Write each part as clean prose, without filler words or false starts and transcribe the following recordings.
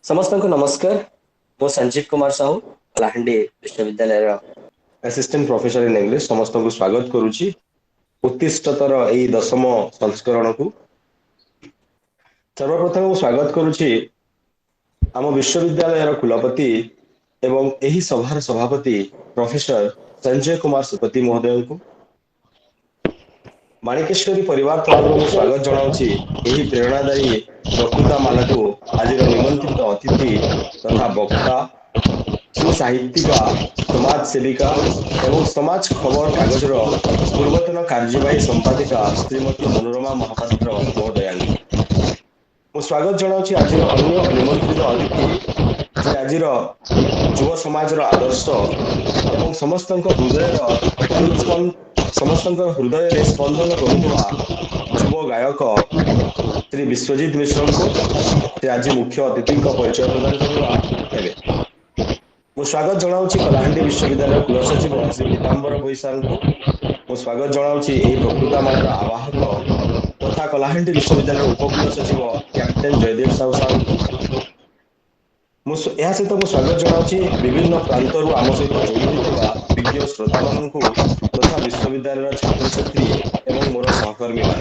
समस्त को नमस्कार। मो संजीव कुमार साहू कलाहांडी विश्वविद्यालय असिस्टेंट प्रोफेसर इन इंग्लिश समस्त को स्वागत करुच्ची उत्कृष्टतर यही दशम संस्करण को। सर्वप्रथम स्वागत करुच्ची आम विश्वविद्यालय कुलपति एवं यही सभार सभापति प्रोफेसर संजय कुमार सुपति महोदय को। माणिकेश्वरी परिवार तरफ स्वागत जनाऊँची यही प्रेरणादायी प्रकृता माला को आज निमंत्रित अतिथि तथा वक्ता सुसाहित्यिका समाज सेविका एवं समाज खबर कागजर पूर्वतन कार्यवाही संपादिका श्रीमती मनोरमा महापात्र महोदया को मु स्वागत जनाऊँची आज अन्य निमंत्रित अतिथि जे आज युव समाजर आदर्श एवं समस्त हृदय समस्त हृदय रे स्पंदन करुवा युव गायक श्री विश्वजीत मिश्र को से आज मुख्य अतिथि परिचय प्रदान करवा हेबे। मु स्वागत जनाऊँची कलाहांडी विश्वविद्यालय कुलसचिव श्री पीताम्बर भोई सार को मु स्वागत जनाऊँची यही प्रकृता मालार आवाहक तथा कलाहांडी विश्वविद्यालय उपकुल सचिव कैप्टेन जयदेव साहू सार को सहित मु स्वागत जनाऊँची विभिन्न प्रांतर आम सहित जोड़ी होता विज्ञ श्रोता मानू तथा विश्वविद्यालय छात्र छात्री एवं मोर सहकर्मी मान।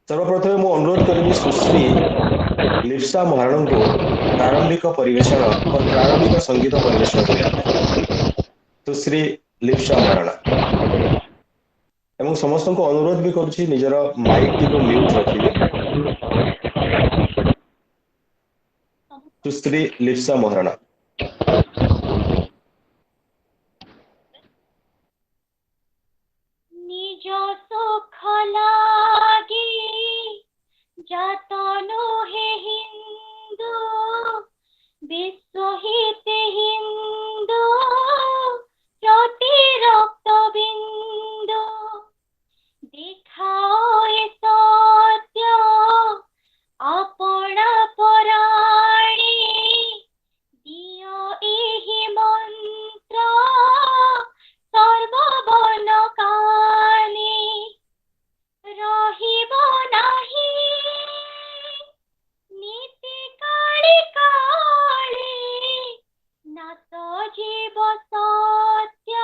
सर्वप्रथम मु अनुरोध करी सुश्री लिप्सा महारण को प्रारंभिक परिवेषण और प्रारंभिक संगीत परिवेषण करने सुश्री लिप्सा महाराणा एवं समस्त को अनुरोध भी करुच्ची निजर माइक टी को म्यूट रखिए। सुश्री लिप्सा महाराणा। निज सुख लागी जातनु हे हिंदू विश्व हिते हिंदू प्रति रक्त बिंदु दिखाओ ए सत्य अपना पराणी दियो एहि मंत्र सर्ववन काले रहिब नाही नीति काले काले नात जीव सत्य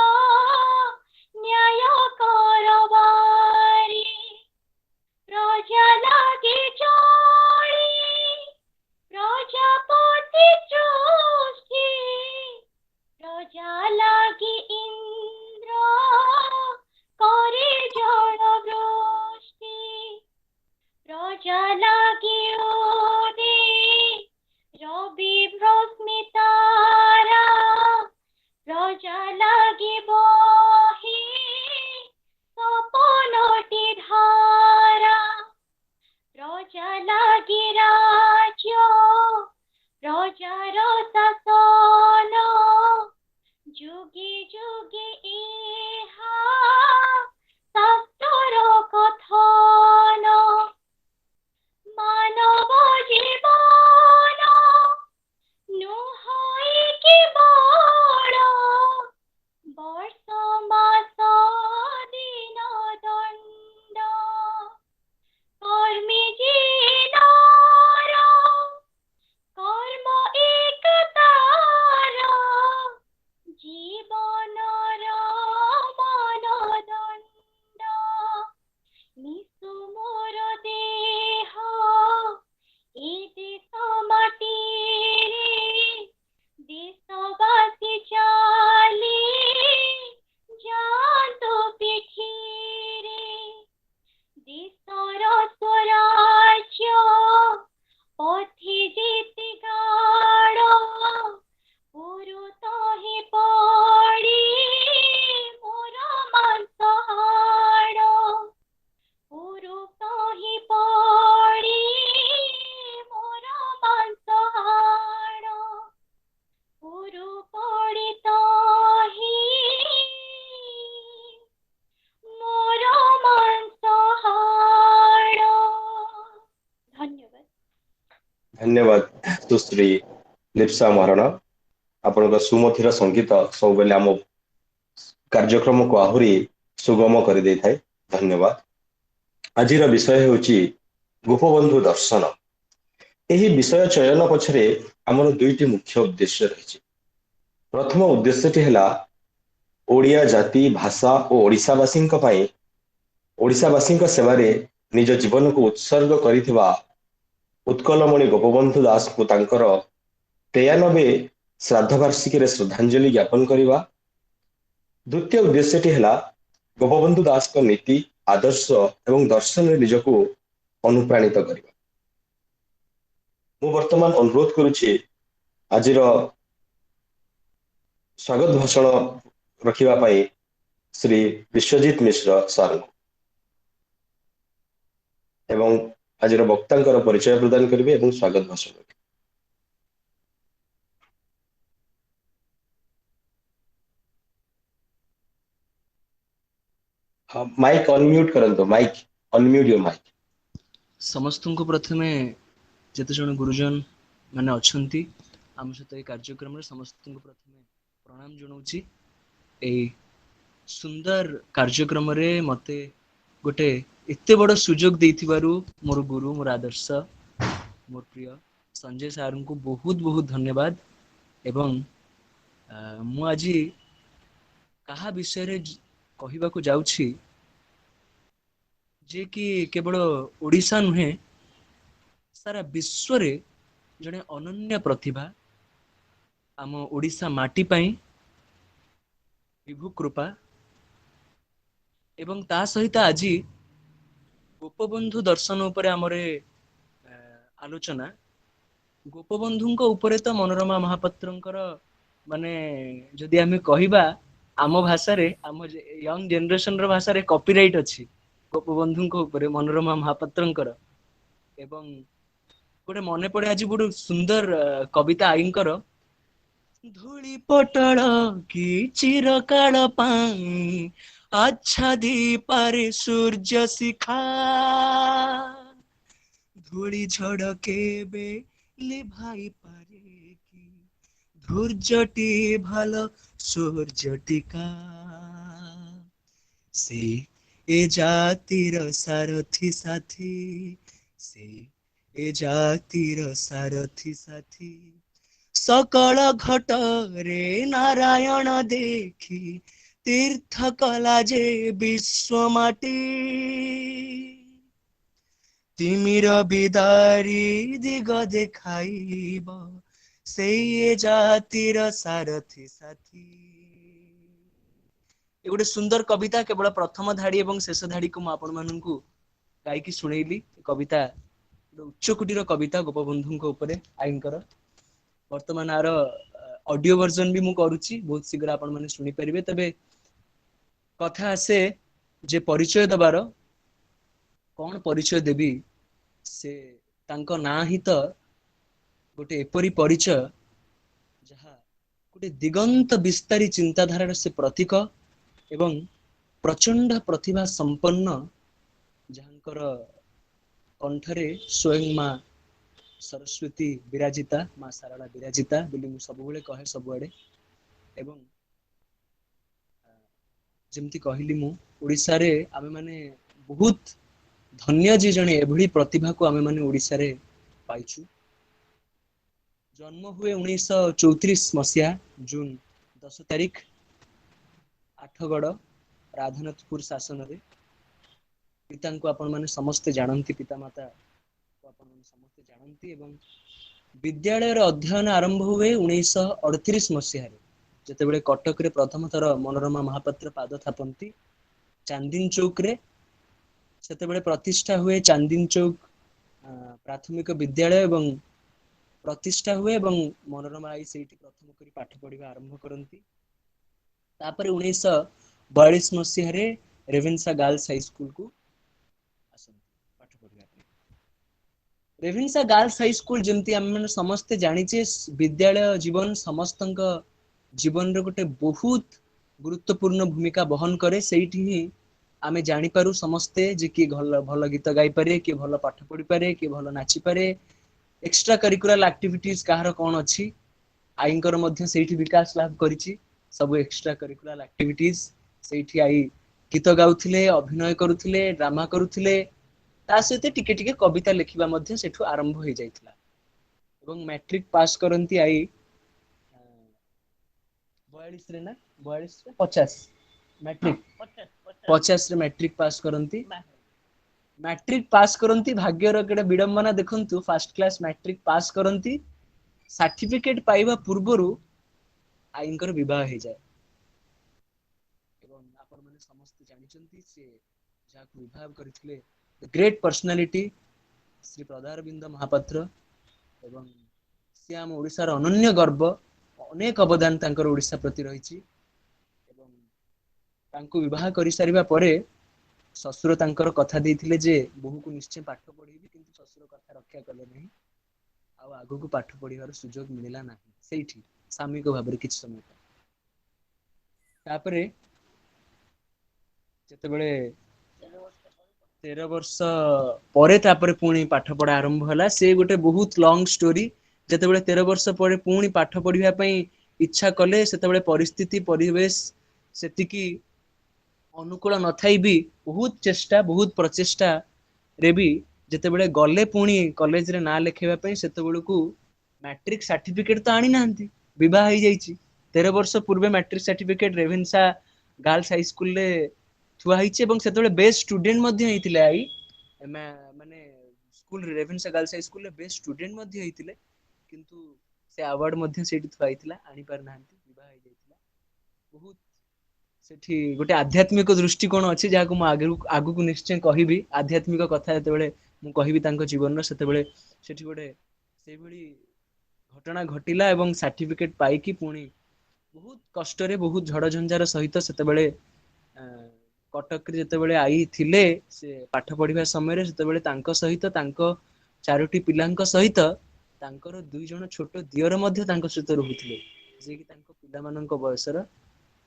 न्याय करबारी प्रजा लागे चली प्रजापति सृष्टि प्रजा लागे इंद्र करे जल वृष्टि प्रजा लागे उदे रवि भ्रस्मितारा प्रजा लागे बहे सपनटी धारा प्रजा लागे राज्य प्रजार शासन जुगे जुगे इहा शास्त्र कथन मानव जीवन नुहई कि बड़ वर्ष मास दिन दंड कर्मी जीनार कर्म एक तार जीवनर मानदंड निसु मोर देह ए देश माटीरे देशवासी चाली जातु पिठीरे देशर स्वराज्य पथि जीति गाड़ पुरुत ही पड़ी मोर मांस हाड़ पुरुत ही पड़ी मोर मांस हाड़ पुरु पड़ी तो ही मोर मांस हाड़। धन्यवाद। धन्यवाद सुश्री लिप्सा महाराणा। आपण सुमथिर संगीत सब बेले आम कार्यक्रम को आहुरी सुगम कर दे थाए। धन्यवाद। आज विषय हूँ गोपबंधु दर्शन। ଏହି ବିଷୟ ଚୟନ ପଛରେ ଆମର ଦୁଇଟି ମୁଖ୍ୟ ଉଦ୍ଦେଶ୍ୟ ରହିଛି। ପ୍ରଥମ ଉଦ୍ଦେଶ୍ୟଟି ହେଲା ଓଡ଼ିଆ ଜାତି ଭାଷା ଓ ଓଡ଼ିଶାବାସୀଙ୍କ ପାଇଁ ଓଡ଼ିଶାବାସୀଙ୍କ ସେବାରେ ନିଜ ଜୀବନକୁ ଉତ୍ସର୍ଗ କରିଥିବା ଉତ୍କଳମଣି ଗୋପବନ୍ଧୁ ଦାସଙ୍କୁ ତାଙ୍କର 93 ଶ୍ରାଦ୍ଧ ବାର୍ଷିକୀରେ ଶ୍ରଦ୍ଧାଞ୍ଜଳି ଜ୍ଞାପନ କରିବା। ଦ୍ୱିତୀୟ ଉଦ୍ଦେଶ୍ୟଟି ହେଲା ଗୋପବନ୍ଧୁ ଦାସଙ୍କ ନୀତି ଆଦର୍ଶ ଏବଂ ଦର୍ଶନରେ ନିଜକୁ ଅନୁପ୍ରାଣିତ କରିବା। ମୁଁ ବର୍ତ୍ତମାନ ଅନୁରୋଧ କରୁଛି ଆଜିର ସ୍ୱାଗତ ଭାଷଣ ରଖିବା ପାଇଁ ଶ୍ରୀ ବିଶ୍ୱଜିତ ମିଶ୍ର ସାରଙ୍କୁ ଏବଂ ଆଜିର ବକ୍ତାଙ୍କର ପରିଚୟ ପ୍ରଦାନ କରିବେ ଏବଂ ସ୍ୱାଗତ ଭାଷଣ ରଖିବେ। ମାଇକ୍ ଅନମ୍ୟୁଟ କରନ୍ତୁ, ମାଇକ୍ ଅନମ୍ୟୁଟ ୟୋର ମାଇକ୍। ସମସ୍ତଙ୍କୁ ପ୍ରଥମେ ଯେତେ ଜଣ ଗୁରୁଜନ ମାନେ ଅଛନ୍ତି ଆମ ସହିତ ଏହି କାର୍ଯ୍ୟକ୍ରମରେ ସମସ୍ତଙ୍କୁ ପ୍ରଥମେ ପ୍ରଣାମ ଜଣାଉଛି। ଏହି ସୁନ୍ଦର କାର୍ଯ୍ୟକ୍ରମରେ ମତେ ଗୋଟେ ଏତେ ବଡ଼ ସୁଯୋଗ ଦେଇଥିବାରୁ ମୋର ଗୁରୁ ମୋର ଆଦର୍ଶ ମୋର ପ୍ରିୟ ସଞ୍ଜୟ ସାରଙ୍କୁ ବହୁତ ବହୁତ ଧନ୍ୟବାଦ। ଏବଂ ମୁଁ ଆଜି କାହା ବିଷୟରେ କହିବାକୁ ଯାଉଛି ଯିଏ କି କେବଳ ଓଡ଼ିଶା ନୁହେଁ ସାରା ବିଶ୍ୱରେ ଜଣେ ଅନନ୍ୟ ପ୍ରତିଭା ଆମ ଓଡ଼ିଶା ମାଟି ପାଇଁ ବିଭୁ କୃପା ଏବଂ ତା ସହିତ ଆଜି ଗୋପବନ୍ଧୁ ଦର୍ଶନ ଉପରେ ଆମର ଆଲୋଚନା। ଗୋପବନ୍ଧୁଙ୍କ ଉପରେ ତ ମନୋରମା ମହାପାତ୍ରଙ୍କର ମାନେ ଯଦି ଆମେ କହିବା ଆମ ଭାଷାରେ ଆମ ୟଙ୍ଗ ଜେନେରେସନ ର ଭାଷାରେ କପିରାଇଟ ଅଛି ଗୋପବନ୍ଧୁଙ୍କ ଉପରେ ମନୋରମା ମହାପାତ୍ରଙ୍କର। ଏବଂ ଗୋଟେ ମନେ ପଡେ ଆଜି ଗୋଟେ ସୁନ୍ଦର କବିତା ଆଈଙ୍କର ଧୂଳି ପଟଳ କି ଚିର କାଳ ପାଇଁ ଆଚ୍ଛା ଦିପାରେ ସୂର୍ଯ୍ୟ ଶିଖା ଧୂଳି ଝଡ଼ କେବେ ଲିଭାଇ ପାରେ କି ଧୂର୍ଯ୍ୟଟି ଭଲ ସୂର୍ଯ୍ୟ ଟିକା ସେ ଏ ଜାତିର ସାରଥି ସାଥୀ ସେ ଏ ଜାତିର ସାରଥି ସାଥୀ ସକଳ ଘଟରେ ନାରାୟଣ ଦେଖି ତୀର୍ଥ କଲା ଯେ ବିଶ୍ଵ ମାଟି ତିମିର ବିଦାରି ଦିଗ ଦେଖାଇବ ସେଇ ଏ ଜାତିର ସାରଥି ସାଥୀ। ଏ ଗୋଟେ ସୁନ୍ଦର କବିତା କେବଳ ପ୍ରଥମ ଧାଡି ଏବଂ ଶେଷ ଧାଡିକୁ ମୁଁ ଆପଣ ମାନଙ୍କୁ ଗାଇକି ଶୁଣେଇଲି। କବିତା ଉଚ୍ଚ କୋଟିର କବିତା ଗୋପବନ୍ଧୁଙ୍କ ଉପରେ ଆଈଙ୍କର। ବର୍ତ୍ତମାନ ଆର ଅଡିଓ ଭର୍ଜନ ବି ମୁଁ କରୁଛି ବହୁତ ଶୀଘ୍ର ଆପଣ ମାନେ ଶୁଣିପାରିବେ। ତେବେ କଥା ଆସେ ଯେ ପରିଚୟ ଦବାର କଣ ପରିଚୟ ଦେବି ସେ ତାଙ୍କ ନାଁ ହିଁ ତ ଗୋଟେ ଏପରି ପରିଚୟ ଯାହା ଗୋଟେ ଦିଗନ୍ତ ବିସ୍ତାରୀ ଚିନ୍ତାଧାରାର ସେ ପ୍ରତୀକ ଏବଂ ପ୍ରଚଣ୍ଡ ପ୍ରତିଭା ସମ୍ପନ୍ନ ଯାହାଙ୍କର କଣ୍ଠରେ ସ୍ଵୟଂ ମା ସରସ୍ଵତୀ ବିରାଜିତା ମା ସାରଳା ବିରାଜିତା ବୋଲି ମୁଁ ସବୁବେଳେ କହେ ସବୁଆଡେ। ଏବଂ ଯେମିତି କହିଲି ମୁଁ ଓଡିଶାରେ ଆମେ ମାନେ ବହୁତ ଧନ୍ୟ ଯେ ଜଣେ ଏଭଳି ପ୍ରତିଭାକୁ ଆମେ ମାନେ ଓଡିଶାରେ ପାଇଛୁ। ଜନ୍ମ ହୁଏ 1934 ମସିହା ଜୁନ 10 ତାରିଖ ଆଠଗଡ ରାଧାନାଥପୁର ଶାସନରେ ପିତାଙ୍କୁ ଆପଣ ମାନେ ସମସ୍ତେ ଜାଣନ୍ତି ପିତା ମାତା ଆପଣ ସମସ୍ତେ ଜାଣନ୍ତି ଏବଂ ବିଦ୍ୟାଳୟର ଅଧ୍ୟୟନ ଆରମ୍ଭ ହୁଏ 1938 ମସିହାରେ ଯେତେବେଳେ କଟକରେ ପ୍ରଥମ ଥର ମନୋରମା ମହାପାତ୍ର ପାଦ ଥାପନ୍ତି ଚାନ୍ଦିନୀ ଚୌକ ରେ ସେତେବେଳେ ପ୍ରତିଷ୍ଠା ହୁଏ ଚାନ୍ଦିନୀ ଚୌକ ପ୍ରାଥମିକ ବିଦ୍ୟାଳୟ ଏବଂ ପ୍ରତିଷ୍ଠା ହୁଏ ଏବଂ ମନୋରମା ଆଇ ସେଇଠି ପ୍ରଥମ କରି ପାଠ ପଢିବା ଆରମ୍ଭ କରନ୍ତି। ତାପରେ 1942 ମସିହାରେ ରେଭେନ୍ସା ଗାର୍ଲସ ହାଇସ୍କୁଲକୁ ପାଠ ପଢିବା ପାଇଁ ରେଭେନ୍ସା ଗାର୍ଲସ ହାଇ ସ୍କୁଲ ଯେମିତି ଆମେ ମାନେ ସମସ୍ତେ ଜାଣିଛେ ବିଦ୍ୟାଳୟ ଜୀବନ ସମସ୍ତଙ୍କ ଜୀବନରେ ଗୋଟେ ବହୁତ ଗୁରୁତ୍ୱପୂର୍ଣ୍ଣ ଭୂମିକା ବହନ କରେ ସେଇଠି ହିଁ ଆମେ ଜାଣିପାରୁ ସମସ୍ତେ ଯେ କିଏ ଭଲ ଗୀତ ଗାଇପାରେ କିଏ ଭଲ ପାଠ ପଢିପାରେ କିଏ ଭଲ ନାଚିପାରେ ଏକ୍ସଟ୍ରା କରିକୁଲାର ଆକ୍ଟିଭିଟିଜ କାହାର କଣ ଅଛି ଆଈଙ୍କର ମଧ୍ୟ ସେଇଠି ବିକାଶ ଲାଭ କରିଛି ସବୁ ଏକ୍ସଟ୍ରା କରିକୁଲାର ଆକ୍ଟିଭିଟିଜ ସେଇଠି ଆଇ ଗୀତ ଗାଉଥିଲେ ଅଭିନୟ କରୁଥିଲେ ଡ୍ରାମା କରୁଥିଲେ ତା ସହିତ ଟିକେ ଟିକେ କବିତା ଲେଖିବା ମଧ୍ୟ ସେଠୁ ଆରମ୍ଭ ହେଇଯାଇଥିଲା ଏବଂ मैट्रिक पास करती आई 42 रे ना 42 रे 50 मैट्रिक 50 रे मैट्रिक पास करती मैट्रिक पास करती भाग्यर केडे विडंबना देखंतु फर्स्ट क्लास मैट्रिक पास करती सर्टिफिकेट पाइबा पूर्वरु आईंकर विवाह हो जाए एवं आपण माने समस्त जानिचंती से जाक विवाह करथिले द ग्रेट पर्सनालिटी श्री प्रदारविंद महापात्र एवं से आम ओडिशार अनन्य गर्व अनेक अवदान तांकर ओडिशा प्रति रहिछि एवं तांको विवाह करि सारिबा परे ससुर तांकर कथा देइथिले जे बहु को निश्चय पाठ पढेबी किंतु ससुर कथा रक्षा कले नहीं आ आगु को पाठ पढिबार सुजोग मिलिला नाही सेठी सामूहिक भाबरे किछ समय तापरे जेतेबेले 13 वर्ष परे तापरे पुणी पाठ पढ़ा आरंभ होला से गोटे बहुत लॉन्ग स्टोरी जेतेबेले 13 वर्ष परे पुणी पाठ पढ़िबा पई इच्छा कले सेतेबेले परिस्थिति परिवेश सेतिकी अनुकूल नथाई भी बहुत चेष्टा बहुत प्रचेष्टा रे भी जेतेबेले गले पुणी कॉलेज रे ना लेखेबा पई सेतेबेलकू मैट्रिक सर्टिफिकेट तो आनी नांती विवाह हो जाइछि 13 वर्ष पूर्वे matric certificate Ravenshaw girls high school रे थुआ हिचे एवं सेतेबेले बेस्ट स्टूडेंट मध्ये हेतिले आई माने स्कूल रेभेन्सा गर्ल्स हाई स्कूल रे बेस्ट स्टूडेंट मध्ये हेतिले किंतु से अवार्ड मध्ये सेठी थुआ हितला आनी पार नांती विवाह हो जाइतिला बहुत सेठी गोटे आध्यात्मिक दृष्टिकोण अछि जाहाकू म आगु को निश्चय कहिबी आध्यात्मिक कथा जेतेबेले मु कहिबी तांको जीवन रो सेतेबेले सेठी गोटे सेई भली घटना घटिला एवं सर्टिफिकेट पाइकी पुणी बहुत कष्ट रे बहुत झड़ झंझार सहित सेतेबेले कटक रे जेतेबेले आई थिले से पाठ पढ़िबा समय रे सेतेबेले तांको सहित तांको चारोटी पिलांको सहित तांकर दुई जण छोट दियर मध्ये तांको सहित रहुथिले जे कि तांको पिला माननक बयसर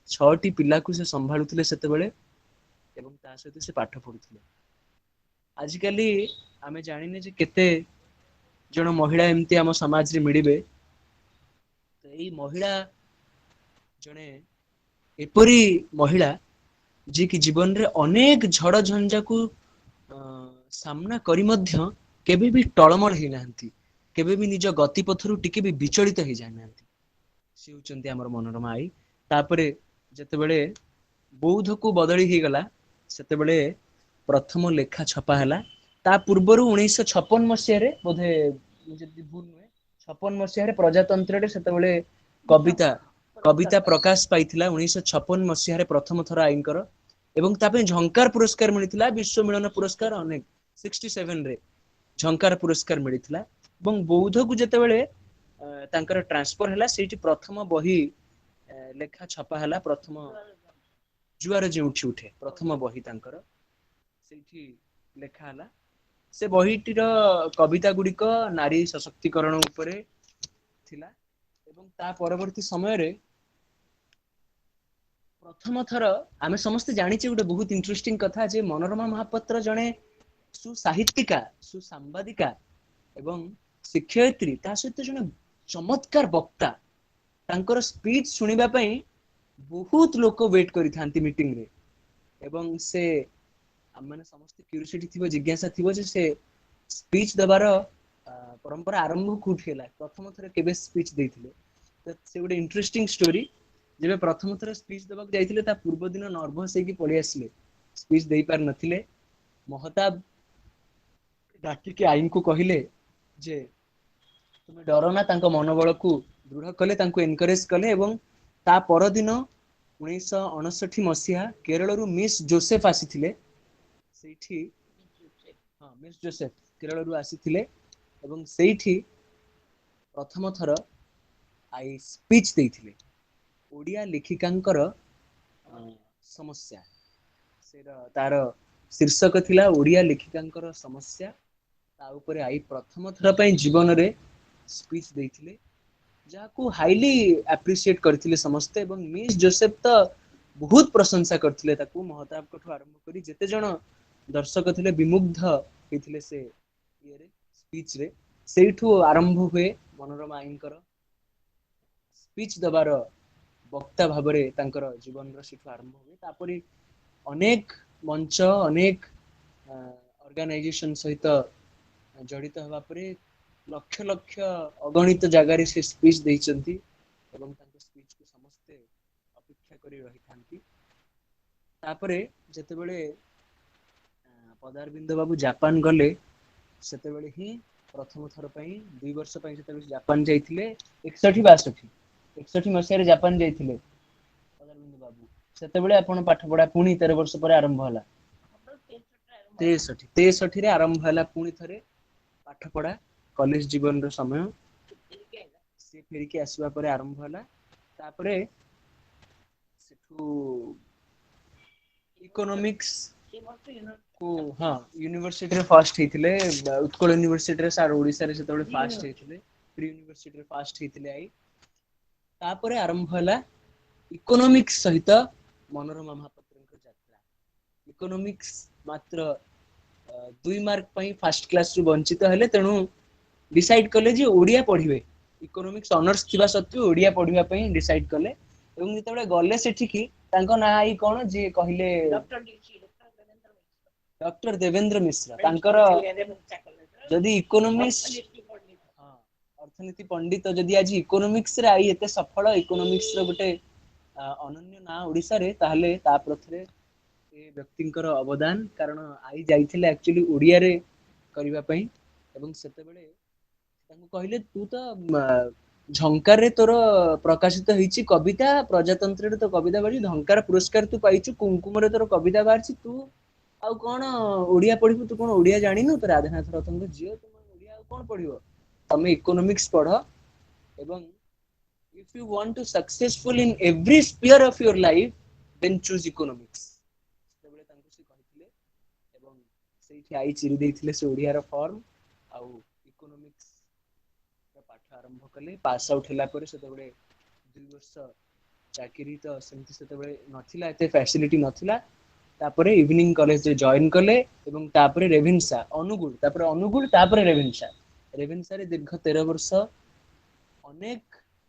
6टी पिलाକୁ से संभाळुथिले सेतेबेले एवं ता सहित से पाठ पढुथिले आज काली आमे जानिने जे केते जण महिला एमती आम समाज रे मिलिबे तो एई महिला जणे एपरी महिला जे कि जीवन रे अनेक झड़ झंझा को सामना करी मध्य केबे भी टळमळ हेई नांती केबे भी निज गति पथरु टिके भी विचलित हेई जाय नांती से होचंती हमर मनोरमा आई तापरे जेतेबेले बौद्ध को बदली ही गला सेतेबेले प्रथम लेखा छपा हला ता पूର୍ବरु 1956 मसिया रे बोधे जदी भूल नुहे 56 मसिया रे प्रजातंत्र रे सेतेबेले कविता कविता प्रकाश पाइथिला 1956 मसिया रे प्रथम थर आईंकर एवं तापे झंकार पुरस्कार मिलिथिला विश्व मिलन पुरस्कार अनेक 67 रे झंकार पुरस्कार मिलिथिला एवं बौद्ध को जेतेबेले तांकर ट्रांसफर हला सेठी प्रथम बही लेखा छपा हला प्रथम जुआर जेउठी उठे प्रथम बही तांकर सेठी लेखा हला से बहीटीर कविता गुड़िक नारी सशक्तिकरण उपरे थिला एवं ता परवर्ती समय रे प्रथम थर आमे समस्त जानिचे गोटे बहुत इंटरेस्टिंग कथा जे मनोरमा महापात्र जणे सुसाहित्यिका सुसांबादिका एवं शिक्षयित्री ता सहित जणे चमत्कार वक्ता तांकर स्पीच सुनिबा पई बहुत लोक वेट करि थांती मीटिंग रे एवं से हम माने समस्त क्यूरियोसिटी थिबो जिज्ञासा थिबो जे से स्पीच दबार परंपरा आरंभ कोठी होला प्रथम थरे केबे स्पीच देथिले त से गोटे इंटरेस्टिंग स्टोरी जेबे प्रथम थरे स्पीच दबाक जाइथिले ता पूर्व दिन नर्वस हेकी पळि आसिले स्पीच देई पार नथिले महताब डाकी के आईन को कहिले जे तुमे डरो ना तांको मनोबल को दृढ़ कले तांको एनकरेज कले एवं ता पर दिन 1959 मसिहा केरल रु मिस जोसेफ आसीथिले सेठी हां मिस जोसेफ केरल रु आसीथिले एवं सेठी प्रथम थर आई स्पीच देथिले ओडिया लेखिकांकर समस्या सेरा तार शीर्षक थिला ओडिया लेखिकांकर समस्या ता ऊपर आई प्रथम थर पई जीवन रे स्पीच देथिले जाको हाईली एप्रिशिएट करथिले समस्त एवं मिस जोसेफ तो बहुत प्रशंसा करथिले ताकू महताब कठू आरंभ करी जेते जण दर्शक थिले विमुग्ध हेथिले से ये रे स्पीच रे सेठू आरंभ हुए मनोरमा आईंकर स्पीच दबार वक्ता भाबरे तांकर जीवन रो सेठू आरंभ हुए तापरी अनेक मंच अनेक ऑर्गेनाइजेशन सहित जड़ित हवा परे लक्ष लक्ष अगणित जगार से स्पीच देइचंती एवं तांको स्पीच को समस्ते अपेक्षा करी रही थांती तापरे जेतेबेले पदारविंद बाबू जापान गले सेतेबेले ही प्रथम थर पई 2 वर्ष पई जेतेबेले जापान जाइथिले 61 मसिया रे जापान जाइथिले पदारविंद बाबू सेतेबेले आपण पाठ पढा पुणी 13 वर्ष पर आरंभ होला 63 रे आरंभ होला पुणी थरे पाठ पढा कॉलेज जीवन रो समय से फेरिके आसबा पर आरंभ होला तापरे सेठू इकोनॉमिक्स को हाँ यूनिवर्सिटी रे फर्स्ट हेतिले उत्कल यूनिवर्सिटी रे सार ओडिसा रे सेतबेले फर्स्ट हेतिले प्री यूनिवर्सिटी रे फर्स्ट हेतिले आई तापरे आरंभ होला इकोनॉमिक्स सहित मनोरमा महापात्रଙ୍କ यात्रा इकोनॉमिक्स मात्र 2 मार्क पई फर्स्ट क्लास रु वंचित हेले तेनु डिसाइड कले जे ओडिया पढिबे इकोनॉमिक्स ऑनर्स थिबा सत्वे ओडिया पढिबा पई डिसाइड कले एवं जेतेबेले गले सेठी की तांको ना आई कोन जे कहिले डॉक्टर देवेंद्र मिश्र तांकर जदि इकोनॉमिक्स अर्थनीति पंडित जदि आज इकोनॉमिक्स रे आई एते सफल इकोनॉमिक्स रे गोटे अनन्य ना ओडिसा रे ताहले ता प्रथरे ए व्यक्तिंकर अवदान कारण आई जाइथिले एक्चुअली ओडिया रे करिवा पई एवं सेतेबेले तांको कहिले तू तो झंकार रे तोर प्रकाशित होईची कविता प्रजातंत्र रे तो कविता बारी झंकार पुरस्कार तू पाइछु कुंकुम रे तोर कविता बारछि तू आउ कोन ओडिया पढिबु तू कोन ओडिया जानिनु तो राधानाथ रतन जियो तुम ओडिया कोन पढिबो तमे इकोनॉमिक्स पढ एवं if you want to successful in every sphere of your life then choose economics सेबेले तांको से कहिथिले एवं सेठी आई चिरी देथिले से ओडिया रो फॉर्म आउ इकोनॉमिक्स रो पाठ आरंभ कले पास आउट होला पर सेतेबेले 2 वर्ष चाकरी तो सेमति सेतेबेले नथिला एते फैसिलिटी नथिला तापरे इवनिंग कॉलेज रे जॉइन कले एवं तापरे रेभेन्सा तापरे रेभेन्सा रे दीर्घ 13 वर्ष अनेक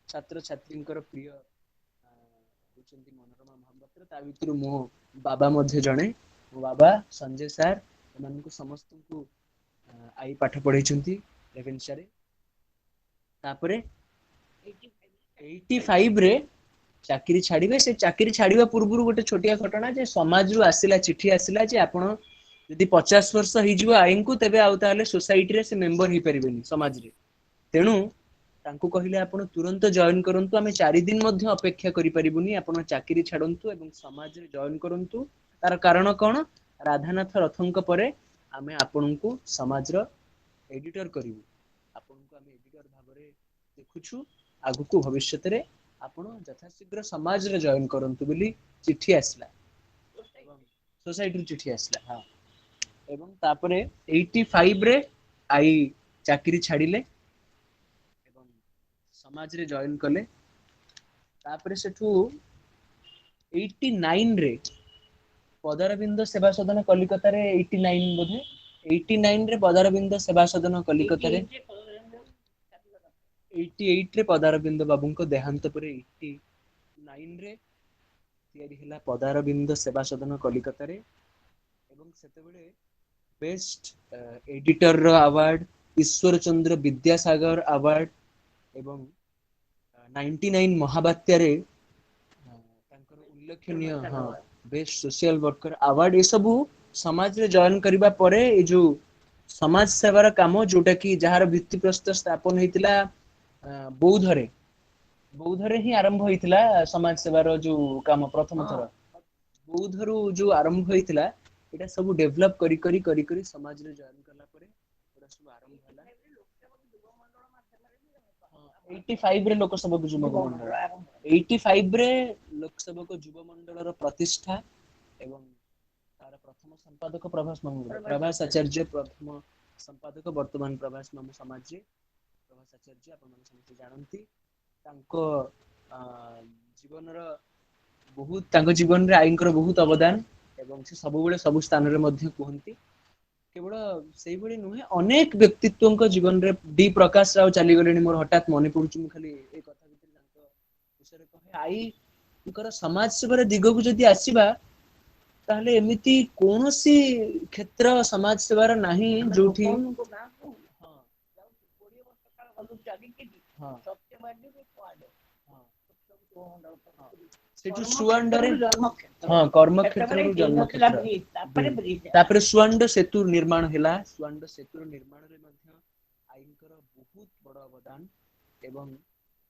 छात्र छात्रींकर प्रिय होचंती मनोरमा महापात्र ता भितरु मो बाबा मध्ये जणे मो बाबा संजय सर एमानकु समस्त को आई पाठ पढैचंती रेभेन्सा रे तापरे 85 रे चाकरी छाड़िबे से चाकरी छाड़िबा पूर्व गोटे छोटिया घटना जे समाज रु आसिला चिठी आसिला जे आपण यदि 50 वर्ष हि जिवो आइन को तबे आउ ताले सोसाइटी रे से मेंबर हि परिबेनी समाज रे तेनु तांको कहिले आपण तुरंत जॉइन करंतु आमे 4 दिन मध्ये अपेक्षा करि परिबुनी आपण चाकरी छाडंतु एवं समाज रे जॉइन करंतु तार कारण कोन राधानाथ रथंक परे आमे आपनकु समाज रो एडिटर करिवु आपनकु आमे एडिटर भाबरे देखुछु आगुकु भविष्यत रे आपण यथाशीघ्र समाज रे जॉइन करंतु बोली चिट्ठी आसला सोसाइटी चिट्ठी आसला हां एवं तापरे 85 रे आई चाकरी छाडिले एवं समाज रे जॉइन कले तापरे सेठू 89 रे पदारविंद सेवा सदन कलिकता रे 89 बोधे 89 रे पदारविंद सेवा सदन कलिकता रे 88 रे पदारविंद बाबूंको देहांत परे 89 रे तयारी हैला पदारविंद सेवा सदन कलिकता रे एवं सेतेबेले बेस्ट एडिटर रो अवार्ड ईश्वर चंद्र विद्यासागर अवार्ड एवं 99 महाबात्या रे तांकर उल्लेखनीय हां बेस्ट सोशल वर्कर अवार्ड ए सब समाज रे जॉइन करिबा परे ए जो समाज सेवार काम जोटा कि जहार भित्ति प्रस्तर स्थापन हेतिला बौद्धरे ही आरंभ होइतिला समाज सेवार जो काम प्रथम थर बौद्धरु जो आरंभ होइतिला एटा सब डेवलप करी समाज रे जॉइन करला परे एटा सब आरंभ होला 85 रे लोकसभा को युवा मंडल 85 रे लोकसभा को युवा मंडल रो प्रतिष्ठा एवं तार प्रथम संपादक प्रभास आचार्य प्रथम संपादक वर्तमान प्रभास मामू समाज रे प्रभास आचार्य आपण मन समस्त जानंती तांको जीवन रो बहुत तांको जीवन रे आईंकर बहुत अवदान एवं से सब बेले सब स्थान रे मध्ये कहंती केवल सेही भली नुहे अनेक व्यक्तित्वଙ୍କ जीवन रे डी प्रकाश राव चली गलेनी मोर हठात मने पडुची मु खाली ए कथा भितर तांको विषय रे कहे आईंकर समाज सेवा दिग को जदी आसीबा ताहले एमिति कोनोसी क्षेत्र समाज सेवार नाही जोठी ହଁ ସତ୍ୟବାଦୀ କୁଆଡେ ହଁ ହଁ ସେଠୁ ସୁଆଣ୍ଡରେ ହଁ କର୍ମକ୍ଷେତ୍ରରୁ ଜନ୍ମକ୍ଷେତ୍ର ତାପରେ ସୁଆଣ୍ଡ ସେତୁ ନିର୍ମାଣ ହେଲା ସୁଆଣ୍ଡ ସେତୁର ନିର୍ମାଣରେ ମଧ୍ୟ ଆଈଙ୍କର ବହୁତ ବଡ ଅବଦାନ ଏବଂ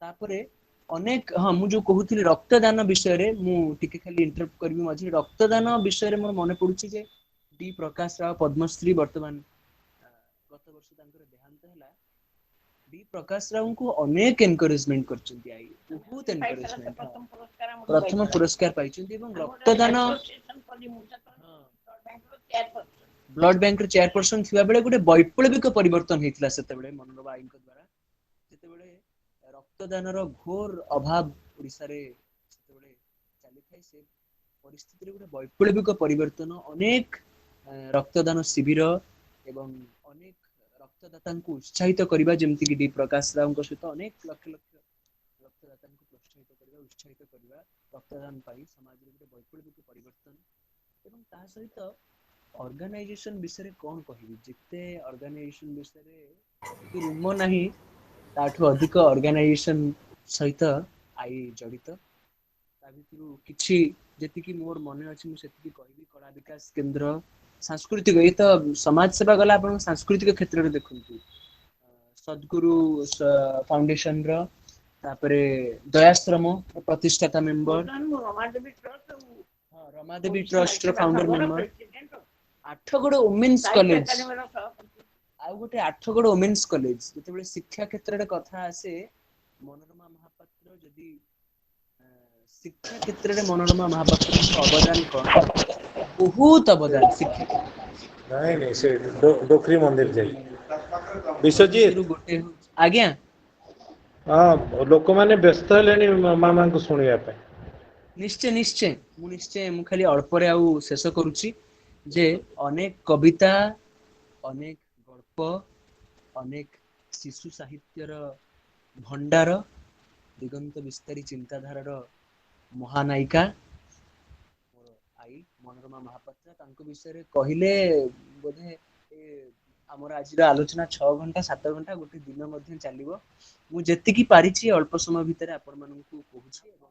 ତାପରେ ଅନେକ ହଁ ମୁଁ ଯୋଉ କହୁଥିଲି ରକ୍ତଦାନ ବିଷୟରେ ମୁଁ ଟିକେ ଖାଲି ଇଣ୍ଟରପ୍ଟ କରିବି ମଝିରେ ରକ୍ତଦାନ ବିଷୟରେ ମୋର ମନେ ପଡୁଛି ଯେ ଡି ପ୍ରକାଶ ରାଓ ପଦ୍ମଶ୍ରୀ ବର୍ତ୍ତମାନ ଗତ ବର୍ଷ ତାଙ୍କର ଦେହାନ୍ତ ହେଲା ଡି ପ୍ରକାଶ ରାଓଙ୍କୁ ଅନେକ ଏନକରେଜମେଣ୍ଟ କରିଛନ୍ତି ଆଇ ବହୁତ ଏନକରେଜମେଣ୍ଟ ପ୍ରଥମ ପୁରସ୍କାର ପାଇଛନ୍ତି ଏବଂ ରକ୍ତଦାନ ବ୍ଲଡ ବ୍ୟାଙ୍କର ଚେୟାରପର୍ସନ ଥିବା ବେଳେ ଗୋଟେ ବୈପ୍ଳବିକ ପରିବର୍ତ୍ତନ ହେଇଥିଲା ସେତେବେଳେ ମନୋରମା ଆଇଙ୍କ ଦ୍ୱାରା ଯେତେବେଳେ ରକ୍ତଦାନର ଘୋର ଅଭାବ ଓଡିଶାରେ ସେତେବେଳେ ଚାଲିଥାଏ ସେ ପରିସ୍ଥିତିରେ ଗୋଟେ ବୈପ୍ଳବିକ ପରିବର୍ତ୍ତନ ଅନେକ ରକ୍ତଦାନ ଶିବିର ଏବଂ ଅନେକ ରକ୍ତଦାତାଙ୍କୁ ଉତ୍ସାହିତ କରିବା ଯେମିତିକି ଡି ପ୍ରକାଶ ରାଓଙ୍କ ସହିତ ଅନେକ ଲକ୍ଷ ଲକ୍ଷ ରକ୍ତଦାତାଙ୍କୁ ପ୍ରୋତ୍ସାହିତ କରିବା ଉତ୍ସାହିତ କରିବା ରକ୍ତଦାନ ପାଇଁ ସମାଜରେ ଗୋଟେ ବୈପ୍ଳବିକ ପରିବର୍ତ୍ତନ ଏବଂ ତା ସହିତ ଅର୍ଗାନାଇଜେସନ ବିଷୟରେ କଣ କହିବି ଯେତେ ଅର୍ଗାନାଇଜେସନ ବିଷୟରେ ଯେତିକି ରୁମ ନାହିଁ ତାଠୁ ଅଧିକ ଅର୍ଗାନାଇଜେସନ ସହିତ ଆଇ ଜଡିତ ତା ଭିତରୁ କିଛି ଯେତିକି ମୋର ମନେ ଅଛି ମୁଁ ସେତିକି କହିବି କଳା ବିକାଶ କେନ୍ଦ୍ର ସାଂସ୍କୃତିକ ଏଇ ତ ସମାଜ ସେବା ଗଲା ଆପଣଙ୍କ ସାଂସ୍କୃତିକ କ୍ଷେତ୍ରରେ ଦେଖନ୍ତୁ ସଦଗୁରୁ ଫାଉଣ୍ଡେସନ ର ତାପରେ ଦୟାଶ୍ରମ ପ୍ରତିଷ୍ଠାତା ମେମ୍ବର ରମାଦେବୀ ଟ୍ରଷ୍ଟ ର founder member Athagarh women's college ଆଉ ଗୋଟେ ଆଠଗଡ ଓମେନ୍ସ କଲେଜ ଯେତେବେଳେ ଶିକ୍ଷା କ୍ଷେତ୍ରରେ କଥା ଆସେ ମନୋରମା ମହାପାତ୍ର ଯଦି ଶିକ୍ଷା କ୍ଷେତ୍ରରେ ମନୋରମା ମହାପାତ୍ରଙ୍କ ଅବଦାନ କଣ ବହୁତ ଅବଦାନ ଶିକ୍ଷା ନାଇଁ ନାଇଁ ସେ ଡୋକ୍ରି ମନ୍ଦିର ଯାଇ ତା ଭିତରୁ ବିଶ୍ୱଜିତ ଗୋଟେ ହଉଛି ଆଜ୍ଞା ହଁ ଲୋକମାନେ ବ୍ୟସ୍ତ ହେଲେଣି ମାମାଙ୍କୁ ଶୁଣିବା ପାଇଁ ନିଶ୍ଚୟ ନିଶ୍ଚୟ ମୁଁ ଖାଲି ଅଳ୍ପରେ ଆଉ ଶେଷ କରୁଛି ଯେ ଅନେକ କବିତା ଅନେକ ଗଳ୍ପ ଅନେକ ଶିଶୁ ସାହିତ୍ୟର ଭଣ୍ଡାର ଦିଗନ୍ତ ବିସ୍ତାରୀ ଚିନ୍ତାଧାରାର ମହାନାୟିକା ମୋର ଆଈ ମନୋରମା ମହାପାତ୍ର ତାଙ୍କ ବିଷୟରେ କହିଲେ ବୋଧେ ଏ ଆମର ଆଜିର ଆଲୋଚନା 6 ଘଣ୍ଟା 7 ଘଣ୍ଟା ଗୋଟେ ଦିନ ମଧ୍ୟ ଚାଲିବ ମୁଁ ଯେତିକି ପାରିଛି ଅଳ୍ପ ସମୟ ଭିତରେ ଆପଣ ମାନଙ୍କୁ କହୁଛି ଏବଂ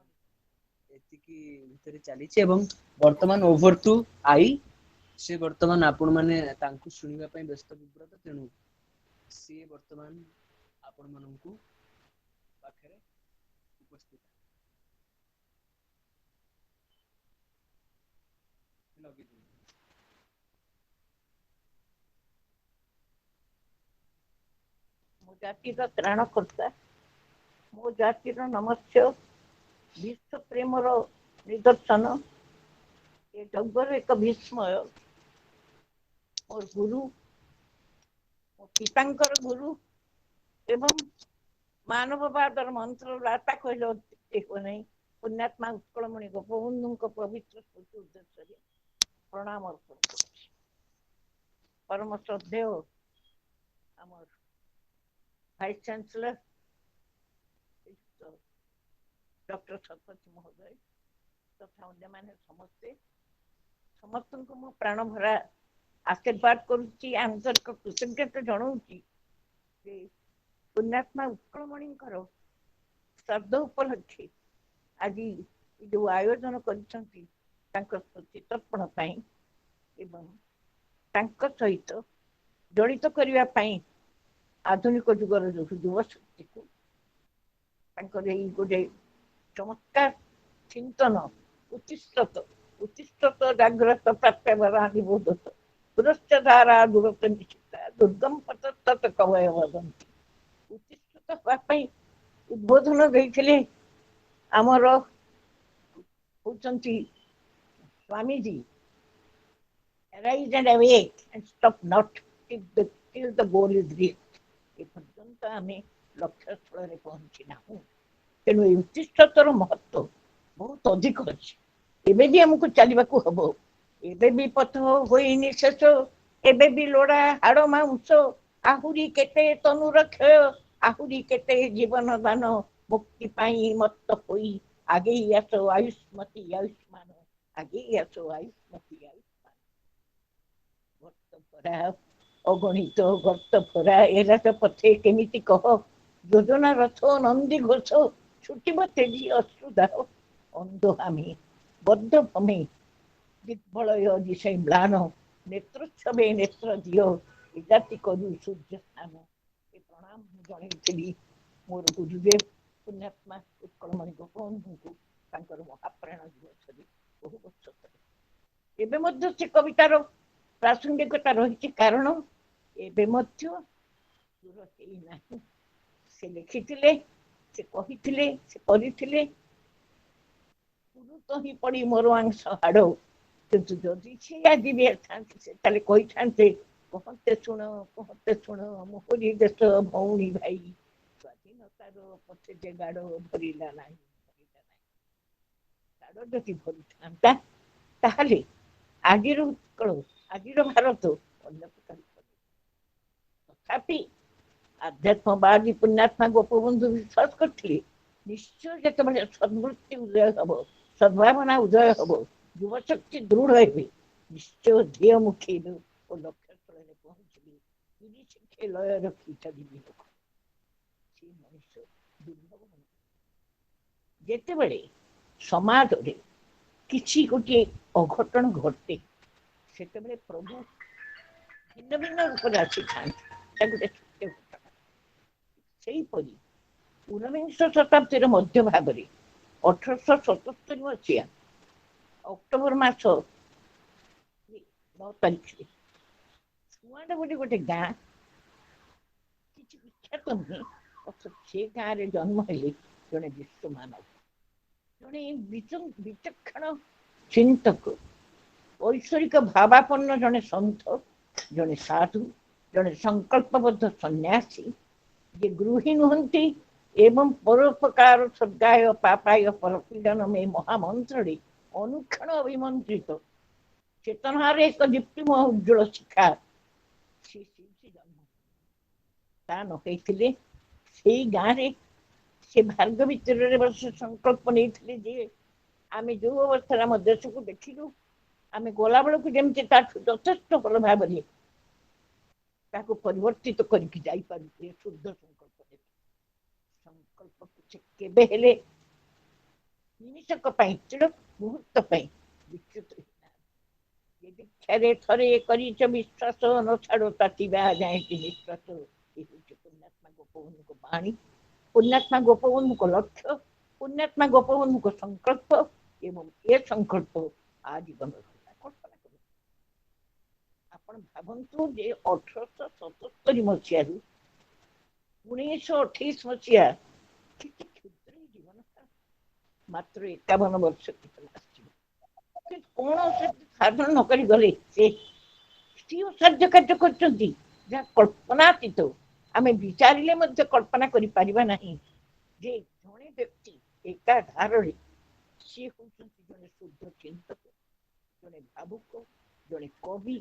ଏତିକି ଭିତରେ ଚାଲିଛି ଏବଂ ବର୍ତ୍ତମାନ ଓଭର ଟୁ ଆଈ ସେ ବର୍ତ୍ତମାନ ଆପଣ ମାନେ ତାଙ୍କୁ ଶୁଣିବା ପାଇଁ ବ୍ୟସ୍ତ ବିବ୍ରତ ତେଣୁ ସିଏ ବର୍ତ୍ତମାନ ଆପଣ ମାନଙ୍କୁ ପାଖରେ ଉପସ୍ଥିତ ମୋ ଜାତିର ତ୍ରାଣକର୍ତ୍ତା ମୋ ଜାତିର ନମସ୍ୟ ବିଶ୍ୱ ପ୍ରେମର ନିଦର୍ଶନ ଏ ଯଜ୍ଞର ଏକ ବିସ୍ମୟ ମୋର ଗୁରୁ ମୋ ପିତାଙ୍କର ଗୁରୁ ଏବଂ ମାନବବାଦର ମନ୍ତ୍ର ଦାତା କହିଲେ ଅତ୍ୟୁକ୍ତି ନାହିଁ ପୁଣ୍ୟାତ୍ମା ଉତ୍କଳମଣି ଗୋପବନ୍ଧୁଙ୍କ ପବିତ୍ର ସ୍ମୃତି ଉଦ୍ଦେଶ୍ୟରେ ପ୍ରଣାମ ଅର୍ପଣ କରୁଛି ପରମ ଶ୍ରଦ୍ଧେୟ ଆମର ଭାଇସ୍ ଚାନ୍ସେଲର ଡକ୍ଟର ଶତପଥୀ ମହୋଦୟ ତଥା ଅନ୍ୟମାନେ ସମସ୍ତଙ୍କୁ ମୁଁ ପ୍ରାଣ ଭରା ଆଶୀର୍ବାଦ କରୁଛି ଆନ୍ତରିକ କୃତଜ୍ଞତା ଜଣାଉଛି ଯେ ପୁଣ୍ୟାତ୍ମା ଉତ୍କଳମଣିଙ୍କର ଶ୍ରାଦ୍ଧ ଉପଲକ୍ଷେ ଆଜି ଯୋଉ ଆୟୋଜନ କରିଛନ୍ତି ତାଙ୍କ ସ୍ମୃତି ତର୍ପଣ ପାଇଁ ଏବଂ ତାଙ୍କ ସହିତ ଜଡ଼ିତ କରିବା ପାଇଁ ଆଧୁନିକ ଯୁଗର ଯୋଉ ଯୁବଶକ୍ତିକୁ ତାଙ୍କର ଏଇ ଗୋଟେ ଚମତ୍କାର ଚିନ୍ତନ ଉତ୍ତିଷ୍ଠତ ଜାଗ୍ରତ ପ୍ରାପ୍ୟବରାନିବୋଧତ ପୁରଶ୍ଚ ଧାରା ଦୂରତ ନିଶ୍ଚିତା ଦୁର୍ଗମ ପତତ କବୟ ବଦନ୍ତି ଉତ୍ତିଷ୍ଠତ ହେବା ପାଇଁ ଉଦ୍ବୋଧନ ଦେଇଥିଲେ ଆମର ହଉଛନ୍ତି ସ୍ୱାମୀଜୀ Arise and awake and stop not till the goal is reached. ଏପର୍ଯ୍ୟନ୍ତ ଆମେ ଲକ୍ଷ୍ୟ ସ୍ଥଳରେ ପହଞ୍ଚି ନାହୁଁ ତେଣୁ ଏହି ଉତ୍ତିଷ୍ଠତର ମହତ୍ଵ ବହୁତ ଅଧିକ ଅଛି ଏବେ ବି ଆମକୁ ଚାଲିବାକୁ ହବ ଏବେ ବି ପଥ ହୋଇନି ଶେଷ ଏବେ ବି ଲୋଡ଼ା ହାଡ଼ ମାଉଁସ ଆହୁରି କେତେ ତନୁର କ୍ଷୟ ଆହୁରି କେତେ ଜୀବନ ଦାନ ମୁକ୍ତି ପାଇଁ ମତ୍ତ ହୋଇ ଆଗେଇ ଆସ ଆୟୁଷ୍ମତୀ ଆୟୁଷ୍ମାନ ଆଗେଇ ଆସ ଆୟୁଷ୍ମତୀ ଆୟୁଷ୍ମାନ ଗର୍ତ୍ତ ଭରା ଅଗଣିତ ଗର୍ତ୍ତ ଭରା ଏରାଟ ପଥେ କେମିତି କହ যোজনা রথ নন্দী ঘোষ ছুটিব তেজি অশ্রুদাহ অন্ধ আমি বদ্ধ ভূমি দিগ্বলয় দিশে ম্লান নেত্ରୋତ୍ସবে ନେତ୍ର ଦିଅ ଏ ଜାତି କରୁ ସୂର୍ଯ୍ୟ ସ୍ନାନ। ଏ ପ୍ରଣାମ ମୁଁ ଜଣେଇଥିଲି ମୋର ଗୁରୁଦେବ ପୁଣ୍ୟାତ୍ମା ଉତ୍କଳମଣି ଗୋପବନ୍ଧୁଙ୍କୁ ତାଙ୍କର ମହାପ୍ରାଣ ଦିବସରେ ବହୁ ବର୍ଷ ତଳେ। ଏବେ ମଧ୍ୟ ସେ କବିତାର ପ୍ରାସଙ୍ଗିକତା ରହିଛି, କାରଣ ଏବେ ମଧ୍ୟ ଦୂର ହେଇନାହିଁ। ସେ ଲେଖିଥିଲେ, ସେ କହିଥିଲେ, ସେ କରିଥିଲେ, ପୁରୁତ ହିଁ ପଡ଼ି ମୋର ମାଂସ ହାଡ଼। କିନ୍ତୁ ଯଦି ସେ ଆଜି ବି ଥାନ୍ତି, ସେ ତାହେଲେ କହିଥାନ୍ତେ, କହତେ ଶୁଣ ମୋହରି ଦେଶ ଭଉଣୀ ଭାଇ, ସ୍ୱାଧୀନତାର ପଛେ ଯେ ଗାଡ଼ ଭରିଲା ନାହିଁ। ଗାଡ଼ ଯଦି ଭରିଥାନ୍ତା ତାହେଲେ ଆଜିର ଉତ୍କଳ, ଆଜିର ଭାରତ ଅନ୍ୟ ପ୍ରକାର। ତଥାପି ଆଧ୍ୟାତ୍ମବାଦୀ ପୁଣ୍ୟାତ୍ମା ଗୋପବନ୍ଧୁ ବିଶ୍ୱାସ କରିଥିଲେ, ନିଶ୍ଚୟ ଯେତେବେଳେ ସଦ୍ବୃତ୍ତି ଉଦୟ ହବ, ସଦ୍ଭାବନା ଉଦୟ ହବ, ଯୁବଶକ୍ତି ଦୃଢ଼ ହେବେ, ନିଶ୍ଚୟ ଧ୍ୟେୟ ମୁଖେଇବେ ଓ ଲକ୍ଷ୍ୟସ୍ଥଳରେ ପହଞ୍ଚିବେ। ଶିଖେ ଲୟ ରଖି ଚାଲିବି ଲୋକ। ସେ ମଣିଷ ଦୁର୍ଲଭ। ଯେତେବେଳେ ସମାଜରେ କିଛି ଗୋଟିଏ ଅଘଟଣ ଘଟେ, ସେତେବେଳେ ପ୍ରଭୁ ଭିନ୍ନ ଭିନ୍ନ ରୂପରେ ଆସିଥାନ୍ତି। ସେହିପରି ଊନବିଂଶ ଶତାବ୍ଦୀର ମଧ୍ୟ ଭାଗରେ 1877 ମସିହା ଅକ୍ଟୋବର ମାସ 9 ତାରିଖରେ ସୁଆଣ୍ଡ ବୋଲି ଗୋଟେ ଗାଁ, କିଛି ବିଖ୍ୟାତ ନୁହେଁ, ସେ ଗାଁରେ ଜନ୍ମ ହେଲେ ଜଣେ ବିଶ୍ୱମାନବ, ଜଣେ ବିଚକ୍ଷଣ ଚିନ୍ତକ, ଐଶ୍ୱରିକ ଭାବାପନ୍ନ ଜଣେ ସନ୍ଥ, ଜଣେ ସାଧୁ, ଜଣେ ସଂକଳ୍ପବଦ୍ଧ ସନ୍ନ୍ୟାସୀ, ଯେ ଗୃହୀ ନୁହନ୍ତି ଏବଂ ପରୋପକାର ସଦ୍ଗାୟ ପାପାୟ ପରପୀଡ଼ନ ମେ ମହାମନ୍ତ୍ରରେ ଅନୁକ୍ଷଣ ଅଭିମନ୍ତ୍ରିତ ଚେତନାରେ ଏକ ଦୀପ୍ତିମୟ ଉଜ୍ଜ୍ୱଳ ଶିଖା। ତା ନ ହେଇଥିଲେ ସେଇ ଗାଁରେ ସେ ଭାର୍ଗ ଭିତରରେ ବର୍ଷ ସଂକଳ୍ପ ନେଇଥିଲେ ଯେ ଆମେ ଯୋଉ ଅବସ୍ଥାରେ ଆମ ଦେଶକୁ ଦେଖିଲୁ, ଆମେ ଗଲାବେଳକୁ ଯେମିତି ତାଠୁ ଯଥେଷ୍ଟ ଭଲ ଭାବରେ ତାକୁ ପରିବର୍ତ୍ତିତ କରିକି ଯାଇପାରୁ। ଶୁଦ୍ଧ ସଂକଳ୍ପ ସଂକଳ୍ପକୁ ସେ କେବେ ହେଲେ ନିମିଷକ ପାଇଁ, ଚିର ମୁହୂର୍ତ୍ତ ପାଇଁ ବିଚ୍ୟୁତ ହେଇନାହାନ୍ତି। ଦୀକ୍ଷାରେ ଥରେ କରିଛ ବିଶ୍ୱାସ, ନ ଛାଡୁ ତାତିବା ଯାଏଁକି ନିଶ୍ୱାସ। ଏ ହେଉଛି ପୁଣ୍ୟାତ୍ମା ଗୋପବନ୍ଧୁଙ୍କ ବାଣୀ, ପୁଣ୍ୟାତ୍ମା ଗୋପବନ୍ଧୁଙ୍କ ଲକ୍ଷ୍ୟ, ପୁଣ୍ୟାତ୍ମା ଗୋପବନ୍ଧୁଙ୍କ ସଂକଳ୍ପ, ଏବଂ ଏ ସଂକଳ୍ପ ଆଜୀବନ ରହିଲା। କଳ୍ପନା କରନ୍ତୁ, ଆପଣ ଭାବନ୍ତୁ ଯେ 1877 ମସିହାରୁ 1928 ମସିହା କେତେ କ୍ଷୁଦ୍ର ଜୀବନ, ମାତ୍ର 51 ବର୍ଷ ଆସିବ। କୌଣସି ସାଧନ ନ କରି ଗଲେ ସେ ଅସାଧ୍ୟ କାର୍ଯ୍ୟ କରିଛନ୍ତି, ଯାହା କଳ୍ପନାତୀତ। ଆମେ ବିଚାରିଲେ ମଧ୍ୟ କଳ୍ପନା କରିପାରିବା ନାହିଁ ଯେ ଜଣେ ବ୍ୟକ୍ତି ଏକା ଧାରରେ ସିଏ ହେଉଛନ୍ତି ଜଣେ ଶୁଦ୍ଧ ଚିନ୍ତକ, ଜଣେ ଭାବୁକ, ଜଣେ କବି,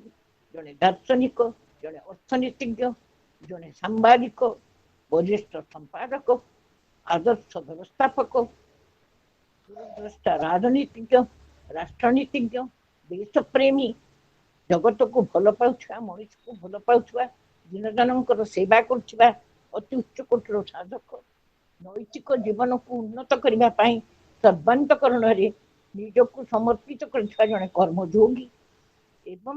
ଜଣେ ଦାର୍ଶନିକ, ଜଣେ ଅର୍ଥନୀତିଜ୍ଞ, ଜଣେ ସାମ୍ବାଦିକ, ବରିଷ୍ଠ ସମ୍ପାଦକ, ଆଦର୍ଶ ବ୍ୟବସ୍ଥାପକ, ଦୂରଦ୍ରଷ୍ଟା ରାଜନୀତିଜ୍ଞ, ରାଷ୍ଟ୍ରନୀତିଜ୍ଞ, ଦେଶପ୍ରେମୀ, ଜଗତକୁ ଭଲ ପାଉଥିବା, ମଣିଷକୁ ଭଲ ପାଉଥିବା, ଦିନଜନଙ୍କର ସେବା କରୁଥିବା ଅତି ଉଚ୍ଚ କୋଟିର ସାଧକ, ନୈତିକ ଜୀବନକୁ ଉନ୍ନତ କରିବା ପାଇଁ ସର୍ବାନ୍ତକରଣରେ ନିଜକୁ ସମର୍ପିତ କରିଥିବା ଜଣେ କର୍ମଯୋଗୀ, ଏବଂ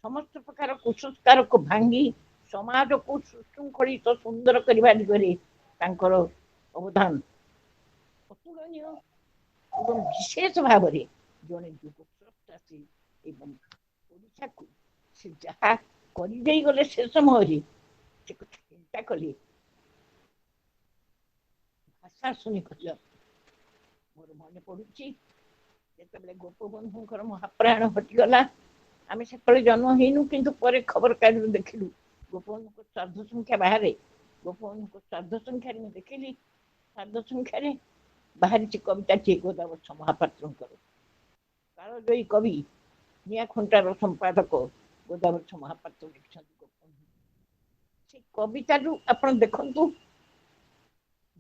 ସମସ୍ତ ପ୍ରକାର କୁସଂସ୍କାରକୁ ଭାଙ୍ଗି ସମାଜକୁ ସୁଶୃଙ୍ଖଳିତ ସୁନ୍ଦର କରିବା ଦିଗରେ ତାଙ୍କର ଅବଦାନ ଅତୁଳନୀୟ। ଏବଂ ବିଶେଷ ଭାବରେ ଜଣେ ଯୁବସ୍ରଷ୍ଟା ଏବଂ ଓଡ଼ିଶାକୁ ସେ ଯାହା କରିଦେଇ ଗଲେ ସେ ସମୟରେ ସେ କଥା ଚିନ୍ତା କଲେ ଭାଷା ଶୁଣି କହିଲ। ମୋର ମନେ ପଡୁଛି ଯେତେବେଳେ ଗୋପବନ୍ଧୁଙ୍କର ମହାପ୍ରାଣ ଘଟିଗଲା, ଆମେ ସେତେବେଳେ ଜନ୍ମ ହେଇନୁ, କିନ୍ତୁ ପରେ ଖବର କାଗଜରେ ଦେଖିଲୁ ଗୋପବନ୍ଧୁଙ୍କ ଶ୍ରାଦ୍ଧ ସଂଖ୍ୟା ବାହାରେ। ଗୋପବନ୍ଧୁଙ୍କ ଶ୍ରାଦ୍ଧ ସଂଖ୍ୟାରେ ମୁଁ ଦେଖିଲି, ଶ୍ରାଦ୍ଧ ସଂଖ୍ୟାରେ ବାହାରିଛି କବିତାଟିଏ ଗୋଦାବର୍ଷ ମହାପାତ୍ରଙ୍କର। କାଳଜୟୀ କବି, ନିଆଁଖୁଣ୍ଟାର ସମ୍ପାଦକ ଗୋଦାବର୍ଷ ମହାପାତ୍ର ଲେଖିଛନ୍ତି ଗୋପବନ୍ଧୁ। ସେ କବିତାରୁ ଆପଣ ଦେଖନ୍ତୁ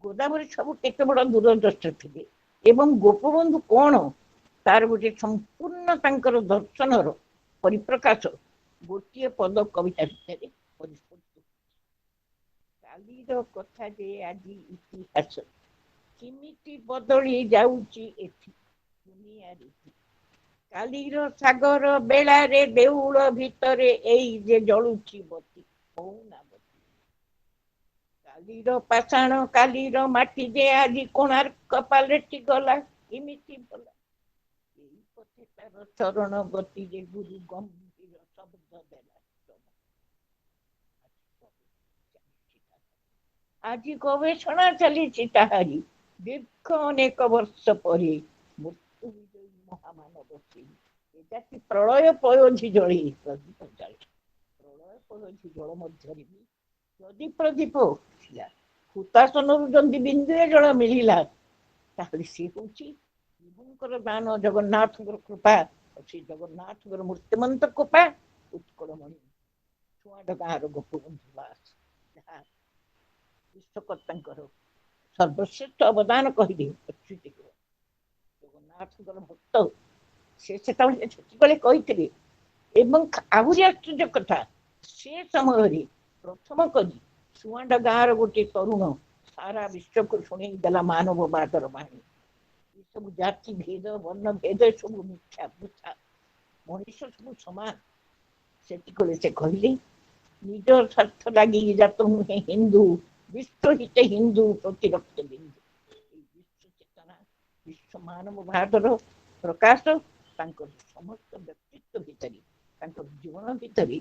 ଗୋଦାବରୀ ସବୁ କେତେ ବଡ ଦୂରଦ୍ରଷ୍ଟା ଥିଲେ, ଏବଂ ଗୋପବନ୍ଧୁ କଣ ତାର ଗୋଟେ ସମ୍ପୂର୍ଣ୍ଣ ତାଙ୍କର ଦର୍ଶନର ପରିପ୍ରକାଶ ଗୋଟିଏ ପଦ କବିତା ଭିତରେ ପରିସ୍ଫୁଟ। ତା କାଲିର କଥା ଯେ ଆଜି ଇତିହାସ କେମିତି ବଦଳି ଯାଉଛି ଏଠି ଦୁନିଆରେ। କାଲିର ସାଗର ବେଳାରେ ଦେଉଳ ଭିତରେ ଏଇ ଯେ ଜଳୁଛି ବତି ମୌନାବତୀ। କାଲିର ପାଷାଣ କାଲିର ମାଟି ଯେ ଆଜି କୋଣାର୍କ ପାଲଟି ଗଲା ଏମିତି ଭଲ। ଏଇ ପଥେ ତାର ଚରଣ ଗତି ଯେ ଗୁରୁ ଗମ୍ଭୀର ଶବ୍ଦ ଦେଲା। ଆଜି ଗବେଷଣା ଚାଲିଛି ତାହାରି ଦୀର୍ଘ ଅନେକ ବର୍ଷ ପରେ ମୃତ୍ୟୁ ବିଜୟୀ ମହାମାନବ ସେ ଏ ଜାତି ପ୍ରଳୟ ପୟୋଧି ଜଳି ପ୍ରଦୀପ ଜାଳି। ପ୍ରଳୟ ପୟୋଧି ଜଳ ମଧ୍ୟରେ ବି ଯଦି ପ୍ରଦୀପ ଉଠିଲା, ହୁତାସନରୁ ଯଦି ବିନ୍ଦୁଏ ଜଳ ମିଳିଲା, ତାହେଲେ ସିଏ ହଉଛି ପ୍ରଭୁଙ୍କର ଦାନ, ଜଗନ୍ନାଥଙ୍କର କୃପା। ସେ ଜଗନ୍ନାଥଙ୍କର ମୂର୍ତ୍ତିମନ୍ତ କୃପା। ଉତ୍କଳମଣି ଛୁଆଟ ଗାଁର ଗୋପବନ୍ଧୁ ଦାସ ଯାହା ବିଶ୍ୱକର୍ତ୍ତାଙ୍କର ସର୍ବଶ୍ରେଷ୍ଠ ଅବଦାନ କହିଲେ ଅଚ୍ୟୁତି ହେବ। ଜଗନ୍ନାଥଙ୍କର ଭକ୍ତ ସେ ସେତେବେଳେ ସେତିକିବେଳେ କହିଥିଲେ। ଏବଂ ଆହୁରି ଆଶ୍ଚର୍ଯ୍ୟ କଥା, ସେ ସମୟରେ ପ୍ରଥମ କରି ସୁଆଣ୍ଡ ଗାଁର ଗୋଟିଏ ତରୁଣ ସାରା ବିଶ୍ୱକୁ ଶୁଣେଇ ଦେଲା ମାନବବାଦର ବାଣୀ। ଏସବୁ ଜାତି ଭେଦ ବର୍ଣ୍ଣ ଭେଦ ସବୁ ମିଥ୍ୟା ବୃଥା, ମଣିଷ ସବୁ ସମାନ। ସେତିକିବେଳେ ସେ କହିଲେ ନିଜ ସ୍ୱାର୍ଥ ଲାଗି ଜାତ ନୁହେଁ ହିନ୍ଦୁ, ବିଶ୍ୱ ହିତେ ହିନ୍ଦୁ ପ୍ରତି ରକ୍ତ ବିନ୍ଦୁ। ଏଇ ବିଶ୍ୱ ଚେତନା, ବିଶ୍ୱ ମାନବ ଭାବର ପ୍ରକାଶ ତାଙ୍କର ସମସ୍ତ ବ୍ୟକ୍ତିତ୍ୱ ଭିତରେ, ତାଙ୍କର ଜୀବନ ଭିତରେ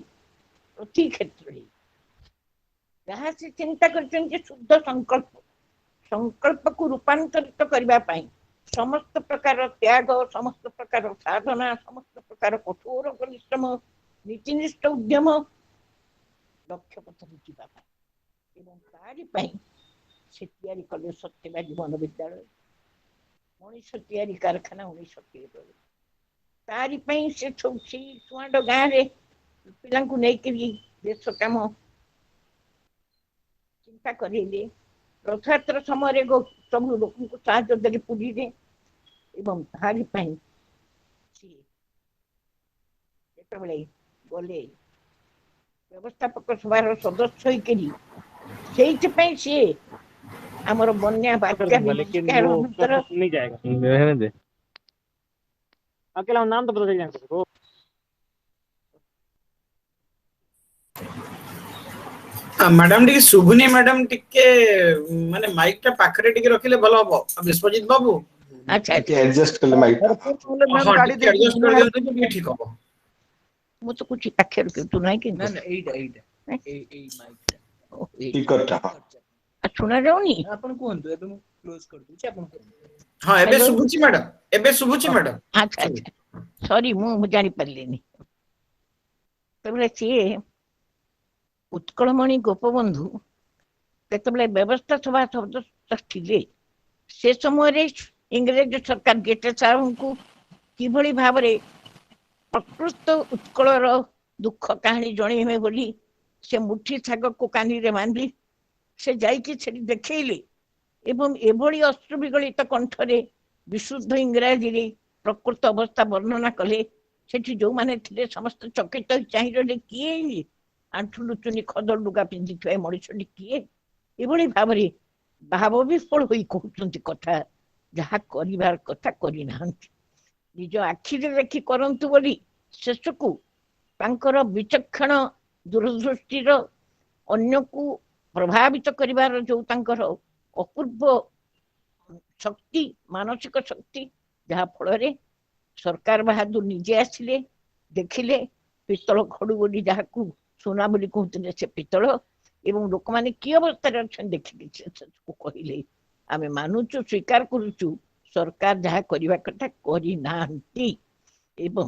ପ୍ରତି କ୍ଷେତ୍ରରେ ଯାହା ସେ ଚିନ୍ତା କରିଛନ୍ତି ଶୁଦ୍ଧ ସଂକଳ୍ପ, ସଂକଳ୍ପକୁ ରୂପାନ୍ତରିତ କରିବା ପାଇଁ ସମସ୍ତ ପ୍ରକାର ତ୍ୟାଗ, ସମସ୍ତ ପ୍ରକାର ସାଧନା, ସମସ୍ତ ପ୍ରକାର କଠୋର ପରିଶ୍ରମ, ନୀତିନିଷ୍ଠ ଉଦ୍ୟମ ଲକ୍ଷ୍ୟ ପଥରେ ଯିବା ପାଇଁ। ଏବଂ ତାରି ପାଇଁ ସେ ତିଆରି କଲେ ସତ୍ୟବାଦୀ ମନୋବିଦ୍ୟାଳୟ, ମଣିଷ ତିଆରି କାରଖାନା 1913। ତାରି ପାଇଁ ସେ ସେଇ ସୁଆଣ୍ଡ ଗାଁରେ ପିଲାଙ୍କୁ ନେଇକରି ଦେଶ କାମ ଚିନ୍ତା କରେଇଲେ। ରଥଯାତ୍ରା ସମୟରେ ସବୁ ଲୋକଙ୍କୁ ସାହାଯ୍ୟ ଦେଲେ ପୁରୀରେ। ଏବଂ ତାହାରି ପାଇଁ ସିଏ ଯେତେବେଳେ ଗଲେ ବ୍ୟବସ୍ଥାପକ ସଭାର ସଦସ୍ୟ ହେଇକରି, ସେଇଥିପାଇଁ ସିଏ ଆମର ବନ୍ୟା ବାତ୍ୟା लेकिन ବିଭୀଷିକାର वो ଅନନ୍ତର नहीं जाएगा, रहने दे। अकेला नाम तो पता चल जाएगा को। ମ୍ୟାଡାମ ଟିକେ ଶୁଭୁନି ମ୍ୟାଡାମ, ଟିକେ ମାନେ ମାଇକ ଟା ପାଖରେ ଟିକେ ରଖିଲେ ଭଲ ହବ। ବିଶ୍ୱଜିତ ବାବୁ ଆଚ୍ଛା ଟିକେ ଆଚ୍ଛା ଆଡଜଷ୍ଟ କଲେ ମାଇକ୍ ଟା। ହଁ ଟିକେ ଆଡଜଷ୍ଟ କରିଦିଅନ୍ତୁ ଟିକେ ଠିକ ହବ। ମୁଁ ତ କିଛି ପାଖରେ ତୁ ନାହିଁ କିନ୍ତୁ ନା ନା ଏଇଟା ଏଇଟା ଏଇ ମାଇକ୍ ଟା ସ୍ପିକର ଟା ହଁ। ଶୁଣା ଯାଉନି। ଆପଣ କୁହନ୍ତୁ, ଏବେ ମୁଁ କ୍ଲୋଜ କରିଦଉଛି, ଆପଣ କୁହନ୍ତୁ। ହଁ ଏବେ ହ୍ୟାଲୋ। ଶୁଭୁଛି ମ୍ୟାଡାମ, ଏବେ ଶୁଭୁଛି ମ୍ୟାଡାମ। ଆଚ୍ଛା ଆଚ୍ଛା, ସରି ମୁଁ ଜାଣିପାରିଲିନି। ତେବେ ସିଏ ଉତ୍କଳମଣି ଗୋପବନ୍ଧୁ ଯେତେବେଳେ ବ୍ୟବସ୍ଥା ସଭା ସଦସ୍ୟ ଥିଲେ, ସେ ସମୟରେ ଇଂରେଜ ସରକାର ବ୍ରିଟିଶ ସାହେବଙ୍କୁ କିଭଳି ଭାବରେ ପ୍ରକୃତ ଉତ୍କଳର ଦୁଃଖ କାହାଣୀ ଜଣେଇବେ ବୋଲି ସେ ମୁଠି ଶାଗକୁ କାନିରେ ବାନ୍ଧି ସେ ଯାଇକି ସେଠି ଦେଖେଇଲେ। ଏବଂ ଏଭଳି ଅଶ୍ରୁ ବିଗଳିତ କଣ୍ଠରେ ବିଶୁଦ୍ଧ ଇଂରାଜୀରେ ପ୍ରକୃତ ଅବସ୍ଥା ବର୍ଣ୍ଣନା କଲେ। ସେଠି ଯୋଉମାନେ ଥିଲେ ସମସ୍ତେ ଚକିତ ଚାହିଁ ରହିଲେ, କିଏ ଆଣ୍ଠୁ ଲୁଚୁନି ଖଦଡ ଲୁଗା ପିନ୍ଧିଥିବା ଏ ମଣିଷଟି କିଏ? ଏଭଳି ଭାବରେ ଭାବ ବିଫଳ ହୋଇ କହୁଛନ୍ତି କଥା, ଯାହା କରିବାର କଥା କରିନାହାନ୍ତି। ନିଜ ଆଖିରେ ଦେଖି କରନ୍ତୁ ବୋଲି ଶେଷକୁ ତାଙ୍କର ବିଚକ୍ଷଣ ଦୂରଦୃଷ୍ଟିର ଅନ୍ୟକୁ ପ୍ରଭାବିତ କରିବାର ଯୋଉ ତାଙ୍କର ଅପୂର୍ବ ଶକ୍ତି, ମାନସିକ ଶକ୍ତି, ଯାହା ଫଳରେ ସରକାର ବାହାଦୁର ନିଜେ ଆସିଲେ, ଦେଖିଲେ ପିତ୍ତଳ ଖଡୁ ବୋଲି ଯାହାକୁ ସୁନା ବୋଲି କହୁଥିଲେ ସେ ପିତ୍ତଳ, ଏବଂ ଲୋକମାନେ କି ଅବସ୍ଥାରେ ଅଛନ୍ତି ଦେଖିକି ସେସବୁ କହିଲେ ଆମେ ମାନୁଛୁ, ସ୍ୱୀକାର କରୁଛୁ ସରକାର ଯାହା କରିବା କଥା କରିନାହାନ୍ତି। ଏବଂ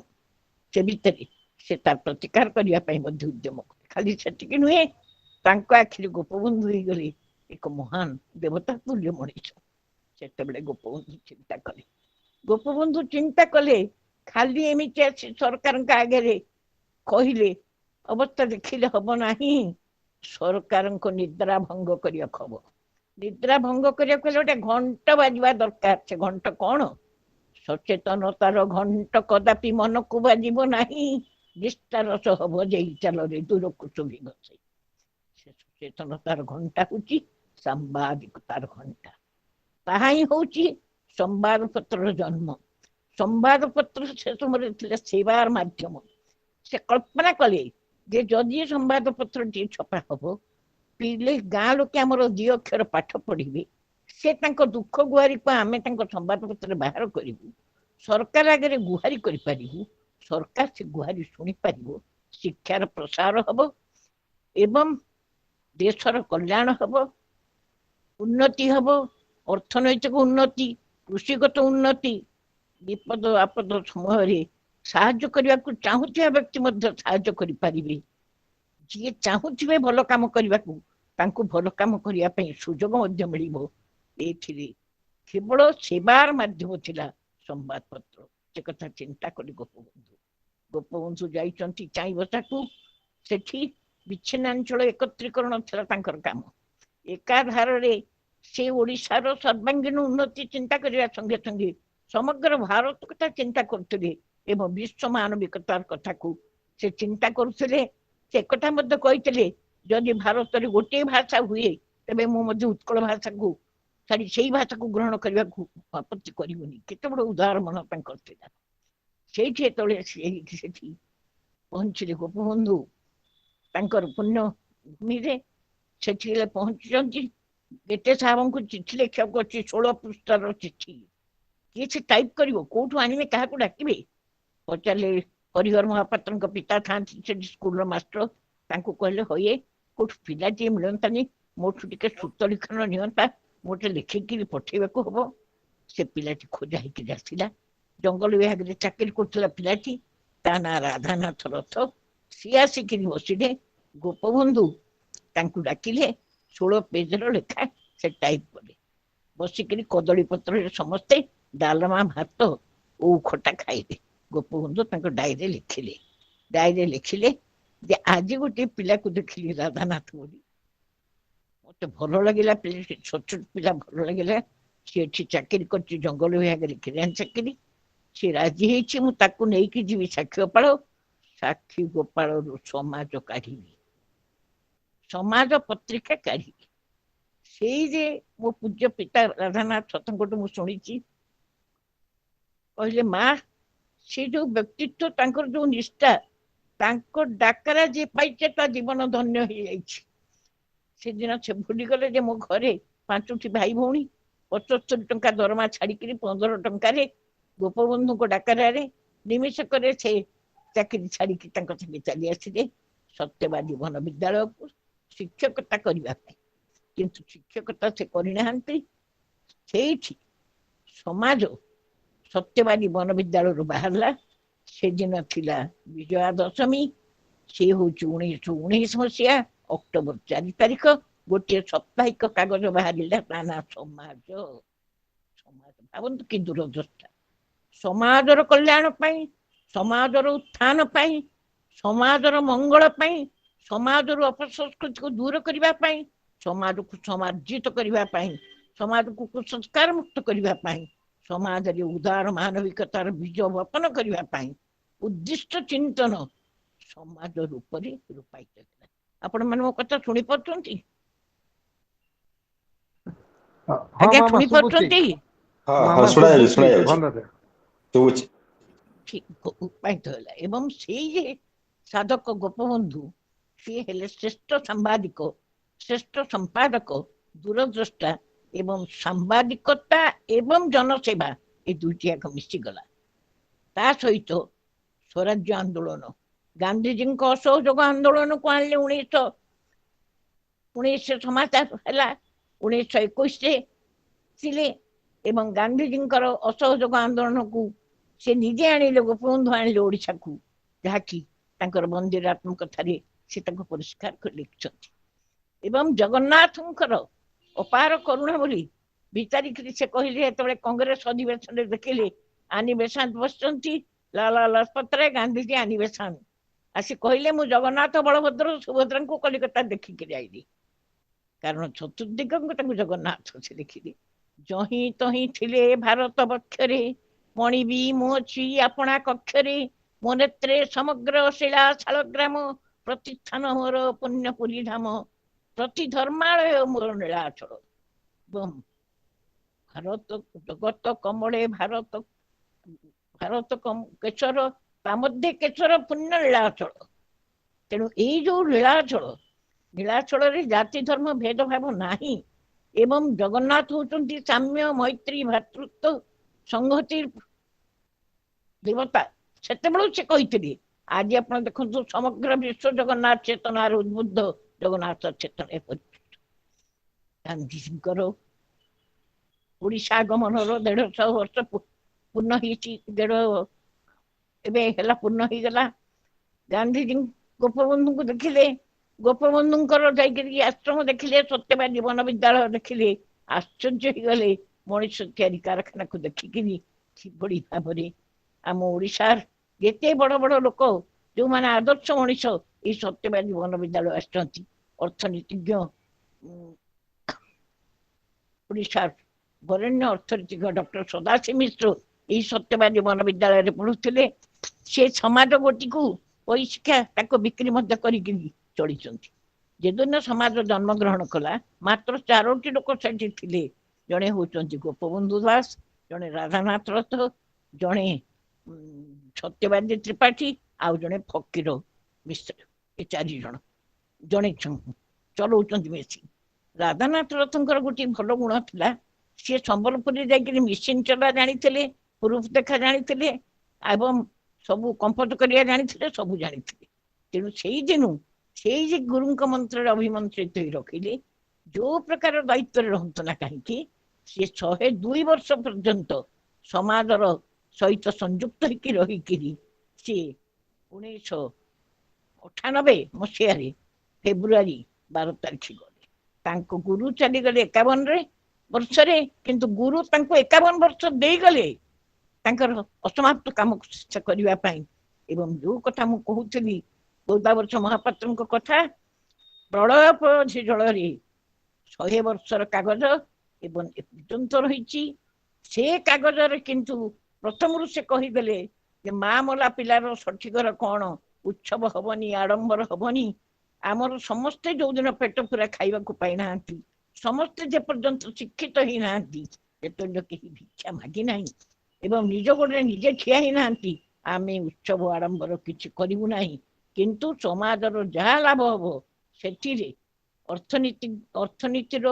ସେ ଭିତରେ ସେ ତାର ପ୍ରତିକାର କରିବା ପାଇଁ ମଧ୍ୟ ଉଦ୍ୟମ କଲେ। ଖାଲି ସେତିକି ନୁହେଁ, ତାଙ୍କ ଆଖିରେ ଗୋପବନ୍ଧୁ ହେଇଗଲେ ଏକ ମହାନ ଦେବତା ତୁଲ୍ୟ ମଣିଷ। ସେତେବେଳେ ଗୋପବନ୍ଧୁ ଚିନ୍ତା କଲେ, ଗୋପବନ୍ଧୁ ଚିନ୍ତା କଲେ ଖାଲି ଏମିତି ଆସି ସରକାରଙ୍କ ଆଗରେ କହିଲେ ଅବସ୍ଥା ଦେଖିଲେ ହବ ନାହିଁ। ସରକାରଙ୍କ ନିଦ୍ରା ଭଙ୍ଗ କରିବାକୁ ହବ। ନିଦ୍ରା ଭଙ୍ଗ କରିବାକୁ ହେଲେ ଗୋଟେ ଘଣ୍ଟ ବାଜିବା ଦରକାର। ସେ ଘଣ୍ଟ କଣ? ସଚେତନତାର ଘଣ୍ଟ କଦାପି ମନକୁ ବାଜିବ ନାହିଁ, ନିଷ୍ଠାର ସହ ବଜେଇ ଚାଲରେ ଦୂରକୁ ଶୁଭି ଗଛେଇ। ସେ ସଚେତନତାର ଘଣ୍ଟା ହଉଛି ସାମ୍ବାଦିକତାର ଘଣ୍ଟା। ତାହା ହିଁ ହଉଛି ସମ୍ବାଦପତ୍ରର ଜନ୍ମ। ସମ୍ବାଦପତ୍ର ସେ ସମୟରେ ଥିଲା ସେବାର ମାଧ୍ୟମ। ସେ କଳ୍ପନା କଲେ ଯେ ଯଦି ସମ୍ବାଦପତ୍ରଟି ଛପା ହବ, ପିଲେ ଗାଁ ଲୋକେ ଆମର 2 ଅକ୍ଷର ପାଠ ପଢିବେ, ସେ ତାଙ୍କ ଦୁଃଖ ଗୁହାରିକୁ ଆମେ ତାଙ୍କ ସମ୍ବାଦପତ୍ରରେ ବାହାର କରିବୁ, ସରକାର ଆଗରେ ଗୁହାରି କରିପାରିବୁ, ସରକାର ସେ ଗୁହାରି ଶୁଣିପାରିବ, ଶିକ୍ଷାର ପ୍ରସାର ହବ ଏବଂ ଦେଶର କଲ୍ୟାଣ ହବ, ଉନ୍ନତି ହବ, ଅର୍ଥନୈତିକ ଉନ୍ନତି, କୃଷିଗତ ଉନ୍ନତି, ବିପଦ ଆପଦ ସମୟରେ ସାହାଯ୍ୟ କରିବାକୁ ଚାହୁଁଥିବା ବ୍ୟକ୍ତି ମଧ୍ୟ ସାହାଯ୍ୟ କରିପାରିବେ। ଯିଏ ଚାହୁଁଥିବେ ଭଲ କାମ କରିବାକୁ, ତାଙ୍କୁ ଭଲ କାମ କରିବା ପାଇଁ ସୁଯୋଗ ମଧ୍ୟ ମିଳିବ। ଏଥିରେ କେବଳ ସେବାର ମାଧ୍ୟମ ଥିଲା ସମ୍ବାଦପତ୍ର। ସେ କଥା ଚିନ୍ତା କଲି ଗୋପବନ୍ଧୁ। ଗୋପବନ୍ଧୁ ଯାଇଛନ୍ତି ଚାଇବସାକୁ, ସେଠି ବିଚ୍ଛିନ୍ନାଞ୍ଚଳ ଏକତ୍ରୀକରଣ ଥିଲା ତାଙ୍କର କାମ। ଏକାଧାରରେ ସେ ଓଡ଼ିଶାର ସର୍ବାଙ୍ଗୀନ ଉନ୍ନତି ଚିନ୍ତା କରିବା ସଙ୍ଗେ ସଙ୍ଗେ ସମଗ୍ର ଭାରତ କଥା ଚିନ୍ତା କରୁଥିଲେ ଏବଂ ବିଶ୍ୱ ମାନବିକତାର କଥାକୁ ସେ ଚିନ୍ତା କରୁଥିଲେ। ସେ କଥା ମଧ୍ୟ କହିଥିଲେ, ଯଦି ଭାରତରେ ଗୋଟିଏ ଭାଷା ହୁଏ, ତେବେ ମୁଁ ମଧ୍ୟ ଉତ୍କଳ ଭାଷାକୁ ଛାଡ଼ି ସେଇ ଭାଷାକୁ ଗ୍ରହଣ କରିବାକୁ ଆପତ୍ତି କରିବୁନି। କେତେ ବଡ଼ ଉଦାର ମନ ତାଙ୍କର ଥିଲା। ସେଇଠି ଯେତେବେଳେ ସେଠି ପହଞ୍ଚିଲେ ଗୋପବନ୍ଧୁ ତାଙ୍କର ପୁଣ୍ୟ ଭୂମିରେ, ସେଠି ପହଞ୍ଚିଛନ୍ତି। ଗେଟେ ସାହେବଙ୍କୁ ଚିଠି ଲେଖିବାକୁ ଅଛି, 16 ପୃଷ୍ଠାର ଚିଠି। କିଏ ସେ ଟାଇପ୍ କରିବ? କୋଉଠୁ ଆଣିବେ? କାହାକୁ ଡାକିବେ? ପଚାରିଲେ ହରିହର ମହାପାତ୍ରଙ୍କ ପିତା ଥାନ୍ତି ସେଠି ସ୍କୁଲର ମାଷ୍ଟର। ତାଙ୍କୁ କହିଲେ, ହଇଏ କୋଉଠୁ ପିଲାଟିଏ ମିଳନ୍ତାନି, ମୋଠୁ ଟିକେ ସୂତ ଲିଖନ ନିଅନ୍ତା, ମୋଟେ ଲେଖିକିରି ପଠେଇବାକୁ ହବ। ସେ ପିଲାଟି ଖୋଜା ହେଇକିରି ଆସିଲା। ଜଙ୍ଗଲ ବିଭାଗରେ ଚାକିରି କରୁଥିଲା ପିଲାଟି, ତା ନାଁ ରାଧାନାଥ ରଥ। ସିଏ ଆସିକିରି ବସିଲେ। ଗୋପବନ୍ଧୁ ତାଙ୍କୁ ଡାକିଲେ, 16 ପେଜର ଲେଖା ସେ ଟାଇପ୍ କଲେ। ବସିକିରି କଦଳୀ ପତ୍ରରେ ସମସ୍ତେ ଡାଲମା, ଭାତ, ଓଉ ଖଟା ଖାଇଲେ। ଗୋପବନ୍ଧୁ ତାଙ୍କ ଡାଇରେ ଲେଖିଲେ। ଡାଇରେ ଲେଖିଲେ ଯେ ଆଜି ଗୋଟେ ପିଲାକୁ ଦେଖିଲି ରାଧାନାଥ ବୋଲି, ମତେ ଭଲ ଲାଗିଲା। ପିଲାଟି ଛୋଟ ଛୋଟ ପିଲା, ଭଲ ଲାଗିଲା। ସେ ଏଠି ଚାକିରି କରିଛି ଜଙ୍ଗଲ ବିଭାଗରେ, କିରାଣୀ ଚାକିରି। ସେ ରାଜି ହେଇଛି, ମୁଁ ତାକୁ ନେଇକି ଯିବି ସାକ୍ଷୀ ଗୋପାଳ। ସାକ୍ଷୀ ଗୋପାଳରୁ ସମାଜ କାଢିବି, ସମାଜ ପତ୍ରିକା କାଢିବି। ସେଇ ଯେ ମୋ ପୂଜ୍ୟ ପିତା ରାଧାନାଥ ରଥଙ୍କଠୁ ମୁଁ ଶୁଣିଛି, କହିଲେ ମା, ସେ ଯୋଉ ବ୍ୟକ୍ତିତ୍ୱ, ତାଙ୍କର ଯୋଉ ନିଷ୍ଠା, ତାଙ୍କ ଡାକରା ଯିଏ ପାଇছে ତା ଜୀବନ ଧନ୍ୟ ହେଇଯାଇଛି। ସେଦିନ ସେ ଭୁଲିଗଲେ ଯେ ମୋ ଘରେ 5ଟି ଭାଇ ଭଉଣୀ, 75 ଟଙ୍କା ଦରମା ଛାଡିକିରି 15 ଟଙ୍କାରେ ଗୋପବନ୍ଧୁଙ୍କ ଡାକରାରେ ନିମିଷକରେ ସେ ଚାକିରି ଛାଡିକି ତାଙ୍କ ସାଙ୍ଗେ ଚାଲି ଆସିଲେ ସତ୍ୟବାଦୀ ବନ ବିଦ୍ୟାଳୟକୁ ଶିକ୍ଷକତା କରିବା ପାଇଁ। କିନ୍ତୁ ଶିକ୍ଷକତା ସେ କରିନାହାନ୍ତି। ସେଇଠି ସମାଜ ସତ୍ୟବାଦୀ ବନ ବିଦ୍ୟାଳୟରୁ ବାହାରିଲା। ସେଦିନ ଥିଲା ବିଜୟା ଦଶମୀ। ସେ ହଉଛି 1919 ମସିହା ଅକ୍ଟୋବର 4 ତାରିଖ। ଗୋଟିଏ ସାପ୍ତାହିକ କାଗଜ ବାହାରିଲା, ତା ନାଁ ସମାଜ। ସମାଜ, ଭାବନ୍ତୁ କି ଦୂରଦୃଷ୍ଟା। ସମାଜର କଲ୍ୟାଣ ପାଇଁ, ସମାଜର ଉତ୍ଥାନ ପାଇଁ, ସମାଜର ମଙ୍ଗଳ ପାଇଁ, ସମାଜରୁ ଅପସଂସ୍କୃତିକୁ ଦୂର କରିବା ପାଇଁ, ସମାଜକୁ ସମାର୍ଜିତ କରିବା ପାଇଁ, ସମାଜକୁ କୁସଂସ୍କାର ମୁକ୍ତ କରିବା ପାଇଁ, ସମାଜରେ ଉଦାର ମାନବିକତାର ବୀଜ ବପନ କରିବା ପାଇଁ ଉଦ୍ଦିଷ୍ଟ ଚିନ୍ତନ ସମାଜ ରୂପରେ ରୂପାୟିତ ହେଲା। ଆପଣ ମାନେ ମୋ କଥା ଶୁଣି ପାରୁଛନ୍ତି? ହଁ ଆଜ୍ଞା, ମାମା ଶୁଣି ଶୁଭୁଛି। ପାରୁଛନ୍ତି? ହଁ ହଁ, ମାମା ଶୁଣାଯାଉଛି ଶୁଭୁଛି ଶୁଣାଯାଉଛି ଭଲରେ। ଶୁଭୁଛି। ଉପାୟିତ ହେଲା। ଏବଂ ସେଇ ଯେ ସାଧକ ଗୋପବନ୍ଧୁ, ସିଏ ହେଲେ ଶ୍ରେଷ୍ଠ ସାମ୍ବାଦିକ, ଶ୍ରେଷ୍ଠ ସମ୍ପାଦକ, ଦୂରଦ୍ରଷ୍ଟା ଏବଂ ସାମ୍ବାଦିକତା ଏବଂ ଜନସେବା, ଏ ଦୁଇଟି ଯାକ ମିଶିଗଲା। ତା ସହିତ ସ୍ୱରାଜ୍ୟ ଆନ୍ଦୋଳନ, ଗାନ୍ଧିଜୀଙ୍କ ଅସହଯୋଗ ଆନ୍ଦୋଳନକୁ ଆଣିଲେ 1919 ସମାଚାର ହେଲା। 1921 ଥିଲେ ଏବଂ ଗାନ୍ଧିଜୀଙ୍କର ଅସହଯୋଗ ଆନ୍ଦୋଳନକୁ ସେ ନିଜେ ଆଣିଲେ, ଗୋପବନ୍ଧୁ ଆଣିଲେ ଓଡ଼ିଶାକୁ, ଯାହାକି ତାଙ୍କର ମନ୍ଦିରାତ୍ମକ କଥାରେ ସେ ତାଙ୍କୁ ପରିଷ୍କାର କରି ଲେଖିଛନ୍ତି। ଏବଂ ଜଗନ୍ନାଥଙ୍କର ଅପାର କରୁଣା ବୋଲି ବିଚାରିକିରି ସେ କହିଲେ, ଯେତେବେଳେ କଂଗ୍ରେସ ଅଧିବେଶନରେ ଦେଖିଲେ ଆନି ବେସାନ୍ତ ବସିଛନ୍ତି, ଲାଲା ଲଜପତ ରାୟ, ଗାନ୍ଧିଜୀ ଆନି ବେସାନ୍ତ ଆସି କହିଲେ, ମୁଁ ଜଗନ୍ନାଥ, ବଳଭଦ୍ର, ସୁଭଦ୍ରାଙ୍କୁ କଲିକତା ଦେଖିକିରି ଆଇଲି। କାରଣ ଚତୁର୍ଦିଗଙ୍କୁ ତାଙ୍କୁ ଜଗନ୍ନାଥ ସେ ଦେଖିଲେ। ଯହିଁ ତହିଁ ଥିଲେ ଭାରତ ବକ୍ଷରେ, ମଣିବି ମୁଁ ଅଛି ଆପଣା କକ୍ଷରେ, ମୋ ନେତ୍ରେ ସମଗ୍ର ଶିଳା ଶାଳଗ୍ରାମ, ପ୍ରତିଷ୍ଠାନ ମୋର ପୁଣ୍ୟପୁରୀ ଧାମ, ପ୍ରତି ଧର୍ମାଳୟ ମୋର ନୀଳାଚଳ ଏବଂ ଭାରତ ଜଗତ କମଳେ ଭାରତ ଭାରତ କେଶର ତା ମଧ୍ୟ କେଶର ପୁଣ୍ୟ ନୀଳାଚଳ। ତେଣୁ ଏଇ ଯୋଉ ନୀଳାଚଳରେ ଜାତି ଧର୍ମ ଭେଦଭାବ ନାହିଁ ଏବଂ ଜଗନ୍ନାଥ ହଉଛନ୍ତି ସାମ୍ୟ ମୈତ୍ରୀ ଭାତୃତ୍ୱ ସଂହତି ଦେବତା। ସେତେବେଳୁ ସେ କହିଥିଲେ। ଆଜି ଆପଣ ଦେଖନ୍ତୁ ସମଗ୍ର ବିଶ୍ୱ ଜଗନ୍ନାଥ ଚେତନାର ଉଦ୍ବୁଦ୍ଧ ଜଗନ୍ନାଥ ଚେତନା ପରିପୃଷ୍ଟ। ଗାନ୍ଧୀଜୀଙ୍କର ଓଡ଼ିଶା ଆଗମନର 150 ବର୍ଷ ପୂର୍ଣ୍ଣ ହେଇଛି। ଏବେ ହେଲା ପୂର୍ଣ୍ଣ ହେଇଗଲା। ଗାନ୍ଧୀଜୀ ଗୋପବନ୍ଧୁଙ୍କୁ ଦେଖିଲେ, ଗୋପବନ୍ଧୁଙ୍କର ଯାଇକିରି ଆଶ୍ରମ ଦେଖିଲେ, ସତ୍ୟବାଦୀ ଜୀବନ ବିଦ୍ୟାଳୟ ଦେଖିଲେ, ଆଶ୍ଚର୍ଯ୍ୟ ହେଇଗଲେ। ମଣିଷ ତିଆରି କାରଖାନାକୁ ଦେଖିକିରି କିଭଳି ଭାବରେ ଆମ ଓଡ଼ିଶାର ଯେତେ ବଡ ବଡ ଲୋକ ଯୋଉମାନେ ଆଦର୍ଶ ମଣିଷ ଏଇ ସତ୍ୟବାଦୀ ଜୀବନ ବିଦ୍ୟାଳୟ ଆସିଛନ୍ତି। ଅର୍ଥନୀତିଜ୍ଞ ଓଡ଼ିଶାର ବରେଣ୍ୟ ଅର୍ଥନୀତିଜ୍ଞ ଡକ୍ଟର ସଦାଶିବ ମିଶ୍ର ଏଇ ସତ୍ୟବାଦୀ ଜୀବନ ବିଦ୍ୟାଳୟରେ ପଢୁଥିଲେ। ସେ ସମାଜ ଗୋଟିକୁ ପରୀକ୍ଷା ତାକୁ ବିକ୍ରି ମଧ୍ୟ କରିକି ଚଳିଛନ୍ତି। ଯେଦିନ ସମାଜ ଜନ୍ମଗ୍ରହଣ କଲା ମାତ୍ର 4ଟି ଲୋକ ସେଠି ଥିଲେ। ଜଣେ ହଉଛନ୍ତି ଗୋପବନ୍ଧୁ ଦାସ, ଜଣେ ରାଧାନାଥ ରଥ, ଜଣେ ସତ୍ୟବାଦୀ ତ୍ରିପାଠୀ, ଆଉ ଜଣେ ଫକୀର ମିଶ୍ର। ଏ 4 ଜଣ ଜଣେ ଚଲଉଛନ୍ତି ମେସିନ୍। ରାଧାନାଥ ରଥଙ୍କର ଗୋଟିଏ ଭଲ ଗୁଣ ଥିଲା, ସିଏ ସମ୍ବଲପୁରରେ ଯାଇକିରି ମେସିନ୍ ଚଲା ଜାଣିଥିଲେ, ପ୍ରୁଫ୍ ଦେଖା ଜାଣିଥିଲେ ଏବଂ ସବୁ କମ୍ପୋଜ କରିବା ଜାଣିଥିଲେ, ସବୁ ଜାଣିଥିଲେ। ତେଣୁ ସେଇ ଯେ ଗୁରୁଙ୍କ ମନ୍ତ୍ରରେ ଅଭିମନ୍ତ୍ରିତ ହୋଇ ରଖିଲେ, ଯୋଉ ପ୍ରକାର ଦାୟିତ୍ୱରେ ରହନ୍ତୁ ନା କାହିଁକି ସିଏ 102 ବର୍ଷ ପର୍ଯ୍ୟନ୍ତ ସମାଜର ସହିତ ସଂଯୁକ୍ତ ହେଇକି ରହିକିରି ସିଏ 1998 ମସିହାରେ ଫେବୃଆରୀ 12 ତାରିଖ ଗଲେ। ତାଙ୍କ ଗୁରୁ ଚାଲିଗଲେ 51 ବର୍ଷରେ, କିନ୍ତୁ ଗୁରୁ ତାଙ୍କୁ 51 ବର୍ଷ ଦେଇଗଲେ ତାଙ୍କର ଅସମାପ୍ତ କାମକୁ ଶେଷ କରିବା ପାଇଁ। ଏବଂ ଯୋଉ କଥା ମୁଁ କହୁଥିଲି ଗୌଦାବର୍ଷ ମହାପାତ୍ରଙ୍କ କଥା, ପ୍ରଳୟ ଜଳରେ 100 ବର୍ଷର କାଗଜ ଏବଂ ଏପର୍ଯ୍ୟନ୍ତ ରହିଛି। ସେ କାଗଜରେ କିନ୍ତୁ ପ୍ରଥମରୁ ସେ କହିଦେଲେ ଯେ ମା ମଲା ପିଲାର ସଠିକର କଣ, ଉତ୍ସବ ହବନି, ଆଡମ୍ବର ହବନି। ଆମର ସମସ୍ତେ ଯୋଉଦିନ ପେଟ ପୁରା ଖାଇବାକୁ ପାଇନାହାନ୍ତି, ସମସ୍ତେ ଯେ ପର୍ଯ୍ୟନ୍ତ ଶିକ୍ଷିତ ହେଇନାହାନ୍ତି, ଯେତେବେଳେ କେହି ଭିକ୍ଷା ମାଗି ନାହିଁ ଏବଂ ନିଜ ଗୋଡ଼ରେ ନିଜେ ଠିଆ ହେଇନାହାନ୍ତି, ଆମେ ଉତ୍ସବ ଆଡମ୍ବର କିଛି କରିବୁ ନାହିଁ। କିନ୍ତୁ ସମାଜର ଯାହା ଲାଭ ହବ ସେଥିରେ ଅର୍ଥନୀତିର,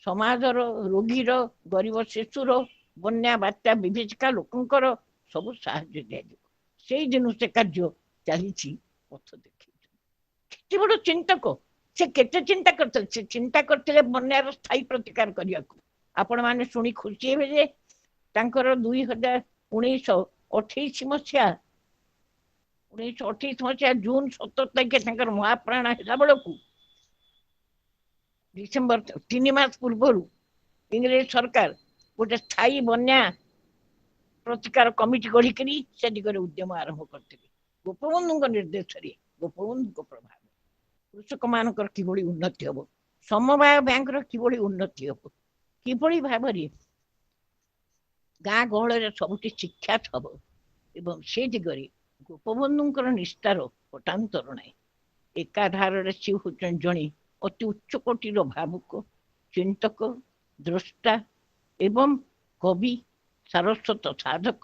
ସମାଜର, ରୋଗୀର, ଗରିବ ଶିଶୁର, ବନ୍ୟା ବାତ୍ୟା ବିଭୀଷିକା ଲୋକଙ୍କର ସବୁ ସାହାଯ୍ୟ ଦିଆଯିବ। ସେଇ ଦିନ ସେ କାର୍ଯ୍ୟ ଚାଲିଛି। ପଥ ଦେଖେଇ କେତେ ବଡ ଚିନ୍ତକ ସେ, କେତେ ଚିନ୍ତା କରିଥିଲେ। ସେ ଚିନ୍ତା କରିଥିଲେ ବନ୍ୟାର ସ୍ଥାୟୀ ପ୍ରତିକାର କରିବାକୁ। ଆପଣ ମାନେ ଶୁଣି ଖୁସି ହେବେ ଯେ ତାଙ୍କର 1928 ମସିହା ଜୁନ 17 ତାରିଖରେ ତାଙ୍କର ମହାପ୍ରାଣ ହେଲା ବେଳକୁ ଡିସେମ୍ବର 3 ମାସ ପୂର୍ବରୁ ଇଂରେଜ ସରକାର ଗୋଟେ ସ୍ଥାୟୀ ବନ୍ୟା ପ୍ରତିକାର କମିଟି ଗଢ଼ିକରି ସେ ଦିଗରେ ଉଦ୍ୟମ ଆରମ୍ଭ କରିଥିଲେ। ଗୋପବନ୍ଧୁଙ୍କ ନିର୍ଦ୍ଦେଶରେ, ଗୋପବନ୍ଧୁଙ୍କ ପ୍ରଭାବ, କୃଷକ ମାନଙ୍କର କିଭଳି ଉନ୍ନତି ହବ, ସମବାୟ ବ୍ୟାଙ୍କର କିଭଳି ଉନ୍ନତି ହବ, କିଭଳି ଭାବରେ ଗାଁ ଗହଳରେ ସବୁଠି ଶିକ୍ଷା ହବ, ଏବଂ ସେ ଦିଗରେ ଗୋପବନ୍ଧୁଙ୍କର ନିଷ୍ଠାର ପଟାନ୍ତର ନାହିଁ। ଏକାଧାରରେ ସେ ହଉଛନ୍ତି ଜଣେ ଅତି ଉଚ୍ଚ କୋଟିର ଭାବୁକ, ଚିନ୍ତକ, ଦ୍ରଷ୍ଟା ଏବଂ କବି, ସାରସ୍ୱତ ସାଧକ।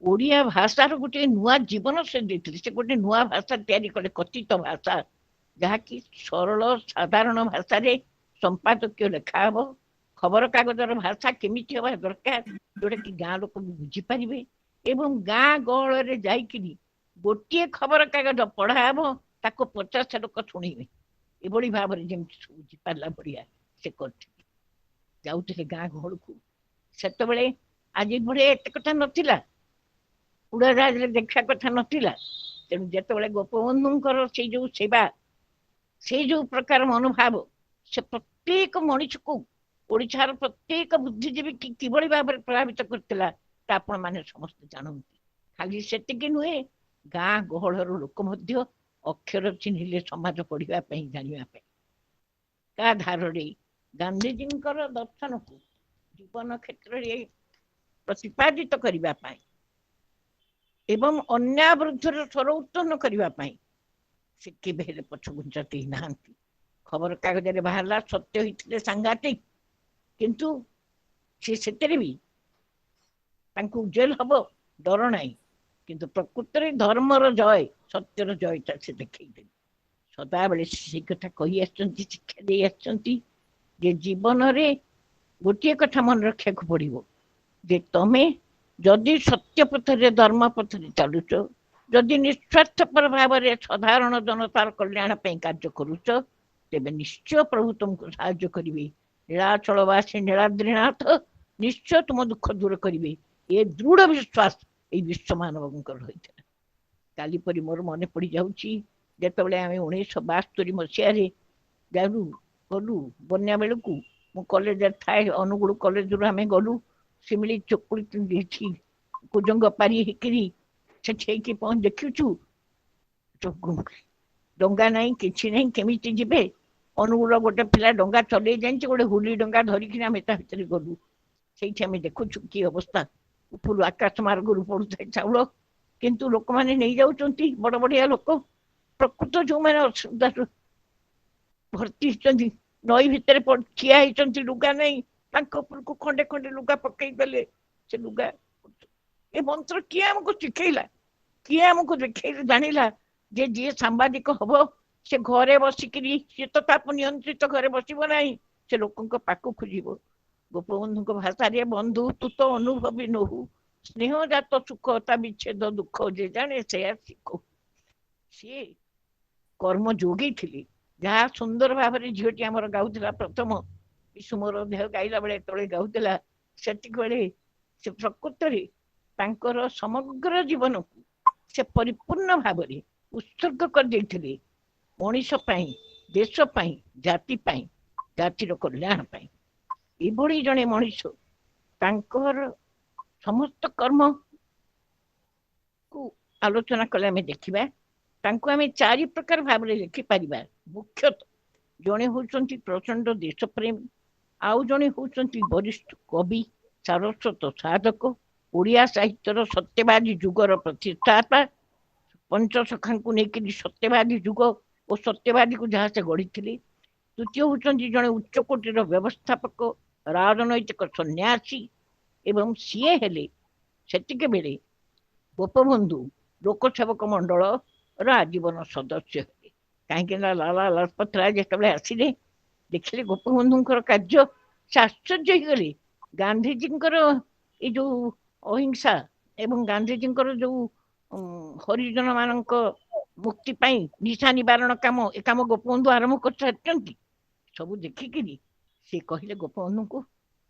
ଓଡ଼ିଆ ଭାଷାର ଗୋଟେ ନୂଆ ଜୀବନ ସେ ଦେଇଥିଲେ। ସେ ଗୋଟେ ନୂଆ ଭାଷା ତିଆରି କଲେ, କଥିତ ଭାଷା, ଯାହାକି ସରଳ ସାଧାରଣ ଭାଷାରେ ସମ୍ପାଦକୀୟ ଲେଖା ହବ। ଖବର କାଗଜର ଭାଷା କେମିତି ହେବା ଦରକାର, ଯୋଉଟା କି ଗାଁ ଲୋକ ବୁଝିପାରିବେ ଏବଂ ଗାଁ ଗହଳରେ ଯାଇକିରି ଗୋଟିଏ ଖବର କାଗଜ ପଢା ହବ, ତାକୁ 50 ଲୋକ ଶୁଣିବେ। ଏଭଳି ଭାବରେ ଯେମିତି ବୁଝିପାରିଲା ଭଳିଆ ସେ କରିଥିଲେ। ଯାଉଥିଲେ ଗାଁ ଗହଳକୁ। ସେତେବେଳେ ଆଜି ଭଳିଆ ଏତେ କଥା ନଥିଲା, ଉଡାଜାହାଜରେ ଦେଖିବା କଥା ନଥିଲା। ତେଣୁ ଯେତେବେଳେ ଗୋପବନ୍ଧୁଙ୍କର ସେଇ ଯୋଉ ସେବା, ସେଇ ଯୋଉ ପ୍ରକାର ମନୋଭାବ, ସେ ପ୍ରତ୍ୟେକ ମଣିଷକୁ, ଓଡ଼ିଶାର ପ୍ରତ୍ୟେକ ବୁଦ୍ଧିଜୀବୀ କିଭଳି ଭାବରେ ପ୍ରଭାବିତ କରିଥିଲା ତା ଆପଣ ମାନେ ସମସ୍ତେ ଜାଣନ୍ତି। ଖାଲି ସେତିକି ନୁହେଁ, ଗାଁ ଗହଳର ଲୋକ ମଧ୍ୟ ଅକ୍ଷର ଚିହ୍ନିଲେ ସମାଜ ପଢିବା ପାଇଁ, ଜାଣିବା ପାଇଁ। ତା ଧାରରେ ଗାନ୍ଧୀଜୀଙ୍କର ଦର୍ଶନକୁ ଜୀବନ କ୍ଷେତ୍ରରେ ପ୍ରତିପାଦିତ କରିବା ପାଇଁ ଏବଂ ଅନ୍ୟାୟ ବିରୁଦ୍ଧରେ ସ୍ୱର ଉତ୍ତୋଳନ କରିବା ପାଇଁ ସେ କେବେ ହେଲେ ପଛଘୁଞ୍ଚା ଦେଇନାହାନ୍ତି। ଖବର କାଗଜରେ ବାହାରିଲା, ସତ୍ୟ ହେଇଥିଲେ ସାଂଘାତିକ, କିନ୍ତୁ ସେ ସେଥିରେ ବି ତାଙ୍କୁ ଜେଲ ହବ ଡର ନାହିଁ, କିନ୍ତୁ ପ୍ରକୃତରେ ଧର୍ମର ଜୟ, ସତ୍ୟର ଜୟଟା ସେ ଦେଖେଇଦେଲେ। ସଦାବେଳେ ସେଇ କଥା କହି ଆସିଛନ୍ତି, ଶିକ୍ଷା ଦେଇ ଆସିଛନ୍ତି ଯେ ଜୀବନରେ ଗୋଟିଏ କଥା ମନେ ରଖିବାକୁ ପଡିବ ଯେ ତମେ ଯଦି ସତ୍ୟ ପଥରେ ଧର୍ମ ପଥରେ ଚାଲୁଛ, ଯଦି ନିଃସ୍ୱାର୍ଥପର ଭାବରେ ସାଧାରଣ ଜନତାର କଲ୍ୟାଣ ପାଇଁ କାର୍ଯ୍ୟ କରୁଛ, ତେବେ ନିଶ୍ଚୟ ପ୍ରଭୁ ତୁମକୁ ସାହାଯ୍ୟ କରିବେ। ନୀଳାଚଳବାସୀ ନୀଳାଦ୍ରିନାଥ ନିଶ୍ଚୟ ତୁମ ଦୁଃଖ ଦୂର କରିବେ। ଏ ଦୃଢ ବିଶ୍ୱାସ ଏଇ ବିଶ୍ୱ ମାନବଙ୍କର ରହିଥିଲା। କାଲି ପରି ମୋର ମନେ ପଡି ଯାଉଛି, ଯେତେବେଳେ ଆମେ 1972 ମସିହାରେ ଗଲୁ ବନ୍ୟା ବେଳକୁ, ମୁଁ କଲେଜରେ ଥାଏ, ଅନୁଗୁଳ କଲେଜରୁ ଆମେ ଗଲୁ ଶିମିଳି ଚକୁଳି ଏଠି କୁଜଙ୍ଗ ପାରି ହେଇକିରି ସେଠି ହେଇକି ଦେଖିଛୁ ଡଙ୍ଗା ନାହିଁ, କିଛି ନାହିଁ, କେମିତି ଯିବେ? ଅନୁଗୁଳ ଗୋଟେ ପିଲା ଡଙ୍ଗା ଚଲେଇ ଜାଣିଛି, ଗୋଟେ ହୁଲି ଡଙ୍ଗା ଧରିକିରି ଆମେ ତା ଭିତରେ ଗଲୁ। ସେଇଠି ଆମେ ଦେଖୁଛୁ କି ଅବସ୍ଥା, ଉପରୁ ଆକାଶ ମାର୍ଗରୁ ପଡୁଥାଏ ଚାଉଳ, କିନ୍ତୁ ଲୋକମାନେ ନେଇଯାଉଛନ୍ତି, ବଡ ବଡିଆ ଲୋକ। ପ୍ରକୃତ ଯୋଉମାନେ ଅସୁବିଧାରେ ଭର୍ତ୍ତି ହେଇଛନ୍ତି, ନଈ ଭିତରେ ଠିଆ ହେଇଛନ୍ତି, ଲୁଗା ନାହିଁ, ତାଙ୍କ ଉପରକୁ ଖଣ୍ଡେ ଖଣ୍ଡେ ଲୁଗା ପକେଇ ଦେଲେ। ସେ ଲୁଗା, ଏ ମନ୍ତ୍ର କିଏ ଆମକୁ ଶିଖେଇଲା? କିଏ ଆମକୁ ଦେଖେଇ ଜାଣିଲା ଯେ ଯିଏ ସାମ୍ବାଦିକ ହବ ସେ ଘରେ ବସିକିରି, ସିଏ ତ ତାକୁ ନିୟନ୍ତ୍ରିତ ଘରେ ବସିବ ନାହିଁ, ସେ ଲୋକଙ୍କ ପାଖକୁ ଯିବ। ଗୋପବନ୍ଧୁଙ୍କ ଭାଷାରେ, ବନ୍ଧୁ ତୁ ତ ଅନୁଭବୀ ନୋହୁ, ସ୍ନେହ ଜାତ ସୁଖ ତା ବିଚ୍ଛେଦ ଦୁଃଖ ଯେ ଜାଣେ ସେୟା ଶିଖ। ସିଏ କର୍ମ ଯୋଗୀ ଥିଲେ। ଯାହା ସୁନ୍ଦର ଭାବରେ ଝିଅଟି ଆମର ଗାଉଥିଲା, ପ୍ରଥମ ବିଶୁ ମୋର ଦେହ ଗାଇଲା ବେଳେ ତଳେ ଗାଉଥିଲା, ସେତିକି ବେଳେ ସେ ପ୍ରକୃତରେ ତାଙ୍କର ସମଗ୍ର ଜୀବନକୁ ସେ ପରିପୂର୍ଣ୍ଣ ଭାବରେ ଉତ୍ସର୍ଗ କରିଦେଇଥିଲେ ମଣିଷ ପାଇଁ, ଦେଶ ପାଇଁ, ଜାତି ପାଇଁ, ଜାତିର କଲ୍ୟାଣ ପାଇଁ। ଏଭଳି ଜଣେ ମଣିଷ, ତାଙ୍କର ସମସ୍ତ କର୍ମକୁ ଆଲୋଚନା କଲେ ଆମେ ଦେଖିବା, ତାଙ୍କୁ ଆମେ ଚାରି ପ୍ରକାର ଭାବରେ ଲେଖିପାରିବା। ମୁଖ୍ୟତଃ ଜଣେ ହଉଛନ୍ତି ପ୍ରଚଣ୍ଡ ଦେଶପ୍ରେମୀ, ଆଉ ଜଣେ ହଉଛନ୍ତି ବରିଷ୍ଠ କବି, ସାରସ୍ୱତ ସାଧକ, ଓଡ଼ିଆ ସାହିତ୍ୟର ସତ୍ୟବାଦୀ ଯୁଗର ପ୍ରତିଷ୍ଠାତା, ପଞ୍ଚସଖାଙ୍କୁ ନେଇକରି ସତ୍ୟବାଦୀ ଯୁଗ ଓ ସତ୍ୟବାଦୀକୁ ଯାହା ସେ ଗଢିଥିଲେ। ତୃତୀୟ ହଉଛନ୍ତି ଜଣେ ଉଚ୍ଚ କୋଟିର ବ୍ୟବସ୍ଥାପକ, ରାଜନୈତିକ ସନ୍ନ୍ୟାସୀ, ଏବଂ ସିଏ ହେଲେ ସେତିକି ବେଳେ ଗୋପବନ୍ଧୁ ଲୋକସେବକ ମଣ୍ଡଳର ଆଜୀବନ ସଦସ୍ୟ ହେଲେ। କାହିଁକି ନା ଲାଲା ଲଜପତ ରାୟ ଯେତେବେଳେ ଆସିଲେ, ଦେଖିଲେ ଗୋପବନ୍ଧୁଙ୍କର କାର୍ଯ୍ୟ, ସେ ଆଶ୍ଚର୍ଯ୍ୟ ହେଇଗଲେ। ଗାନ୍ଧିଜୀଙ୍କର ଏଇ ଯୋଉ ଅହିଂସା ଏବଂ ଗାନ୍ଧିଜୀଙ୍କର ଯୋଉ ହରିଜନ ମାନଙ୍କ ମୁକ୍ତି ପାଇଁ ନିଶା ନିବାରଣ କାମ, ଏ କାମ ଗୋପବନ୍ଧୁ ଆରମ୍ଭ କରିସାରିଛନ୍ତି। ସବୁ ଦେଖିକିରି ସେ କହିଲେ ଗୋପବନ୍ଧୁଙ୍କୁ,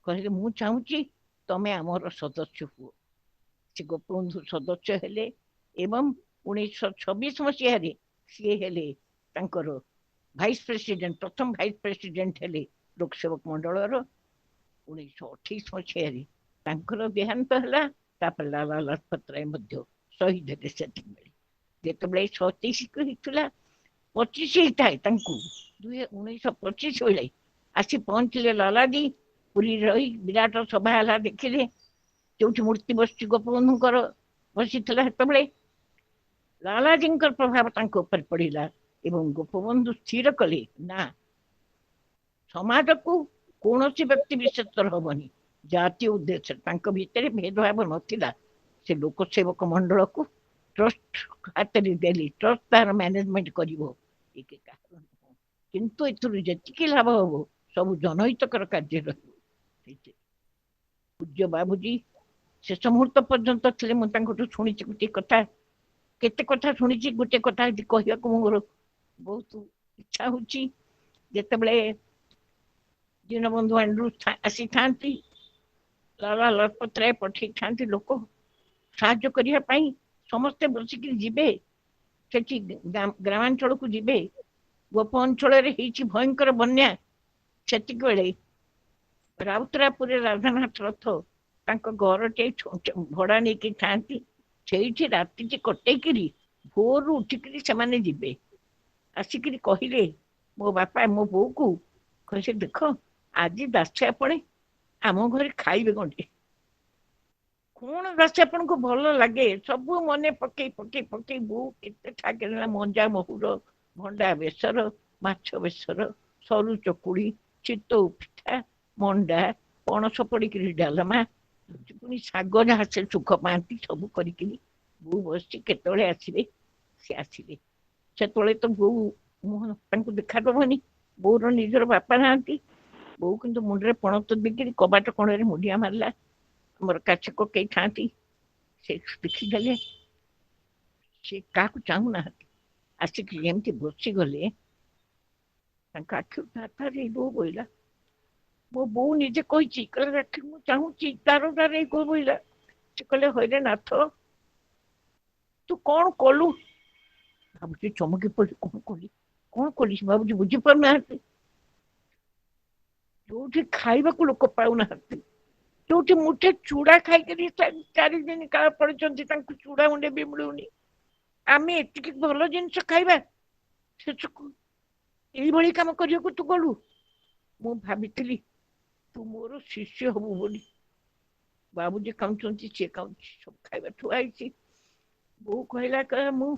କହିଲେ ମୁଁ ଚାହୁଁଛି ତମେ ଆମର ସଦସ୍ୟ ହୁଅ। ସେ ଗୋପବନ୍ଧୁ ସଦସ୍ୟ ହେଲେ ଏବଂ 1926 ମସିହାରେ ସିଏ ହେଲେ ତାଙ୍କର ଭାଇସ ପ୍ରେସିଡେଣ୍ଟ, ପ୍ରଥମ ଭାଇସ ପ୍ରେସିଡେଣ୍ଟ ହେଲେ ଲୋକସେବକ ମଣ୍ଡଳର। 1928 ମସିହାରେ ତାଙ୍କର ଦେହାନ୍ତ ହେଲା। ତାପରେ ଲାଲା ଲଜପତ ରାୟ ମଧ୍ୟ ଶହୀଦ ହେଲେ। ସେତିକିବେଳେ ଯେତେବେଳେ 37 ହେଇଥିଲା, 25 ହେଇଥାଏ ତାଙ୍କୁ, 1925 ବେଳେ ଆସି ପହଞ୍ଚିଲେ ଲାଲାଜୀ। ପୁରୀରେ ରହି ବିରାଟ ସଭା ହେଲା, ଦେଖିଲେ ଯୋଉଠି ମୂର୍ତ୍ତି ବସିଛି ଗୋପବନ୍ଧୁଙ୍କର ବସିଥିଲା। ସେତେବେଳେ ଲାଲାଜୀଙ୍କର ପ୍ରଭାବ ତାଙ୍କ ଉପରେ ପଡିଲା ଏବଂ ଗୋପବନ୍ଧୁ ସ୍ଥିର କଲେ, ନା, ସମାଜକୁ କୌଣସି ବ୍ୟକ୍ତି ବିଶେଷର ହବନି, ଜାତୀୟ ଉଦ୍ଦେଶ୍ୟ। ତାଙ୍କ ଭିତରେ ଭେଦଭାବ ନଥିଲା। ସେ ଲୋକସେବକ ମଣ୍ଡଳକୁ ଟ୍ରଷ୍ଟ ହାତରେ ଦେଲି, ଟ୍ରଷ୍ଟ ତାର ମ୍ୟାନେଜମେଣ୍ଟ କରିବ, କିନ୍ତୁ ଏଥିରୁ ଯେତିକି ଲାଭ ହବ ସବୁ ଜନହିତକର କାର୍ଯ୍ୟ ରହିବ। ପୂଜ୍ୟ ବାବୁଜୀ ଶେଷ ମୁହୂର୍ତ୍ତ ପର୍ଯ୍ୟନ୍ତ ଥିଲେ। ମୁଁ ତାଙ୍କଠୁ ଶୁଣିଛି ଗୋଟିଏ କଥା, କେତେ କଥା ଶୁଣିଛି, ଗୋଟେ କଥା କହିବାକୁ ମୋର ବହୁତ ଇଚ୍ଛା ହଉଛି। ଯେତେବେଳେ ଦୀନବନ୍ଧୁ ଆଣ୍ଡ୍ରୁ ଆସିଥାନ୍ତି, ଲାଲା ଲଜପତ ରାୟ ପଠେଇଥାନ୍ତି ଲୋକ ସାହାଯ୍ୟ କରିବା ପାଇଁ, ସମସ୍ତେ ବସିକିରି ଯିବେ ସେଠି ଗ୍ରାମାଞ୍ଚଳକୁ ଯିବେ। ଗୋପ ଅଞ୍ଚଳରେ ହେଇଛି ଭୟଙ୍କର ବନ୍ୟା। ସେତିକି ବେଳେ ରାଉତରାପୁରରେ ରାଧାନାଥ ରଥ ତାଙ୍କ ଘରଟେ ଭଡା ନେଇକି ଥାନ୍ତି। ସେଇଠି ରାତିଟି କଟେଇକିରି ଭୋରରୁ ଉଠିକିରି ସେମାନେ ଯିବେ। ଆସିକିରି କହିଲେ ମୋ ବାପା ମୋ ବୋଉକୁ, କହିଲେ ଦେଖ ଆଜି ଦାସେ ଆପଣ ଆମ ଘରେ ଖାଇବେ ଗଣ୍ଡେ। କଣ ଦାସେ ଆପଣଙ୍କୁ ଭଲ ଲାଗେ ସବୁ ମନେ ପକେଇ ପକେଇ ପକେଇ ବୋଉ କେତେ ଠାକେ ମଞ୍ଜା ମହୁର, ଭଣ୍ଡା ବେସର, ମାଛ ବେସର, ସରୁ ଚକୁଳି, ଚିତଉ ପିଠା, ମଣ୍ଡା, ପଣସ ପଡିକିରି ଡାଲମା, ପୁଣି ଶାଗ ଯାହା ସେ ସୁଖ ପାଆନ୍ତି ସବୁ କରିକିରି ବୋଉ ବସିଛି କେତେବେଳେ ଆସିବେ ସେ ଆସିବେ। ସେତେବେଳେ ତ ବୋଉ ମୁହଁ ତାଙ୍କୁ ଦେଖାଦବନି, ବୋଉର ନିଜର ବାପା ନାହାନ୍ତି। ବୋଉ କିନ୍ତୁ ମୁଣ୍ଡରେ ପଣତ ଦେଇକିରି କବାଟ କୋଣରେ ମୁଣ୍ଡିଆ ମାରିଲା। ଆମର କାଛ କେହି ଥାନ୍ତି, ସେ ଦେଖିଦେଲେ, ସେ କାହାକୁ ଚାହୁଁନାହାନ୍ତି, ଆସିକି ଯେମିତି ବସିଗଲେ ତାଙ୍କ ଆଖିରୁ ଧାର ଲୁହ ବୋହିଲା। ମୋ ବୋଉ ନିଜେ କହିଛି, କହିଲେ ରାକ୍ଷୀ ମୁଁ ଚାହୁଁଛି, ତାର ଲୁହ ବୋହିଲା। ସେ କହିଲେ ହଇରେ ନାଥ ତୁ କଣ କଲୁ? ଭାବୁଛି ଚମକି ପଡି କଣ କଲି ଭାବୁଛି ବୁଝିପାରୁନାହାନ୍ତି। ଯୋଉଠି ଖାଇବାକୁ ଲୋକ ପାଉନାହାନ୍ତି, ଯୋଉଠି ମୁଠେ ଚୁଡା ଖାଇକରି 4 ଦିନ କାଳ ପଡିଛନ୍ତି, ତାଙ୍କୁ ଚୁଡା ମୁଣ୍ଡେ ବି ମିଳୁନି। ଆମେ ଏତିକି ଭଲ ଜିନିଷ ଖାଇବା, ଶେଷକୁ ଏଇଭଳି କାମ କରିବାକୁ ତୁ ଗଲୁ। ମୁଁ ଭାବିଥିଲି ତୁ ମୋର ଶିଷ୍ୟ ହବୁ ବୋଲି। ବାବୁଜୀ ଖାଉଛନ୍ତି, ସିଏ ଖାଉଛି, ସବୁ ଖାଇବା ଥୁଆ ହେଇଛି। ବୋଉ କହିଲା ମୁଁ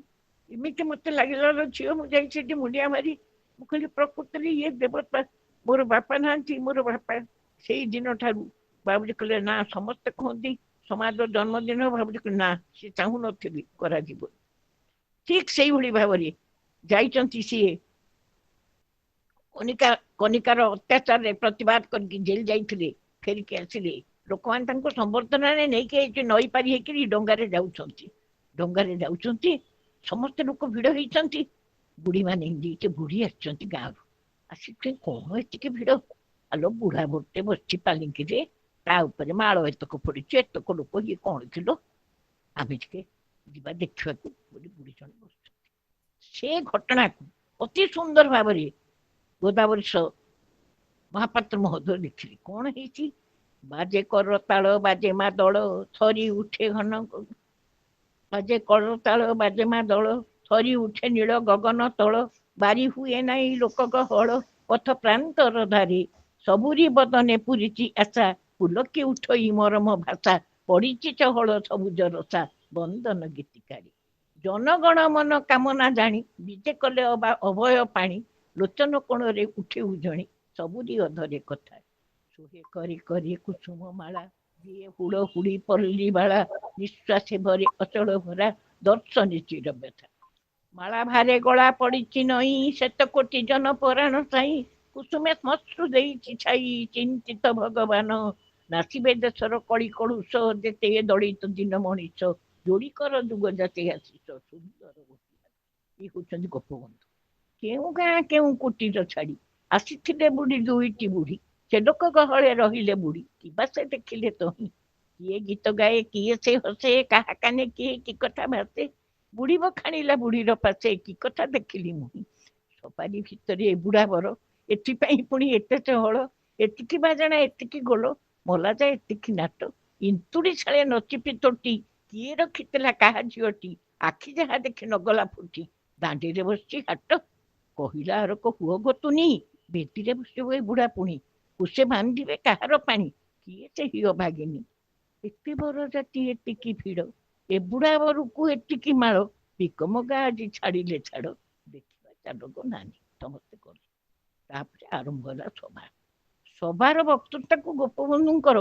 ଏମିତି ମତେ ଲାଗିଲା ଝିଅ, ମୁଁ ଯାଇ ସେଠି ମୁଣ୍ଡିଆ ମାରି ମୁଁ କହିଲି ପ୍ରକୃତରେ ଇଏ ଦେବତା, ମୋର ବାପା ନାହାନ୍ତି, ମୋର ବାପା। ସେଇ ଦିନ ଠାରୁ ବାବୁଜୀ କହିଲେ ନା ସମସ୍ତେ କୁହନ୍ତି ସମାଜର ଜନ୍ମଦିନ, ବାବୁଜୀ କହିଲେ ନା ସେ ଚାହୁଁନଥିଲି କରାଯିବ। ଠିକ ସେଇଭଳି ଭାବରେ ଯାଇଛନ୍ତି ସିଏ କନିକାର ଅତ୍ୟାଚାରରେ ପ୍ରତିବାଦ କରିକି ଜେଲ ଯାଇଥିଲେ, ଫେରିକି ଆସିଲେ। ଲୋକମାନେ ତାଙ୍କୁ ସମ୍ବର୍ଦ୍ଧନାରେ ନେଇକି ନଈ ପାରି ହେଇକିରି ଡଙ୍ଗାରେ ଯାଉଛନ୍ତି। ଡଙ୍ଗାରେ ଯାଉଛନ୍ତି, ସମସ୍ତେ ଲୋକ ଭିଡ ହେଇଛନ୍ତି। ବୁଢୀ ମାନେ ଦିଟେ ବୁଢୀ ଆସିଛନ୍ତି ଗାଁରୁ, ଆସିକି କଣ ଏତିକି ଭିଡ? ଆଲୋ ବୁଢା ଗୋଟେ ବସିଛି ପାଲିଙ୍କିରେ, ତା ଉପରେ ମାଳ ଏତକ ପଡିଛି, ଏତକ ଲୋକ, ଇଏ କଣ ଥିଲ? ଆମେ ଟିକେ ଯିବା ଦେଖିବାକୁ ବୋଲି ବୁଢୀ ଜଣେ ବସୁଛନ୍ତି। ସେ ଘଟଣାକୁ ଅତି ସୁନ୍ଦର ଭାବରେ ଗୋଦାବରୀ ମହାପାତ୍ର ମହୋଦୟ ଦେଖିଲି। କଣ ହେଇଛି? ବାଜେ କରତାଳ ବାଜେ ମା ଦଳ, ଥରି ଉଠେ ଘନ ବାଜେ କରତାଳ ବାଜେ ମା ଦଳ, ଥରି ଉଠେ ନୀଳ ଗଗନ ତଳ, ବାରି ହୁଏ ନାହିଁ ଲୋକ ଗହଳ, ପଥ ପ୍ରାନ୍ତର ଧାରେ ସବୁରି ବଦନେ ପୁରିଛି ଆଶା, ପୁଲକି ଉଠଇ ମରମ ଭାଷା, ପଡିଛି ଚହଳ ସବୁଜ ରସା, ବନ୍ଦନ ଗୀତିକାରୀ। ଜନଗଣ ମନ କାମନା ଜାଣି, ବିଜେ କଲେ ଅବା ଅଭୟ ପାଣି, ଲୋଚନ କୋଣରେ ଉଠେ ଉଜଣି, ସବୁରି ଅଧରେ କଥା। ସୁହେ କରି କରି କୁସୁମ ମାଳା, ଦିଏ ହୁଳ ହୁଳି ପଲ୍ଲୀ ବାଳା, ନିଶ୍ୱାସେ ଭରେ ଅଚଳ ଭରା, ଦର୍ଶନେ ଚିର ବ୍ୟଥା। ମାଳା ଭାରେ ଗଳା ପଡିଛି ନଇଁ, ଶେତ କୋଟି ଜନ ପରାଣ ସାଇଁ, କୁସୁମେ ଶ୍ମଶ୍ରୁ ଦେଇଛି ଛାଇ, ଚିନ୍ତିତ ଭଗବାନ ନାସିବେ ଦେଶର କଳି କଳୁଷ, ଯେତେ ଦଳିତ ଦିନ ମଣିଷ, ଯୋଡି କର ଯୁଗ ଜାତି ଆଶିଷ, ସୁନ୍ଦର ଇଏ ହଉଛନ୍ତି ଗୋପବନ୍ଧୁ। କେଉଁ ଗାଁ କେଉଁ କୁଟୀର ଛାଡି ଆସିଥିଲେ ବୁଢୀ ଦୁଇଟି ବୁଢୀ, ସେ ଲୋକ ଗହଳେ ରହିଲେ ବୁଢୀ, କିବା ସେ ଦେଖିଲେ ତହିଁ। କିଏ ଗୀତ ଗାଏ, କିଏ ସେ ହସେ, କାହା କାନେ କିଏ କି କଥା ଭାସେ, ବୁଢୀ ବଖାଣିଲା ବୁଢୀର ପାଶେ, କି କଥା ଦେଖିଲି ମୁହିଁ। ସପାରି ଭିତରେ ଏ ବୁଢା ବର, ଏଥିପାଇଁ ପୁଣି ଏତେ ଚହଳ, ଏତିକି ବାଜଣା ଏତିକି ଗୋଲ, ମଲା ଯାଏ ଏତିକି ନାଟ, ଇନ୍ତୁଡି ଛାଳେ ନଚିପି ତୋଟି, କିଏ ରଖିଥିଲା କାହା ଝିଅଟି, ଆଖି ଯାହା ଦେଖି ନଗଲା ଫୁଟି, ଦାଣ୍ଡିରେ ବସିଛି ହାଟ, କହିଲା ଆରକ ହୁଅ ଗୋତୁନି, ଭେଟିରେ ବସିବ ଏ ବୁଢା ପୁଣି, କୁସେ ବାନ୍ଧିବେ କାହାର ପାଣି, କିଏ ସେ ହିଅ ଭାଗିନୀ। ଏତେ ବର ଜାତି ଏତିକି ଭିଡ, ଏ ବୁଢା ବରକୁ ଏତିକି ମାଳ, ଭିକମଗା ଆଜି ଛାଡିଲେ ଛାଡ, ଦେଖିବା ଚାଲକ ନାନୀ। ସମସ୍ତେ କଲେ। ତାପରେ ଆରମ୍ଭ ହେଲା ସଭା। ସଭାର ବକ୍ତୃତାକୁ ଗୋପବନ୍ଧୁଙ୍କର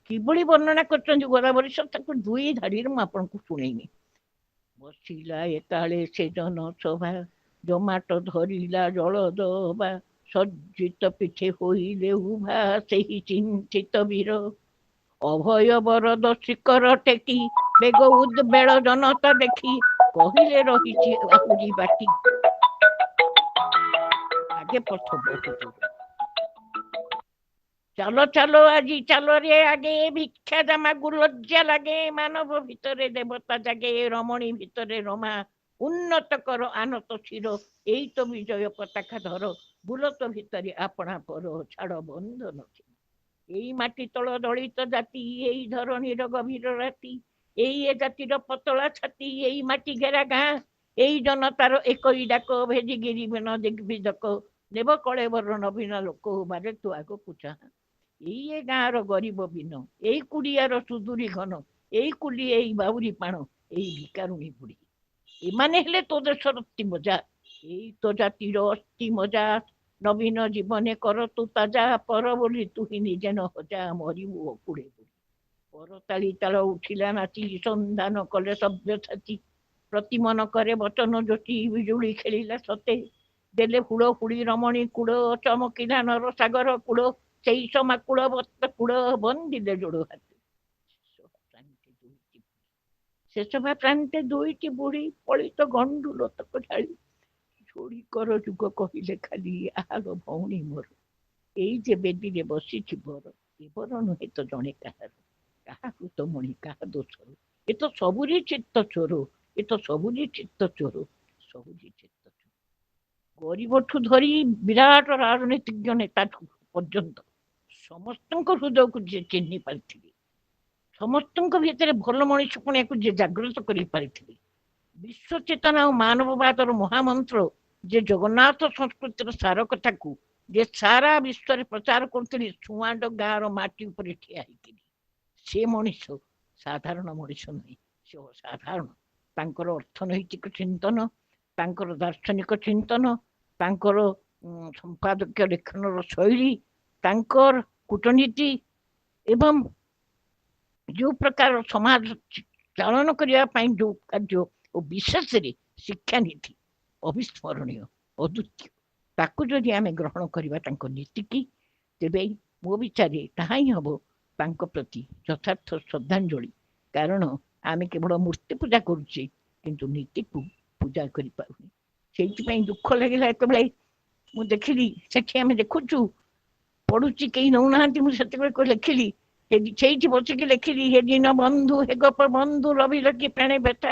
କିଭଳି ବର୍ଣ୍ଣନା କରିଛନ୍ତି ଗୋଦାବରୀ, ତାକୁ 2 ଧାଡିରେ ମୁଁ ଆପଣଙ୍କୁ ଶୁଣେଇନି। ବସିଲା ଏକାଳେ ସେ ଜନ ସଭା, ଜମାଟ ଧରିଲା ଜଳ ଦବା, ସଜ୍ଜିତ ପିଠେ ହୋଇଲେ ଉଭା, ସେହି ଚିନ୍ତିତ ବୀର, ଅଭୟ ବରଦ ଶିକର ଟେକି, ବେଗ ଉଦ୍ବେଳ ଜନତା ଦେଖି, କହିଲେ ରହିଛି ଆହୁରି ବାକି, ଆଗେ ପଛ ବହୁତ। ଚାଲ ଚାଲ ଆଜି ଚାଲ ରେ ଆଗେ, ଭିକ୍ଷା ଜାମାକୁ ଲଜ୍ଜା ଲାଗେ, ମାନବ ଭିତରେ ଦେବତା ଜାଗେ, ରମଣୀ ଭିତରେ ରମା, ଉନ୍ନତ କର ଆନତ ଶିର, ଏଇ ତ ବିଜୟ ପତାକା ଧର, ବୁଲତ ଭିତରେ ଆପଣା ପର, ଛାଡ ବନ୍ଧନ। ଏଇ ମାଟି ତଳ ଦଳିତ ଜାତି, ଏଇ ଧରଣୀର ଗଭୀର ରାତି, ଏଇ ଏ ଜାତିର ପତଳା ଛାତି, ଏଇ ମାଟି ଘେରା ଗାଁ, ଏଇ ଜନତାର ଏକଇ ଡାକ, ଭେଜିଗିରି ନ ଦିଗ୍ବିଜକ, ନେବ କଳେବର ନବୀନ ଲୋକ, ବାରେ ତୁ ଆଗକୁ ଚାହାଁ। ଏଇ ଏ ଗାଁର ଗରିବ ବିନ, ଏଇ କୁଡିଆର ସୁଦୂରୀ ଘନ, ଏଇ କୁଲି ଏଇ ବାଉରି ପାଣ, ଏଇ ଭିକାରୁଣୀ ବୁଢୀ, ଏମାନେ ହେଲେ ତୋ ଦେଶର ଅସ୍ତି ମଜା, ଏଇ ତ ଜାତିର ଅସ୍ତି ମଜା, ନବୀନ ଜୀବନେ କର ତୁ ତାଜା ପର ବୋଲି ତୁ ହିଁ ନିଜେ ନ ହଜା ମରିବୁ ଅକୁଳେ ବୋଲି। ପରତାଳି ତାଳ ଉଠିଲା ନାଚି ସନ୍ଧାନ କଲେ ସଭ୍ୟସାଚୀ। ପ୍ରତି ମନ କରେ ବଚନ ଜ୍ୟୋତି ବିଜୁଳି ଖେଳିଲା ସତେ। ଦେଲେ ହୁଳ ହୁଳି ରମଣୀ କୂଳ ଚମକିଲା ନର ସାଗର କୂଳ। ସେଇ ସମାକୁଳ ବତ୍ତ କୂଳ ବନ୍ଦିଲେ ଯୋଡ଼ ହାତେ। ଶେଷଭା ପ୍ରାନ୍ତେ ଦୁଇଟି ବୁଢ଼ୀ ପଳିତ ଗଣ୍ଡୁ ଲୋତକ ଢାଳି। ଯୋଡ଼ି କର ଯୁଗ କହିଲେ ଖାଲି ଆହାର ଭଉଣୀ ମୋର। ଏଇ ଯେ ବେଦିରେ ବସିଛି ବର, ଏବର ନୁହେଁ ତ ଜଣେ କାହାର। କାହା କୃତମଣି କାହା ଦୋଷରୁ, ଏ ତ ସବୁରି ଚିତ୍ତ ଚୋର, ଏ ତ ସବୁରି ଚିତ୍ତ ଚୋର, ସବୁରି ଚିତ୍ତ ଚୋର। ଗରିବଠୁ ଧରି ବିରାଟ ରାଜନୀତିଜ୍ଞ ନେତାଠୁ ପର୍ଯ୍ୟନ୍ତ ସମସ୍ତଙ୍କ ହୃଦୟକୁ ଯିଏ ଚିହ୍ନି ପାରିଥିଲେ, ସମସ୍ତଙ୍କ ଭିତରେ ଭଲ ମଣିଷ ପଣିଆକୁ ଯିଏ ଜାଗ୍ରତ କରିପାରିଥିଲେ, ବିଶ୍ୱ ଚେତନା ଓ ମାନବବାଦର ମହାମନ୍ତ୍ର ଯେ ଜଗନ୍ନାଥ ସଂସ୍କୃତିର ସାର କଥାକୁ ଯେ ସାରା ବିଶ୍ୱରେ ପ୍ରଚାର କରୁଥିଲେ ସୁଆଣ୍ଡ ଗାଁର ମାଟି ଉପରେ ଠିଆ ହେଇକିରି, ସେ ମଣିଷ ସାଧାରଣ ମଣିଷ ନୁହେଁ, ସେ ଅସାଧାରଣ। ତାଙ୍କର ଅର୍ଥନୈତିକ ଚିନ୍ତନ, ତାଙ୍କର ଦାର୍ଶନିକ ଚିନ୍ତନ, ତାଙ୍କର ସମ୍ପାଦକୀୟ ଲେଖନର ଶୈଳୀ, ତାଙ୍କର କୂଟନୀତି ଏବଂ ଯେଉଁ ପ୍ରକାର ସମାଜ ଚାଳନ କରିବା ପାଇଁ ଯେଉଁ କାର୍ଯ୍ୟ ଓ ବିଶେଷରେ ଶିକ୍ଷାନୀତି ଅବିସ୍ମରଣୀୟ, ଅଦ୍ୱିତୀୟ, ତାକୁ ଯଦି ଆମେ ଗ୍ରହଣ କରିବା ତାଙ୍କ ନୀତିକି, ତେବେ ମୋ ବିଚାରରେ ତାହା ହିଁ ହେବ ତାଙ୍କ ପ୍ରତି ଯଥାର୍ଥ ଶ୍ରଦ୍ଧାଞ୍ଜଳି। କାରଣ ଆମେ କେବଳ ମୂର୍ତ୍ତି ପୂଜା କରୁଛେ କିନ୍ତୁ ନୀତିକୁ ପୂଜା କରିପାରୁନି। ସେଇଥିପାଇଁ ଦୁଃଖ ଲାଗିଲା ଯେତେବେଳେ ମୁଁ ଦେଖିଲି, ସେଠି ଆମେ ଦେଖୁଛୁ ପଢୁଛି କେହି ନଉନାହାନ୍ତି, ମୁଁ ସେତେବେଳେ ଲେଖିଲି, ସେଇଠି ବସିକି ଲେଖିଲି, ହେ ଦିନ ବନ୍ଧୁ ହେ ଗୋପ ବନ୍ଧୁ ରବି ଲଗି ପ୍ରାଣେ ବ୍ୟଥା।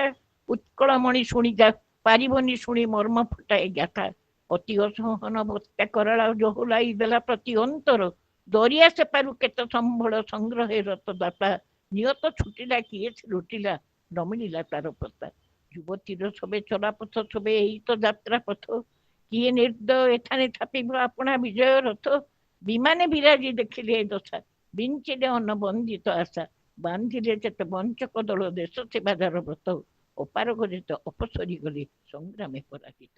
ଉତ୍କଳମଣି ଶୁଣି ଯା ପାରିବନି ଶୁଣି ମର୍ମ ଫୁଟାଏ ଗାଥା। ଅତି ଅସହନ ବତ୍ୟା କରାଳ ଜହୁଲାଇ ଦେଲା ପ୍ରତି ଅନ୍ତର। ଦରିଆ ସେପାରୁ କେତେ ସମ୍ବଳ ସଂଗ୍ରହେ ରତ ଦାତା। ନିୟତ ଛୁଟିଲା କିଏ ଲୁଟିଲା ନ ମିଳିଲା ତାର ପତା। ଯୁବତୀର ସବେ ଚଲାପଥ ସବେ ଏଇ ତ ଯାତ୍ରା ପଥ। କିଏ ନିର୍ଦ୍ଦୟ ଏଠାନେ ଥାପିବ ଆପଣା ବିଜୟ ରଥ। ବିମାନେ ବିରାଜି ଦେଖିଲେ ଏ ଦଶା, ବିଞ୍ଚିଲେ ଅନବନ୍ଦିତ ଆଶା। ବାନ୍ଧିଲେ ଯେତେ ବଞ୍ଚକ ଦଳ ଦେଶ ସେବାଦାର ବ୍ରତ। ଅପାରଗ ଯେତେ ଅପସରି ଗଲେ ସଂଗ୍ରାମେ ପରାଜିତ।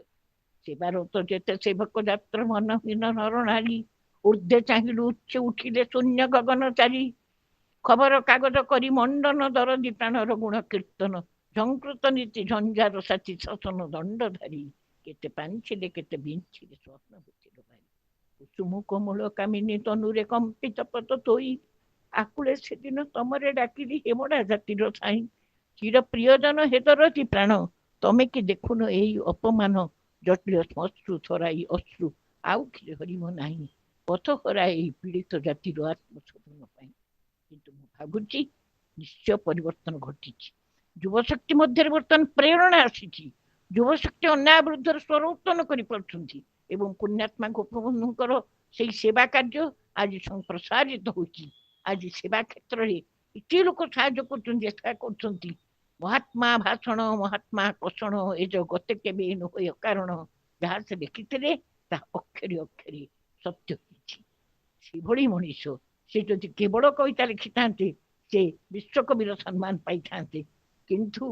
ସେବାରତ ଯେତେ ସେବକ ଯାତ୍ର ମନହୀନ ନର ନାରୀ। ঊର୍ଦ୍ଧ୍ୱେ ଚାହିଁଲୁ ଉଚ୍ଚ ଉଠିଲେ ଶୂନ୍ୟ ଗଗନ ଚାରି। ଖବର କାଗଜ କରି ମଣ୍ଡନ ଦରଦି ପ୍ରାଣର ଗୁଣ କୀର୍ତ୍ତନ। ଝଙ୍କୃତ ନୀତି ଝଞ୍ଝାର ସାଥୀ ଶାସନ ଦଣ୍ଡଧାରୀ। କେତେ ପାଞ୍ଚିଲେ କେତେ ବିଞ୍ଚିଲେ ସ୍ୱର୍ଣ୍ଣଭୂତିର ଭାଇ। କୁସୁମ କୋମଳ କାମିନୀ ତନୁରେ କମ୍ପିତ ପତ ତୋଇ। ଆକୁଳେ ସେଦିନ ତମରେ ଡାକିଲି ହେମଡ଼ା ଜାତିର ସାଇଁ। ଚିର ପ୍ରିୟଜନ ହେଦରତି ପ୍ରାଣ, ତମେ କି ଦେଖୁନ ଏଇ ଅପମାନ। ଜଟିଳ ଶ୍ମଶ୍ରୁ ଥରାଇ ଅଶ୍ରୁ ଆଉ କିରେ ହରିବ ନାହିଁ। ପଥ ହରାଏ ଏହି ପୀଡ଼ିତ ଜାତିର ଆତ୍ମଶୋଧନ ପାଇଁ। କିନ୍ତୁ ମୁଁ ଭାବୁଛି ନିଶ୍ଚୟ ପରିବର୍ତ୍ତନ ଘଟିଛି। ଯୁବଶକ୍ତି ମଧ୍ୟରେ ବର୍ତ୍ତମାନ ପ୍ରେରଣା ଆସିଛି। ଯୁବଶକ୍ତି ଅନ୍ୟାୟ ବିରୁଦ୍ଧରେ ସ୍ୱର ଉତ୍ତୋଳନ କରିପାରୁଛନ୍ତି ଏବଂ ପୁଣ୍ୟାତ୍ମା ଗୋପବନ୍ଧୁଙ୍କର ସେଇ ସେବା କାର୍ଯ୍ୟ ଆଜି ପ୍ରସାରିତ ହେଉଛି। ଆଜି ସେବା କ୍ଷେତ୍ରରେ ଏତେ ଲୋକ ସାହାଯ୍ୟ କରୁଛନ୍ତି, ଚେଷ୍ଟା କରୁଛନ୍ତି। ମହାତ୍ମା ଭାଷଣ ମହାତ୍ମା କୋଷଣ ଏ ଜଗତେ କେବେ ନୁହେଁ ଅକାରଣ। ଯାହା ସେ ଲେଖିଥିଲେ ତାହା ଅକ୍ଷରେ ଅକ୍ଷରେ ସତ୍ୟ ହୋଇଛି। ସେଭଳି ମଣିଷ ସେ ଯଦି କେବଳ କବିତା ଲେଖିଥାନ୍ତେ ସେ ବିଶ୍ୱକବିର ସମ୍ମାନ ପାଇଥାନ୍ତେ, କିନ୍ତୁ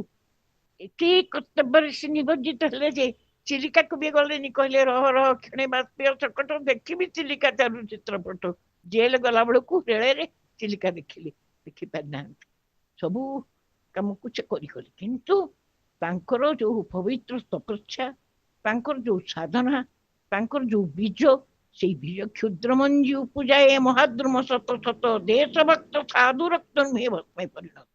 ଏତେ କର୍ତ୍ତବ୍ୟରେ ସେ ନିବର୍ଜିତ ହେଲେ ଯେ ଚିଲିକାକୁ ବି ଗଲେନି, କହିଲେ ରହ ରହ କ୍ଷଣେ ବାଷ୍ପୀୟ ସକଟ ଦେଖିବି ଚିଲିକା ଚାରୁ ଚିତ୍ରପଟ। ଜେଲ ଗଲା ବେଳକୁ ରେଳରେ ଚିଲିକା ଦେଖିଲେ, ଦେଖିପାରିନାହାନ୍ତି। ସବୁ କାମକୁ ସେ କରିଗଲେ, କିନ୍ତୁ ତାଙ୍କର ଯୋଉ ପବିତ୍ର ତପସ୍ୟା, ତାଙ୍କର ଯୋଉ ସାଧନା, ତାଙ୍କର ଯୋଉ ବୀଜ, ସେଇ ବୀଜ କ୍ଷୁଦ୍ର ମଞ୍ଜି ଉପୁଜାଏ ମହାଦ୍ରୁମ ଶତ ଶତ। ଦେଶଭକ୍ତ ସାଧୁ ରକ୍ତ ନୁହେଁ ଭସ୍ମେ ପରିଣତ।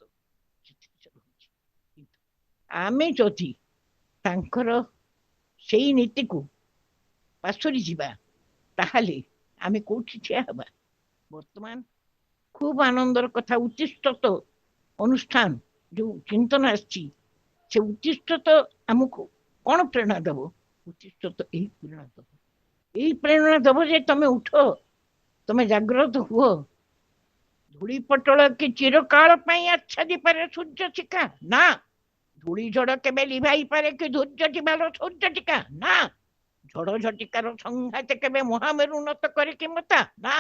ଆମେ ଯଦି ତାଙ୍କର ସେଇ ନୀତିକୁ ପାଶୋରି ଯିବା ତାହେଲେ ଆମେ କୋଉଠି ଠିଆ ହେବା? ବର୍ତ୍ତମାନ ଖୁବ ଆନନ୍ଦର କଥା, ଉତ୍ତିଷ୍ଠତ ଅନୁଷ୍ଠାନ ଯୋଉ ଚିନ୍ତନ ଆସିଛି, ସେ ଉତ୍ତିଷ୍ଠତ ଆମକୁ କଣ ପ୍ରେରଣା ଦେବ? ଉତ୍ତିଷ୍ଠତ ଏହି ପ୍ରେରଣା ଦେବ, ଏହି ପ୍ରେରଣା ଦେବ ଯେ ତମେ ଉଠ, ତମେ ଜାଗ୍ରତ ହୁଅ। ଧୂଳି ପଟଳ କି ଚିରକାଳ ପାଇଁ ଆଚ୍ଛାଦି ପାରେ ସୂର୍ଯ୍ୟ ଶିଖା ନା। ଧୂଳି ଝଡ଼ କେବେ ଲିଭାଇ ପାରେ କି ଧୈର୍ଯ୍ୟ ଜୀବାର ସୂର୍ଯ୍ୟ ଟିକା ନା। ଝଡ଼ ଝଟିକାର ସଂଘାତେ କେବେ ମହାମେରୁ ନତ କରେ କି ମତା ନା।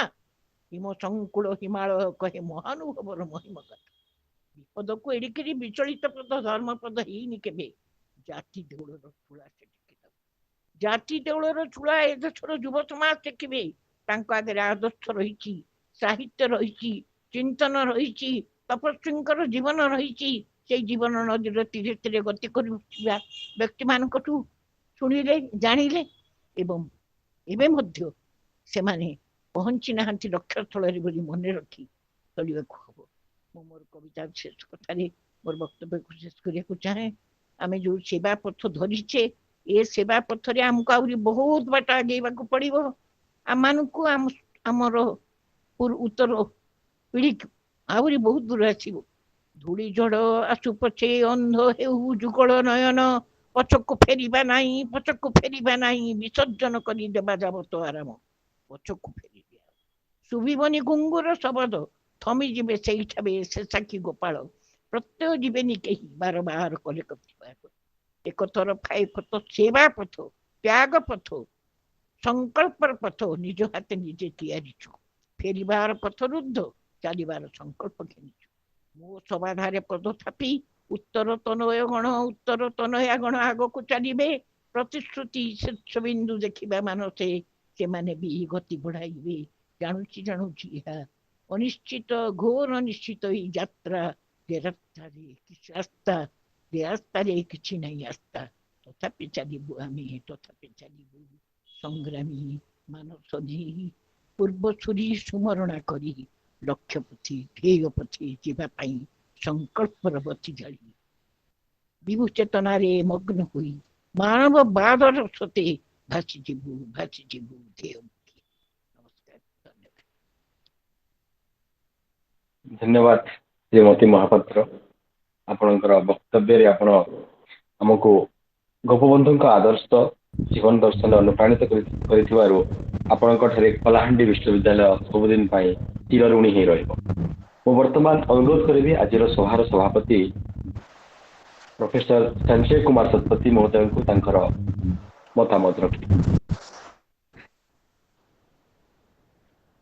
ହିମ ସଂକୁଳ ହିମାଳୟ କହେ ମହାନୁଭବର ମହିମ କଥା। ବିପଦକୁ ଏଡ଼ିକିରି ବିଚଳିତ ପଦ ଧର୍ମପଦ ହେଇନି କେବେ। ଜାତି ଦେଉଳର ତୁଳା ସେ ଟେକିଦବ। ଜାତି ଦେଉଳର ଚୂଳା ଏ ଦେଶର ଯୁବ ସମାଜ ଦେଖିବେ ତାଙ୍କ ଆଗରେ ଆଦର୍ଶ ରହିଛି, ସାହିତ୍ୟ ରହିଛି, ଚିନ୍ତନ ରହିଛି, ତପସ୍ୱୀଙ୍କର ଜୀବନ ରହିଛି। ସେଇ ଜୀବନ ନଦୀର ଧୀରେ ଧୀରେ ଗତି କରୁଥିବା ବ୍ୟକ୍ତିମାନଙ୍କଠୁ ଶୁଣିଲେ ଜାଣିଲେ ଏବଂ ଏବେ ମଧ୍ୟ ସେମାନେ ପହଞ୍ଚି ନାହାନ୍ତି ଲକ୍ଷ୍ୟସ୍ଥଳରେ ବୋଲି ମନେ ରଖି ଚଳିବାକୁ ହବ। ମୁଁ ମୋର କବିତା ଶେଷ କଥାରେ ମୋର ବକ୍ତବ୍ୟକୁ ଶେଷ କରିବାକୁ ଚାହେଁ। ଆମେ ଯୋଉ ସେବା ପଥ ଧରିଛେ ଏ ସେବା ପଥରେ ଆମକୁ ଆହୁରି ବହୁତ ବାଟ ଆଗେଇବାକୁ ପଡିବ। ଆମମାନଙ୍କୁ ଆମର ଉତ୍ତର ପିଢିକୁ ଆହୁରି ବହୁତ ଦୂର ଆସିବ। ଧୂଳି ଝଡ଼ ଆସୁ ପଛେ ଅନ୍ଧ ହେଉ ଯୁଗଳ ନୟନ, ପଛକୁ ଫେରିବା ନାହିଁ, ପଛକୁ ଫେରିବା ନାହିଁ, ବିସର୍ଜନ କରିଦେବା ଯାବତ ଆରାମ, ପଛକୁ ଫେରିବା ଶୁଭିବନି ଘୁଙ୍ଗୁର ଶବଦ, ଥମିଯିବେ ସେଇଠାରେ ସେ ସାକ୍ଷୀ ଗୋପାଳ, ପ୍ରତ୍ୟୟ ଯିବେନି କେହି ବାର ବାହାର କଲେ କରିଥିବା ଏକ ତରଫାଏ ପଥ, ସେବା ପଥ, ତ୍ୟାଗ ପଥ, ସଂକଳ୍ପର ପଥ ନିଜ ହାତେ ନିଜେ ତିଆରିଛୁ। ଫେରିବାର ପଥ ରୁଦ୍ଧ, ଚାଲିବାର ସଂକଳ୍ପ ଘେନିଛୁ। ମୋ ସମାଧାରେ ପଦ ଥାପି ଉତ୍ତର ତନୟା ଗଣ ଆଗକୁ ଚାଲିବେ। ପ୍ରତିଶ୍ରୁତି ଶୀର୍ଷବିନ୍ଦୁ ଦେଖିବା ମାନସେ ସେମାନେ ବି ଗତି ବଢାଇବେ। ଜାଣୁଛି ଏହା ଅନିଶ୍ଚିତ, ଘୋର ଅନିଶ୍ଚିତ ଏଇ ଯାତ୍ରା। ରାସ୍ତାରେ କିଛି ନାହିଁ ଆସ୍ଥା, ତଥାପି ଚାଲିବୁ ଆମେ, ତଥାପି ଚାଲିବୁ ସଂଗ୍ରାମୀ ମାନସ ନେଇ, ପୂର୍ବ ଛୁରୀ ସୁମରଣା କରି, ଲକ୍ଷ୍ୟ ପଥି ଧ୍ୟେୟ ପଥି ଯିବା ପାଇଁ ସଂକଳ୍ପର ବତି ଜାଳି, ବିଭୁ ଚେତନାରେ ମଗ୍ନ ହୋଇ ମାନବ ବାଦର ସତେ ଭାସିଯିବୁ ଧ୍ୟେୟ ମୁଖୀ। ନମସ୍କାର, ଧନ୍ୟବାଦ। ଧନ୍ୟବାଦ ଶ୍ରୀମତୀ ମହାପାତ୍ର। ଆପଣଙ୍କର ବକ୍ତବ୍ୟରେ ଆପଣ ଆମକୁ ଗୋପବନ୍ଧୁଙ୍କ ଆଦର୍ଶ ଜୀବନ ଦର୍ଶନ ଅନୁପ୍ରାଣିତ କରିଥିବାରୁ ଆପଣଙ୍କ ଠାରେ କଳାହାଣ୍ଡି ବିଶ୍ୱବିଦ୍ୟାଳୟ ସବୁଦିନ ପାଇଁ ଚିର ଋଣୀ ହେଇ ରହିବ। ମୁଁ ବର୍ତ୍ତମାନ ଅନୁରୋଧ କରିବି ଆଜିର ସଭାର ସଭାପତି ପ୍ରଫେସର ସଞ୍ଜୟ କୁମାର ଶତପଥୀ ମହୋଦୟଙ୍କୁ ତାଙ୍କର ମତାମତ ରଖିବେ।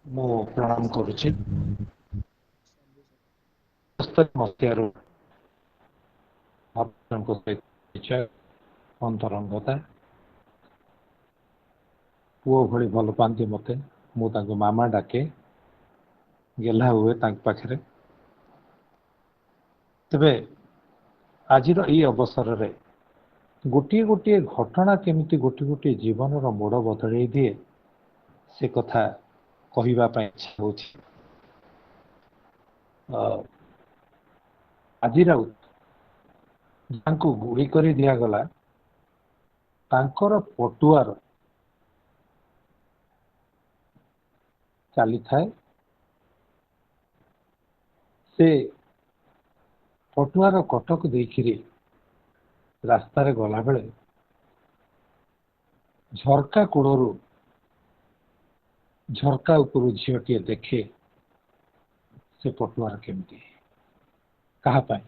ମୁଁ ପ୍ରଣାମ କରୁଛି। ମସିହାରୁ ଆପଣଙ୍କ ସହିତ ପରିଚୟ, ଅନ୍ତରଙ୍ଗତା, ପୁଅ ଭଳି ଭଲ ପାଆନ୍ତି ମୋତେ। ମୁଁ ତାଙ୍କୁ ମାମା ଡାକେ, ଗେହ୍ଲା ହୁଏ ତାଙ୍କ ପାଖରେ। ତେବେ ଆଜିର ଏଇ ଅବସରରେ ଗୋଟିଏ ଗୋଟିଏ ଘଟଣା କେମିତି ଗୋଟିଏ ଜୀବନର ମୋଡ଼ ବଦଳେଇ ଦିଏ ସେ କଥା କହିବା ପାଇଁ ଇଚ୍ଛା ହେଉଛି। ଆଜି ରାଉତ ଯାହାଙ୍କୁ ଗୁଳି କରି ଦିଆଗଲା, ତାଙ୍କର ପଟୁଆର ଚାଲିଥାଏ। ସେ ପଟୁଆର କଟକ ଦେଇକିରି ରାସ୍ତାରେ ଗଲାବେଳେ ଝରକା କୋଣରୁ ଝରକା ଉପରୁ ଝିଅଟିଏ ଦେଖେ ସେ ପଟୁଆର କେମିତି, କାହା ପାଇଁ?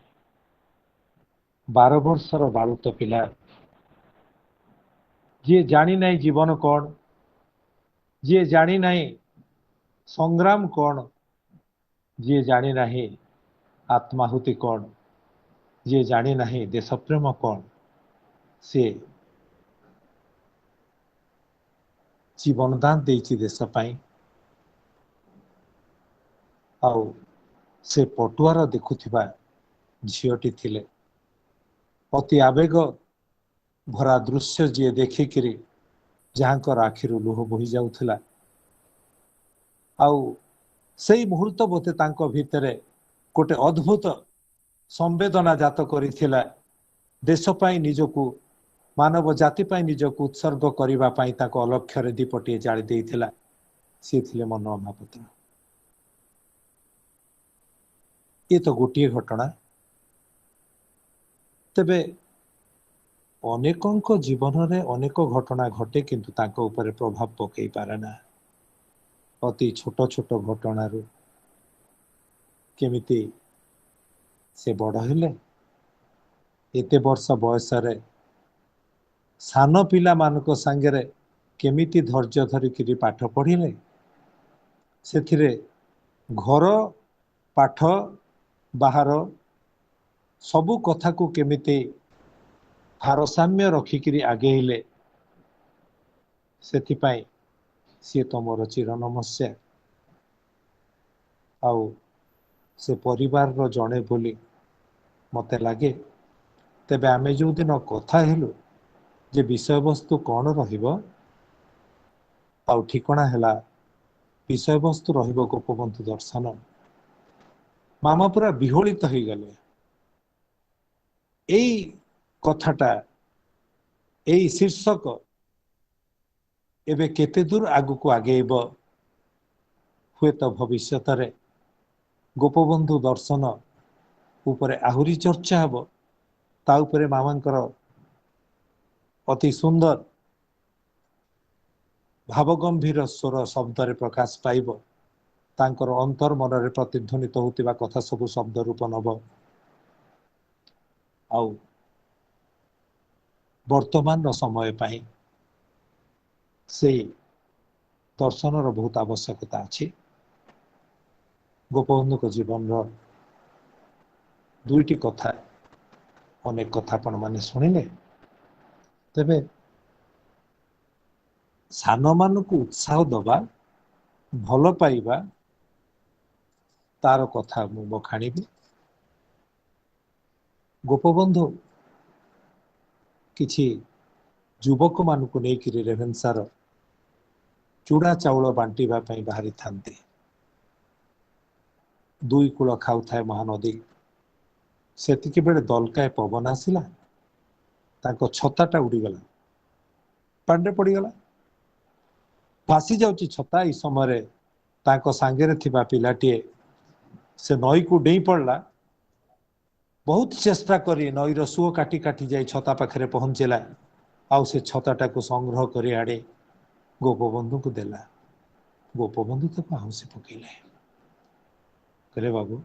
12 ବର୍ଷର ବାଳୁତ ପିଲା, ଯିଏ ଜାଣିନାହିଁ ଜୀବନ କଣ, ଯିଏ ଜାଣିନାହିଁ ସଂଗ୍ରାମ କଣ, ଯିଏ ଜାଣିନାହିଁ ଆତ୍ମାହୁତି କଣ, ଯିଏ ଜାଣିନାହିଁ ଦେଶପ୍ରେମ କଣ, ସେ ଜୀବନ ଦାନ ଦେଇଛି ଦେଶ ପାଇଁ। ଆଉ ସେ ପଟୁଆର ଦେଖୁଥିବା ଝିଅଟି ଥିଲେ। ଅତି ଆବେଗ ଭରା ଦୃଶ୍ୟ ଯିଏ ଦେଖିକିରି ଯାହାଙ୍କର ଆଖିରୁ ଲୁହ ବୋହି ଯାଉଥିଲା। ଆଉ ସେଇ ମୁହୂର୍ତ୍ତ ବୋଧେ ତାଙ୍କ ଭିତରେ ଗୋଟେ ଅଦ୍ଭୁତ ସମ୍ବେଦନା ଜାତ କରିଥିଲା। ଦେଶ ପାଇଁ ନିଜକୁ, ମାନବ ଜାତି ପାଇଁ ନିଜକୁ ଉତ୍ସର୍ଗ କରିବା ପାଇଁ ତାଙ୍କ ଅଲକ୍ଷ୍ୟରେ ଦୀପଟିଏ ଜାଳି ଦେଇଥିଲା। ସିଏ ଥିଲେ ମନୋଜ ମହାପାତ୍ର। ଏ ତ ଗୋଟିଏ ଘଟଣା। ତେବେ ଅନେକଙ୍କ ଜୀବନରେ ଅନେକ ଘଟଣା ଘଟେ, କିନ୍ତୁ ତାଙ୍କ ଉପରେ ପ୍ରଭାବ ପକେଇ ପାରେ ନା। ଅତି ଛୋଟ ଛୋଟ ଘଟଣାରୁ କେମିତି ସେ ବଡ଼ ହେଲେ, ଏତେ ବର୍ଷ ବୟସରେ ସାନ ପିଲାମାନଙ୍କ ସାଙ୍ଗରେ କେମିତି ଧୈର୍ଯ୍ୟ ଧରିକିରି ପାଠ ପଢ଼ିଲେ, ସେଥିରେ ଘର ପାଠ ବାହାର ସବୁ କଥାକୁ କେମିତି ଭାରସାମ୍ୟ ରଖିକିରି ଆଗେଇଲେ, ସେଥିପାଇଁ ସିଏ ତ ମୋର ଚିର ନମସ୍ୟା। ଆଉ ସେ ପରିବାରର ଜଣେ ବୋଲି ମତେ ଲାଗେ। ତେବେ ଆମେ ଯୋଉଦିନ କଥା ହେଲୁ ଯେ ବିଷୟବସ୍ତୁ କଣ ରହିବ, ଆଉ ଠିକଣା ହେଲା ବିଷୟବସ୍ତୁ ରହିବ ଗୋପବନ୍ଧୁ ଦର୍ଶନ। ମାମା ପୁରା ବିହଳିତ ହେଇଗଲେ। ଏଇ କଥାଟା, ଏଇ ଶୀର୍ଷକ ଏବେ କେତେ ଦୂର ଆଗକୁ ଆଗେଇବ, ହୁଏତ ଭବିଷ୍ୟତରେ ଗୋପବନ୍ଧୁ ଦର୍ଶନ ଉପରେ ଆହୁରି ଚର୍ଚ୍ଚା ହେବ। ତା ଉପରେ ମାମାଙ୍କର ଅତି ସୁନ୍ଦର ଭାବଗମ୍ଭୀର ସ୍ୱର ଶବ୍ଦରେ ପ୍ରକାଶ ପାଇବ। ତାଙ୍କର ଅନ୍ତର ମନରେ ପ୍ରତିଧ୍ୱନିତ ହେଉଥିବା କଥା ସବୁ ଶବ୍ଦ ରୂପ ନବ। ଆଉ ବର୍ତ୍ତମାନର ସମୟ ପାଇଁ ସେଇ ଦର୍ଶନର ବହୁତ ଆବଶ୍ୟକତା ଅଛି। ଗୋପବନ୍ଧୁଙ୍କ ଜୀବନର ଦୁଇଟି କଥା, ଅନେକ କଥା ଆପଣ ମାନେ ଶୁଣିଲେ। ତେବେ ସାନମାନଙ୍କୁ ଉତ୍ସାହ ଦବା, ଭଲ ପାଇବା, ତାର କଥା ମୁଁ ବଖାଣିବି। ଗୋପବନ୍ଧୁ କିଛି ଯୁବକ ମାନଙ୍କୁ ନେଇକିରି ରେଭେନ୍ସାର ଚୂଡ଼ା ଚାଉଳ ବାଣ୍ଟିବା ପାଇଁ ବାହାରିଥାନ୍ତି। ଦୁଇ କୂଳ ଖାଉଥାଏ ମହାନଦୀ। ସେତିକି ବେଳେ ଦଲକାଏ ପବନ ଆସିଲା, ତାଙ୍କ ଛତାଟା ଉଡ଼ିଗଲା, ପାଣିରେ ପଡ଼ିଗଲା। ଭାସି ଯାଉଛି ଛତା। ଏଇ ସମୟରେ ତାଙ୍କ ସାଙ୍ଗରେ ଥିବା ପିଲାଟିଏ ସେ ନଈକୁ ଡେଇଁ ପଡ଼ିଲା। ବହୁତ ଚେଷ୍ଟା କରି ନଈର ସୁଅ କାଟି କାଟି ଯାଇ ଛତା ପାଖରେ ପହଞ୍ଚିଲା। ଆଉ ସେ ଛତାଟାକୁ ସଂଗ୍ରହ କରି ଆଣି ଗୋପବନ୍ଧୁଙ୍କୁ ଦେଲା। ଗୋପବନ୍ଧୁ ତାକୁ ଆଉଁସି ପକେଇଲେ। କହିଲେ ବାବୁ,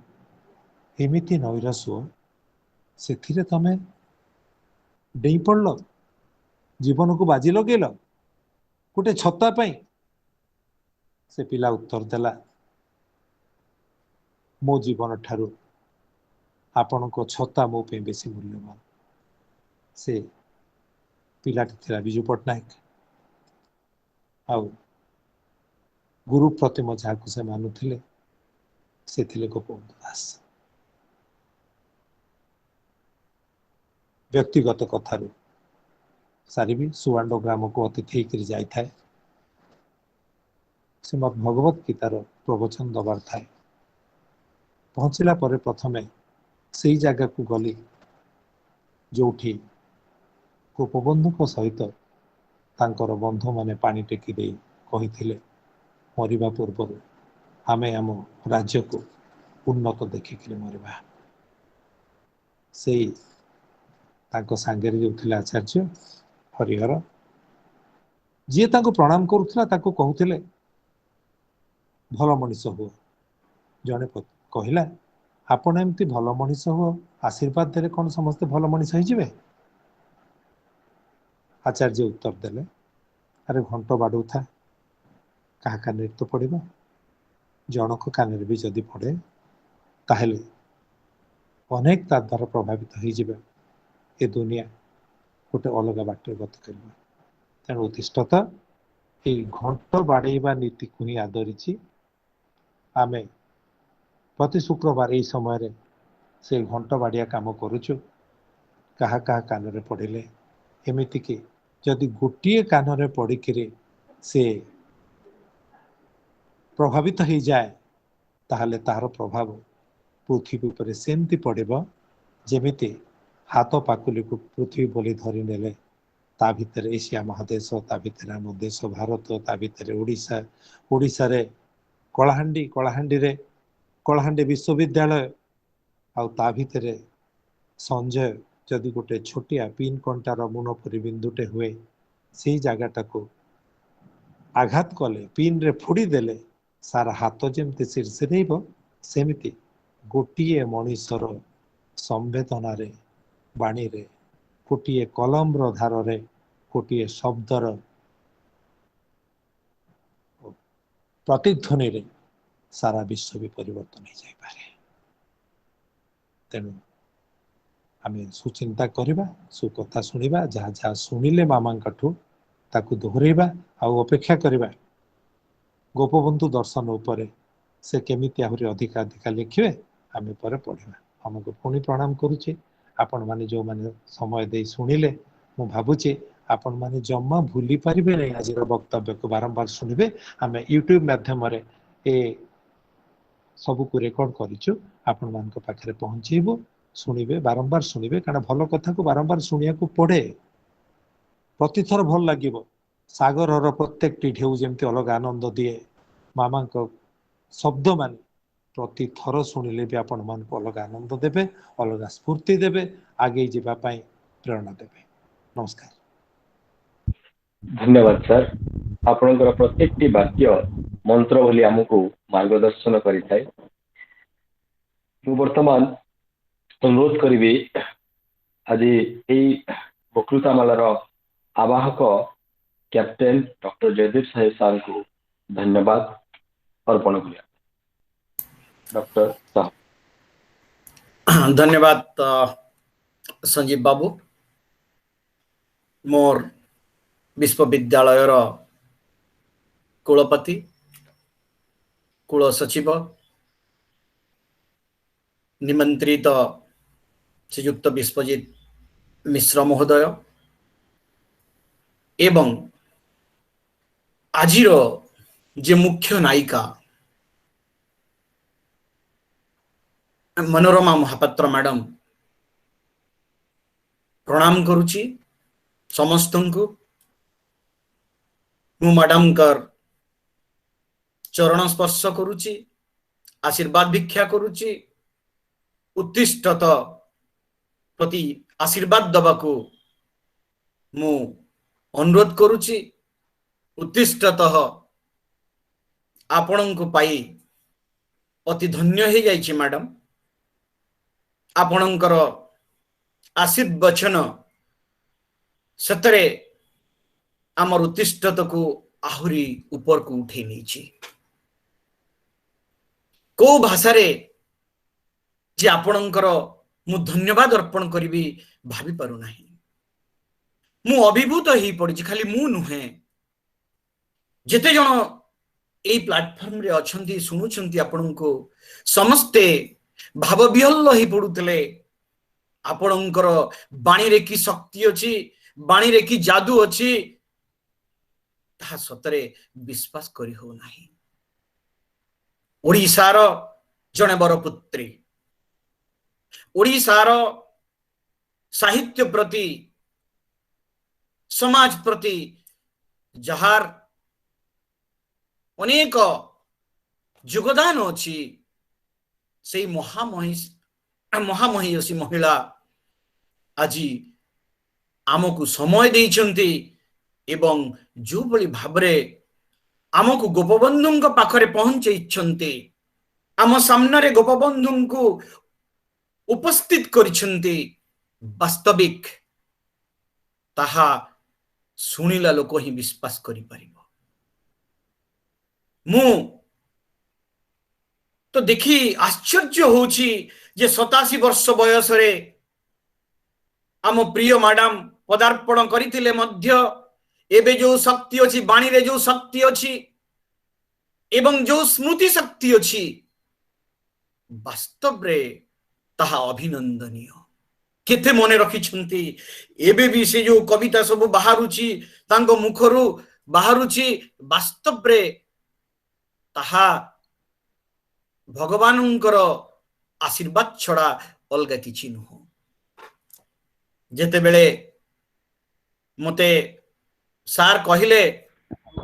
ଏମିତି ନଈର ସୁଅ, ସେଥିରେ ତମେ ଡେଇଁ ପଡିଲ, ଜୀବନକୁ ବାଜି ଲଗେଇଲ ଗୋଟେ ଛତା ପାଇଁ? ସେ ପିଲା ଉତ୍ତର ଦେଲା, ମୋ ଜୀବନ ଠାରୁ ଆପଣଙ୍କ ଛତା ମୋ ପାଇଁ ବେଶୀ ମୂଲ୍ୟବାନ। ସେ ପିଲାଟି ଥିଲା ବିଜୁ ପଟ୍ଟନାୟକ। ଆଉ ଗୁରୁ ପ୍ରତିମ ଯାହାକୁ ସେ ମାନୁଥିଲେ, ସେ ଥିଲେ ଗୋପବନ୍ଧୁ ଦାସ। ବ୍ୟକ୍ତିଗତ କଥାରୁ ସାରିବି। ସୁଆଣ୍ଡୋ ଗ୍ରାମକୁ ଅତିଥି ହେଇକରି ଯାଇଥାଏ। ଶ୍ରୀମଦ୍ ଭଗବତ ଗୀତାର ପ୍ରବଚନ ଦବାର ଥାଏ। ପହଞ୍ଚିଲା ପରେ ପ୍ରଥମେ ସେଇ ଜାଗାକୁ ଗଲି ଯୋଉଠି ଗୋପବନ୍ଧୁଙ୍କ ସହିତ ତାଙ୍କର ବନ୍ଧୁମାନେ ପାଣି ଟେକି ଦେଇ କହିଥିଲେ, ମରିବା ପୂର୍ବରୁ ଆମେ ଆମ ରାଜ୍ୟକୁ ଉନ୍ନତ ଦେଖିକିରି ମରିବା। ସେଇ ତାଙ୍କ ସାଙ୍ଗରେ ଯୋଉ ଥିଲେ ଆଚାର୍ଯ୍ୟ ହରିହର, ଯିଏ ତାଙ୍କୁ ପ୍ରଣାମ କରୁଥିଲା ତାକୁ କହୁଥିଲେ, ଭଲ ମଣିଷ ହୁଅ। ଜଣେ କହିଲା, ଆପଣ ଏମିତି ଭଲ ମଣିଷ ହୁଅ, ଆଶୀର୍ବାଦ ଦେଲେ କଣ ସମସ୍ତେ ଭଲ ମଣିଷ ହେଇଯିବେ? ଆଚାର୍ଯ୍ୟ ଉତ୍ତର ଦେଲେ, ଆରେ ଘଣ୍ଟ ବାଡଉଥା, କାହା କାନରେ ତ ପଡିବ। ଜଣକ କାନରେ ବି ଯଦି ପଡେ, ତାହେଲେ ଅନେକ ତା ଦ୍ୱାରା ପ୍ରଭାବିତ ହେଇଯିବେ। ଏ ଦୁନିଆ ଗୋଟେ ଅଲଗା ବାଟରେ ଗତି କରିବ। ତେଣୁ ଉତ୍ତିଷ୍ଠତ, ଏଇ ଘଣ୍ଟ ବାଡେଇବା ନୀତିକୁ ହିଁ ଆଦରିଛି ଆମେ ପ୍ରତି ଶୁକ୍ରବାର ଏଇ ସମୟରେ ସେଇ ଘଣ୍ଟ ବାଡିଆ କାମ କରୁଛୁ। କାହା କାହା କାନରେ ପଡିଲେ, ଏମିତିକି ଯଦି ଗୋଟିଏ କାନରେ ପଡିକିରି ସେ ପ୍ରଭାବିତ ହେଇଯାଏ, ତାହେଲେ ତାହାର ପ୍ରଭାବ ପୃଥିବୀ ଉପରେ ସେମିତି ପଡିବ, ଯେମିତି ହାତ ପାପୁଲିକୁ ପୃଥିବୀ ବୋଲି ଧରି ନେଲେ ତା ଭିତରେ ଏସିଆ ମହାଦେଶ, ତା ଭିତରେ ଆମ ଦେଶ ଭାରତ, ତା ଭିତରେ ଓଡ଼ିଶା, ଓଡ଼ିଶାରେ କଳାହାଣ୍ଡି, କଳାହାଣ୍ଡିରେ କଳାହାଣ୍ଡି ବିଶ୍ୱବିଦ୍ୟାଳୟ, ଆଉ ତା ଭିତରେ ସଞ୍ଜୟ, ଯଦି ଗୋଟେ ଛୋଟିଆ ପିନ୍ କଣ୍ଟାର ମୁନଫୁରି ବିନ୍ଦୁଟେ ହୁଏ, ସେଇ ଜାଗାଟାକୁ ଆଘାତ କଲେ, ପିନରେ ଫୁଡି ଦେଲେ ସାରା ହାତ ଯେମିତି ସିରସିରେଇବ, ସେମିତି ଗୋଟିଏ ମଣିଷର ସମ୍ବେଦନାରେ, ବାଣୀରେ, ଗୋଟିଏ କଲମର ଧାରରେ, ଗୋଟିଏ ଶବ୍ଦର ପ୍ରତିଧ୍ୱନିରେ ସାରା ବିଶ୍ୱ ବି ପରିବର୍ତ୍ତନ ହେଇଯାଇପାରେ। ତେଣୁ ଆମେ ସୁଚିନ୍ତା କରିବା, ସୁକଥା ଶୁଣିବା, ଯାହା ଯାହା ଶୁଣିଲେ ମାମାଙ୍କଠୁ ताकू दोहरेबा आउ अपेक्षा करिबा गोपबंधु दर्शन उपरे से केमिति आहुरी अधिका अधिका लिखिबे आमे परे पढ़िबा। हमको पुणी प्रणाम करूचे आपण माने जो माने समय दे सुनिले मु भाबुचे आपण माने जम्मा भूली पारिबे नै आज वक्तव्य को बारंबार सुनिबे। आमे यूट्यूब माध्यम रे ए सब को रेकॉर्ड करिछु आपण मान को पाखरे पहुंचीबो सुनिबे बारंबार सुनिबे कारण भलो कथा को बारंबार सुनिया को पड़े प्रतिथर भल लागिबो। सागर रो प्रत्येक टी ढेउ जेमति अलग आनंद दिए मामा को शब्द मान प्रति थर शुणिले भी आपण मान को अलग आनंद देबे अलग स्फूर्ति देबे आगे जीवा पाई प्रेरणा देबे। नमस्कार। धन्यवाद सर। आपणकर प्रत्येक वाक्य मंत्र भली आमको मार्गदर्शन करिଥାଏ। मु वर्तमान अनुरोध करी आज यही वक्तृतामालार आवाहक कैप्टेन डॉक्टर जयदीप साहेब सार को धन्यवाद अर्पण करिया। डॉक्टर साहब। धन्यवाद संजीव बाबू। मोर विश्वविद्यालय कुलपति कुल सचिव निमंत्रित श्रीयुक्त विश्वजित मिश्र महोदय एवं आजिर जे मुख्य नायिका मनोरमा महापात्र मैडम प्रणाम करुची समस्त को। मु मैडम कर चरण स्पर्श करुची आशीर्वाद भिक्षा करुची उत्तिष्ठत प्रति आशीर्वाद दबाको मु अनुरोध करुची। उत्तिष्ठतः आपण को पाई अति धन्य हो जाइए मैडम। आपणकर आशीर्वचन सतरे आमर उत्तिष्ठत को आहुरी ऊपर को उठे नहीं। को भाषा रे जे आपणकर मु धन्यवाद अर्पण करी भाभी पारु नाही। मु अभिभूत ही पड़ी खाली मु नुहे जेते जन ए प्लेटफॉर्म रे अछंती सुनुछंती आपण को समस्ते भाव विहल्ल ही पड़ुतले। आपणकर बाणी रे की शक्ति अछि बाणी रे की जादू अछि ता सतरे विश्वास करी हो नाही। ओडिशार जने बरपुत्री ओडिशार साहित्य प्रति समाज प्रति जहार अनेक योगदान अछि से महामहिषी महिला आज आमको समय देइछन्ति एवं जो बली भाबरे आमको गोपबंधु पाखरे पहुंचैछन्ति आम सामने गोपबंधु को उपस्थित करिछन्ति वास्तविक ताहा सुनिला लोक ही विश्वास करि परिबो। मु तो देखी आश्चर्य होची जे 87 वर्ष बयस रे आम प्रिय मैडम पदार्पण करितिले मध्य एबे जो शक्ति अछि बाणी रे जो शक्ति अछि एवं जो स्मृति शक्ति अछि वास्तव रे ताहा अभिनंदनीय। केते मने रखिछन्ति एबे भी से जो कविता सब बाहरुची तांको मुखरु बाहरुची वास्तव रे ताहा भगवानंकर आशीर्वाद छड़ा अलगा किछि नुह। जेते बेले मते सार कहिले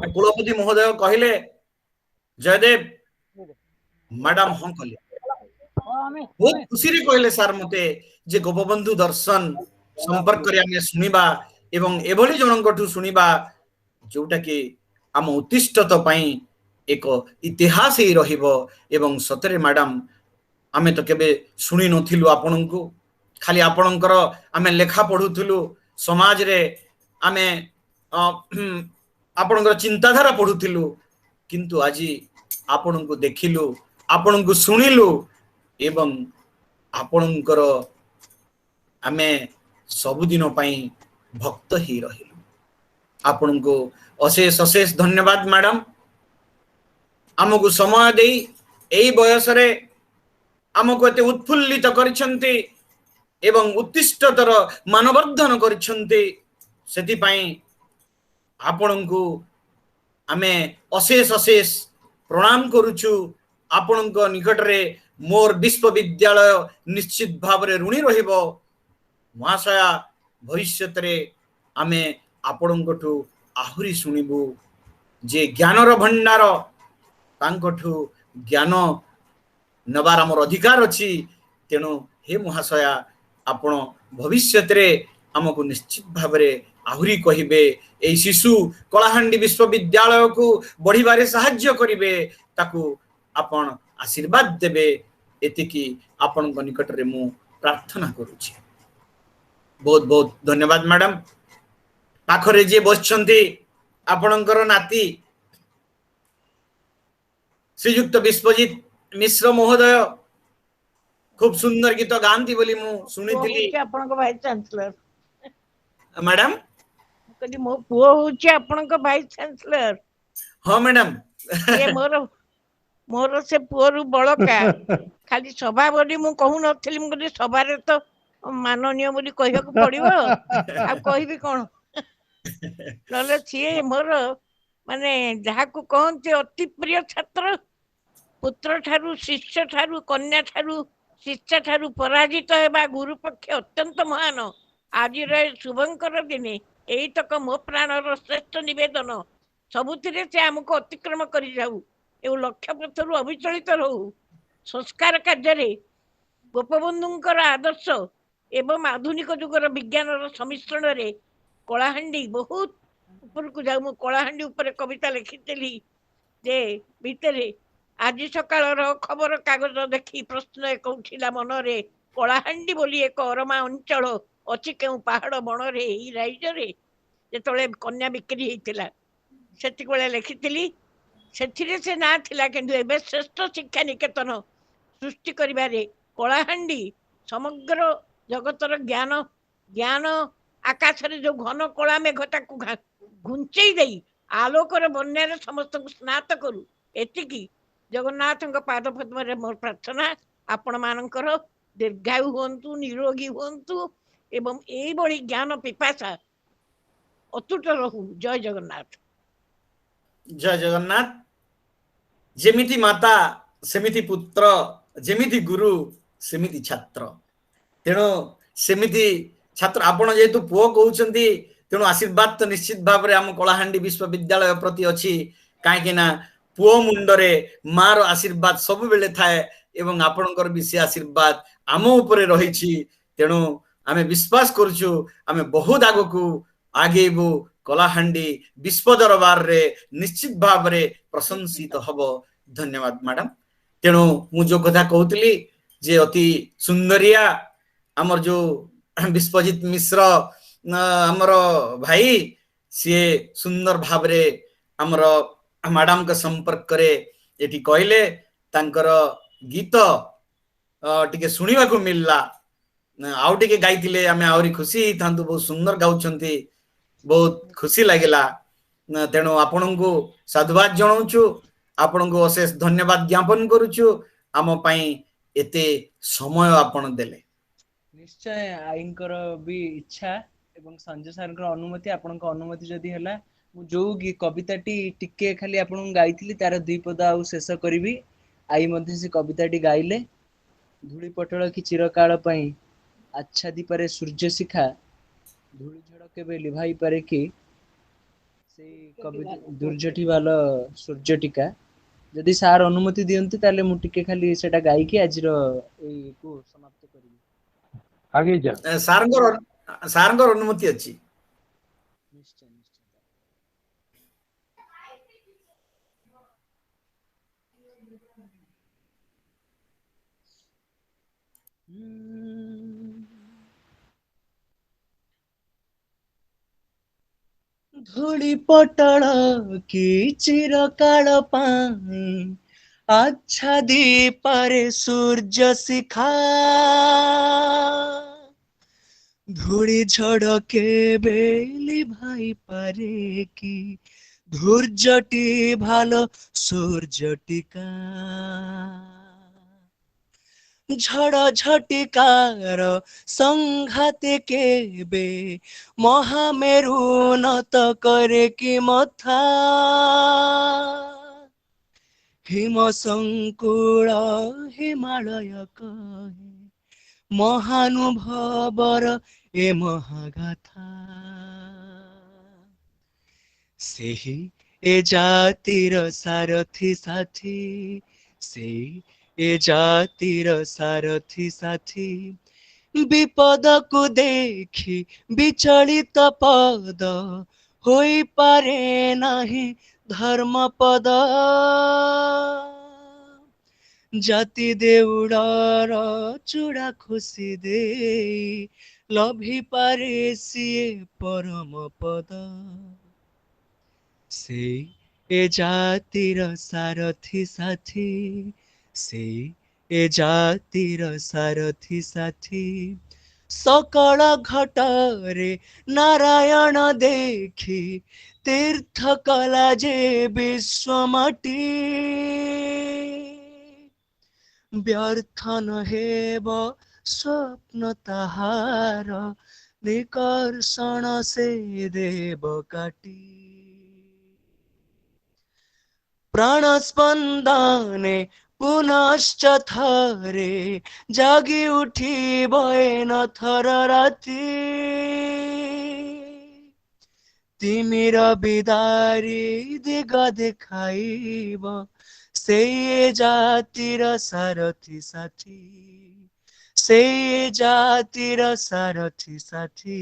कुलपति महोदय कहिले जयदेव मैडम हाँ कले बहुत खुशी रे कहिले सार मते जे गोपबंधु दर्शन संपर्क रे आमे सुनिबा एवं एभली जनकठु सुनिबा जोटा कि आम उत्तिष्ठत पई एक इतिहास ही रहिबो। एवं सतरे मैडम आमे तो केबे सुनी नथिलु आपनकु खाली आपनकर आमे लेखा पढुथुलु समाज रे आमे आपनकर चिंताधारा पढुथुलु किंतु आजी आपनकु देखिलु आपनकु सुनिलु एवं आपनकर आमे सबुदिन पई भक्त ही रहिलु। आपण को अशेष अशेष धन्यवाद मैडम आमको समय दे एई बयस रे आमको एते उत्फुल्लित करिसंती एवं उत्तिष्ठतर मानवर्धन करिसंती सेति पई आपण को आमे अशेष अशेष प्रणाम करूछु आपण को निकट रे मोर विश्वविद्यालय निश्चित भाव रे ऋणी रहिबो महाशया भविष्य रे आमे आपण कोठू आहुरी सुनिबु जे ज्ञानर भंडार तांकोठू ज्ञान नबार आमर अधिकार अछि तेणु हे महाशया आपण भविष्य रे आमको निश्चित भाव रे आहुरी कहिबे ए शिशु कलाहांडी विश्वविद्यालय को बढ़िबारे सहाय्य करिवे ताकू आपण आशीर्वाद देबे एतिकी आपण निकट रे मु प्रार्थना करूछि बहुत बहुत धन्यवाद मैडम पाखरे जे बसछंती आपणकर नाती श्रीयुक्त विश्वजित मिश्र महोदय खूब सुंदर गीत गांती बोली मु सुनिथिली आपण को भाई चांसलर मैडम कदी मो पुओ होची आपण को भाई चांसलर हां मैडम ये मोर मोर से पुओरु बळका खाली सभा बोली मु कहू नथिली मु कदी सभा रे तो माननीय बोली कहिया को पड़िबो आ कहिबी कोन नले छिए मोर माने जहा को कहंती अति प्रिय छात्र पुत्र ठारू शिष्य ठारू कन्या ठारू शिष्य ठारू पराजित हेबा गुरु पक्ष अत्यंत महान आज रे शुभंकर दिने एई तक मो प्राणर श्रेष्ठ निवेदन सबुथिरे से हमको अतिक्रम करि जाऊ ए लक्ष्य पथरु अविचलित रहू संस्कार कार्य रे गोपबंधुंकर आदर्श एवं आधुनिक जुगर विज्ञानर सम्मिश्रण रे कलाहांडी बहुत ऊपर को जाऊ कलाहांडी ऊपर कविता लिखितली जे भितरे आज सकाळर खबर कागज देखी प्रश्न एक उठिला मनरे कलाहांडी बोली एक अरमा अंचल अछि केउ पहाड़ बण रे ई राज्य रे जेतले कन्या बिक्री हेतिला सेति कोले लिखितली सेथिरे से ना थिला किंतु एबे श्रेष्ठ शिक्षा निकेतन सृष्टि करिबारे कलाहांडी समग्र जगतर ज्ञान ज्ञान आकाश रे जो घन कला मेघटा को घुंचई देई आलोकर बन्या रे समस्त को स्नात करू एतिकी जगन्नाथ पाद पद्म रे मोर प्रार्थना आपण मानकर दीर्घायु होंतु निरोगी होंतु एवं एई बड़ी ज्ञान पिपासा अतुट रहू जय जगन्नाथ जय जगन्नाथ जेमिति माता सेमिति पुत्र जेमिति गुरु सेमिति छात्र तेणु सेमिति छात्र आपण जेतु पुओ कहउचंती तेणु आशीर्वाद तो निश्चित भाव रे हम कलाहांडी विश्वविद्यालय प्रति अछि काहे ना पुओ मुंडरे मार आशीर्वाद सब बेले थाए एवं आपणकर भी से आशीर्वाद आम उपरे रहिछि तेणु आमे विश्वास करछु आमे बहुत आगो को आगेबु कलाहांडी विश्व दरबार रे निश्चित भाव रे प्रशंसित हबो धन्यवाद मैडम तेणु मु जो कथा कहउतली जे अति सुंदरिया हमर जो विश्वजित मिश्र हमर भाई सी सुंदर भाव रे हमर मैडम के संपर्क करे एटी कहले तांकर गीत टिके सुनिबा को मिलला आउ टिके गाइतिले आमे आउरी खुशी थांतु बहुत सुंदर गाउछंती बहुत खुशी लागिला तेणु आपन को साधुवाद जणाउछु आपन को अशेष धन्यवाद ज्ञापन करूछु आम पई एते समय आपन देले निश्चय आईंकर भी इच्छा एवं संजय सर अनुमति आपण अनुमति जदि हला जो कविताटी टिके खाली आपन गाइथिली तार दुई पद आउ शेष करी आई मध्य से कविताटी गाइले धूली पटल की चिरकाल पई आच्छादी पारे सूर्य शिखा धूली झड़ केबे लिभाई पारे कि से कविता दुर्जटी वाला सूर्य टीका जदि सार अनुमति दियंती ताले मु टिके खाली सेटा गाई कि आजिर एई को समाप्त करी आगे जा सारंगर अनुमति अछि निश्चय निश्चय धूली पटल की चिरकाल पाई आच्छादी पारे सूर्य शिखा ধূলি ঝড় কেবে লিভাই পারে কি ধৈর্যটি ভালো সূর্যটিকা ঝড় ঝটিকার সংঘাতে কেবে মহামেরু নত করে কি মথা হিম সংকুଳ হিমালয় কহে মহানুভবর এ মহাগাথা ସେହି ଏ ଜାତିର ସାରଥି ସାଥୀ ସେଇ ଏ ଜାତିର ସାରଥି ସାଥୀ ବିପଦକୁ ଦେଖି ବିଚଳିତ ପଦ ହୋଇପାରେ ନାହିଁ ଧର୍ମପଦ ଜାତି ଦେଉଳର ଚୂଡ଼ା ଖୁସି ଦେଇ ଲଭିପାରେ ସିଏ ପରମ ପଦ ସେଇ ଏ ଜାତିର ସାରଥି ସାଥୀ ସେଇ ଏ ଜାତିର ସାରଥି ସାଥୀ ସକଳ ଘଟରେ ନାରାୟଣ ଦେଖି ତୀର୍ଥ କଲା ଯେ ବିଶ୍ୱ ମାଟି ବ୍ୟର୍ଥ ନ ହେବ ସ୍ୱପ୍ନ ତାହାର ନିକର୍ଷଣ ସେ ଦେବ କାଟି ପ୍ରାଣ ସ୍ପନ୍ଦନେ ପୁନଶ୍ଚ ଥରେ ଜାଗି ଉଠିବ ଏନ ଥର ରାତି ତିମିର ବିଦାରି ଦିଗ ଦେଖାଇବ ସେଇ ଜାତିର ସାରଥି ସାଥୀ ସେଇ ଜାତିର ସାରଥି ସାଥୀ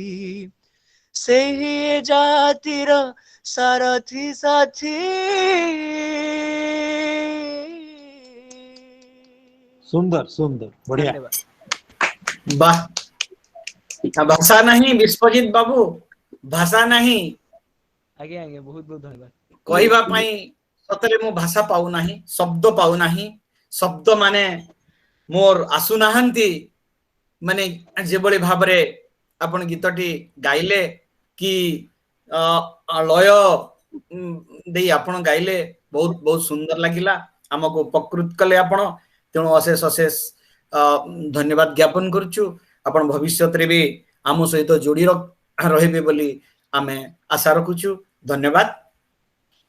ସେହି ଜାତିର ସାରଥି ସାଥୀ सुंदर सुंदर बढ़िया धन्यवाद वाह भाषा नहीं विश्वजित बाबू भाषा नहीं आज्ञा आज्ञा बहुत बहुत धन्यवाद कहवा पाई सतरे मो भाषा पाऊ नाही शब्द पाऊ नाही शब्द माने मोर आसु नाहंती माने जेबळी भाबरे आपण गीतटी गाइले कि लय देई आपण गाइले बहुत बहुत सुंदर लागिला हमको उपकृत कले आपण तेणु अशेष अशेष धन्यवाद ज्ञापन करछु आपण भविष्य रे भी आम सहित जोड़ी रहिबे बोली आमे आशा रखुछु धन्यवाद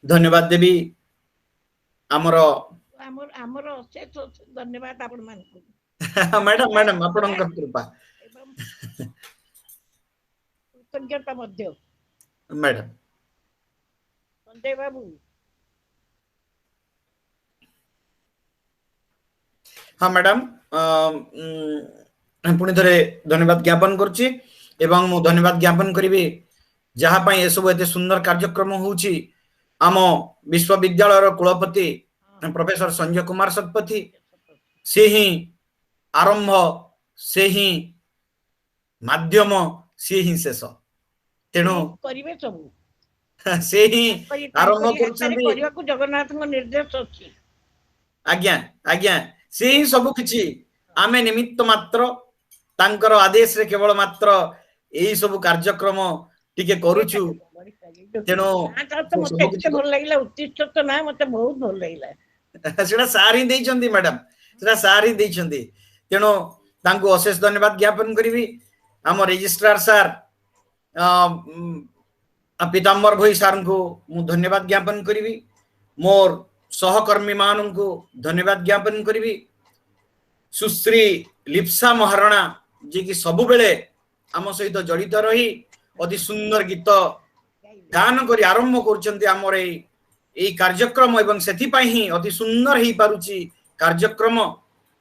धन्यवाद देवी आमर ଆମର ଆମର ଅଶେଷ ଅଶେଷ ଧନ୍ୟବାଦ ଆପଣମାନଙ୍କୁ मैडम मैडम ଆପଣଙ୍କ कृपा ଏବଂ କୃତଜ୍ଞତା ମଧ୍ୟ मैडम ସଞ୍ଜୟ ବାବୁ हाँ मैडम पुणी थे धन्यवाद ज्ञापन करुच्ची एवं मु धन्यवाद ज्ञापन करी जहाँ ये सब एते सुंदर कार्यक्रम होउची आम विश्वविद्यालय कुलपति प्रोफेसर संजय कुमार शतपथी से ही आरंभ से ही माध्यम से ही शेष तेणु କରିବେ ସବୁ से ही आरंभ ତାଙ୍କରି କରିବାକୁ ଜଗନ୍ନାଥଙ୍କ ନିର୍ଦ୍ଦେଶ ଅଛି आज्ञा आज्ञा से ही सब किछि आमे निमित्त मात्र तांकर आदेश रे केवल मात्र एही सब कार्यक्रम टिके करूछु तेणु ମତେ ଏତେ ଭଲ ଲାଗିଲା ଉତ୍ତିଷ୍ଠ ତ ନା ମତେ ବହୁତ ଭଲ ଲାଗିଲା सेटा सार ही देइछंती मैडम सेटा सार ही देइछंती तेणु तांको अशेष धन्यवाद ज्ञापन करिवि हम रजिस्ट्रार सर पीताम्बर भोई सर को मु धन्यवाद ज्ञापन करिवि मोर सहकर्मी मानन को धन्यवाद ज्ञापन करिवि सुश्री लिप्सा महाराणा जी की सबु बेले आम सहित जड़ित रही अति सुंदर गीत गान करी आरंभ करछंती हमर एई कार्यक्रम एवं सेथि पई ही अति सुंदर ही पारुची कार्यक्रम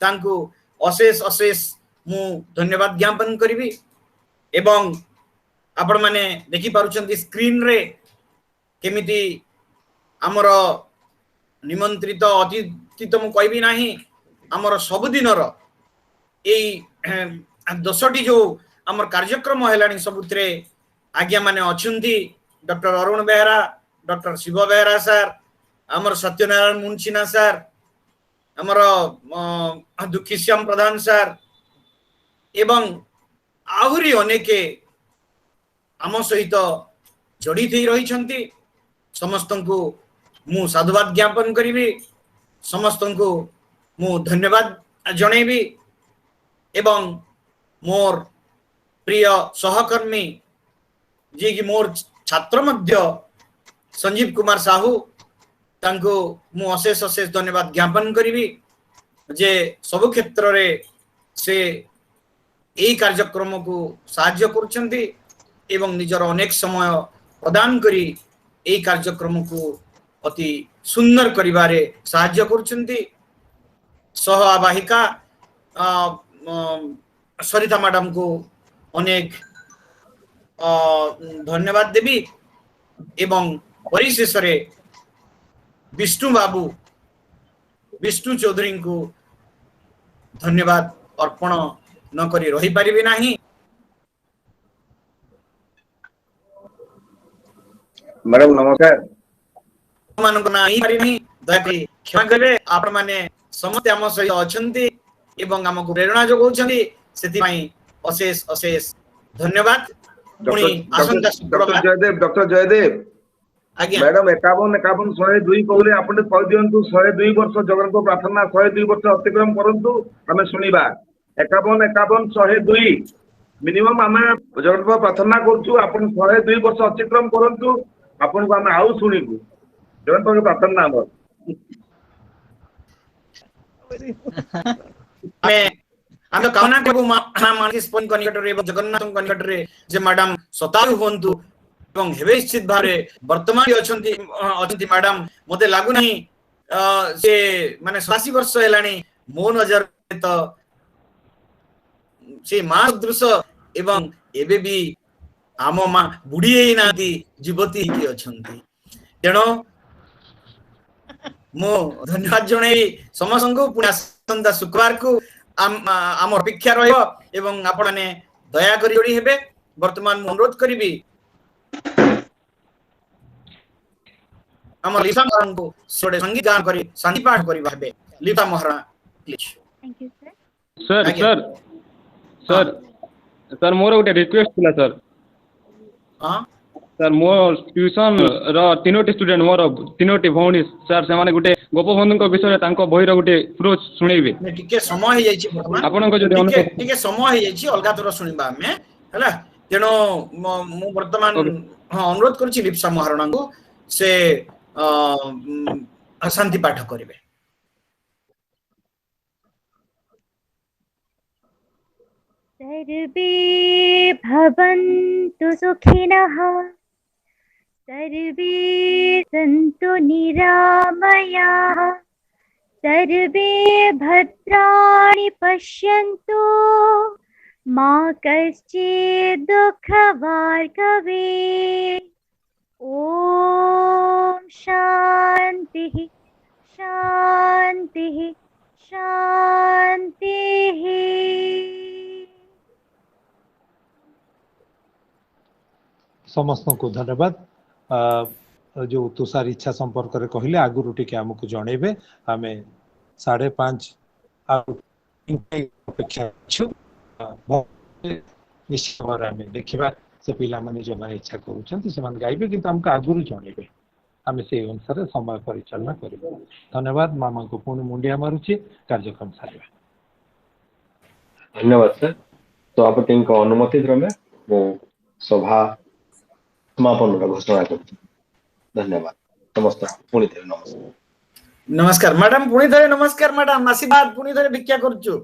तांको अशेष अशेष मु धन्यवाद ज्ञापन करिवि एवं आपण माने देखि पारुछंती स्क्रीन रे केमिति हमर निमंत्रित अतिथि तो मु कहबी नाही हमर सब दिनर एई 10टी जो हमर कार्यक्रम हेलानी सबुतरे आज्ञा माने अछंती doctor Arun Behera doctor Shiv Behera sir हमर सत्यनारायण मुंशीना सर हमर दुखीश्याम प्रधान सर एवं आहुरी अनेके आम सहित जड़ित रही समस्त को मु साधुवाद ज्ञापन करी समस्त को मु धन्यवाद जनइबी एवं मोर प्रिय सहकर्मी जी कि मोर छात्र मध्य संजीव कुमार साहू तांको मु अशेष अशेष धन्यवाद ज्ञापन करी जे सब क्षेत्र रे से यही कार्यक्रम को साहाय्य करुछंती एवं निजर अनेक समय प्रदान करी यही कार्यक्रम को अति सुंदर करिबारे साहाय्य करुछंती सह आवाहिका सरिता मैडम को अनेक धन्यवाद देवी एवं परिशेष रे विष्णु चौधरी को धन्यवाद अर्पण न करी रही पारिबे नाही। मैडम नमस्कार मानक नाही पारि नाही दयाकरी क्षमा करे आपण माने समस्त आम सहित अछंती एवं हमको प्रेरणा जोगौछंती सेति पई अशेष अशेष धन्यवाद। डॉक्टर जयदेव आज्ञा मैडम 51 102 कहले आपण कह दियंतु 102 वर्ष जगन्नाथ प्रार्थना 102 वर्ष अतिक्रम करंतु हमें सुनिबा 51 102 मिनिमम आमे जगन्नाथ प्रार्थना करछु आपण 102 वर्ष अतिक्रम करंतु आपण को हमें आउ सुनिबु जगन्नाथ प्रार्थना हमर आम कामना करू मान स्पन कनिकट रे जगन्नाथ कनिकट रे जे मैडम सतारु होंतु एवं हेबे निश्चित भारे वर्तमान अछंती मैडम मते लागु नहीं से माने 87 वर्ष हेलानी मो नजर तो से मां दृश्य एवं एबे भी आम मां बुढ़ी ही नाती जीवती की अछंती तेणु मो धन्यवाद जणे समस्त को पुनः आसंता शुक्रवार को आम अपेक्षा रहिबो एवं आपण ने दया करी जोड़ी हेबे वर्तमान अनुरोध करिबी हमर लिसा महाराज को सोडे संगीत गान करी शांति पाठ करी भाबे लिसा महाराज please. Thank you sir. Sir sir sir sir मोर गोटे रिक्वेस्ट थिला सर। हां सर मोर ट्यूशन रो तीनोटी स्टूडेंट मोर तीनोटी भौणी सर से माने गोटे गोपबंधु को विषय तांको बही रो गोटे प्रोच सुनेबे टिके समय हे जाईछि वर्तमान आपन को जदि टिके समय हे जाईछि अलगा तोर सुनिबा हमें हला तेनो मु वर्तमान हां अनुरोध करछि लिप्सा महाराज को से शांति पाठ करिवे। सर्वे भवन्तु सुखिनः सर्वे सन्तु निरामयाः सर्वे भद्राणि पश्यन्तु मा कश्चित् दुःखभाग् भवेत्। ओम शांति शांति शांति। समस्त को धन्यवाद। जो तुषार इच्छा संपर्क रे कहले आगुरु टिके हमकु जणेबे आमे 5:30 अपेक्षा छु निश्चित भाव आमे देखिबा से पिला माने जो माने इच्छा करूछन से मान गाइबे किंतु हमको आगुरु जणेबे आमे से अनुसार समय परिचालना करिबे। धन्यवाद। मामा को पुणी मुंडिया मारुछि कार्यक्रम सारिबा। धन्यवाद सर। तो आपतिन को अनुमति क्रमे वो सभा समापन घोषणा करते। धन्यवाद समस्त पुणी थे नमस्कार। नमस्कार मैडम पुणी थे नमस्कार मैडम आशीर्वाद पुणी थे भिक्षा करछु।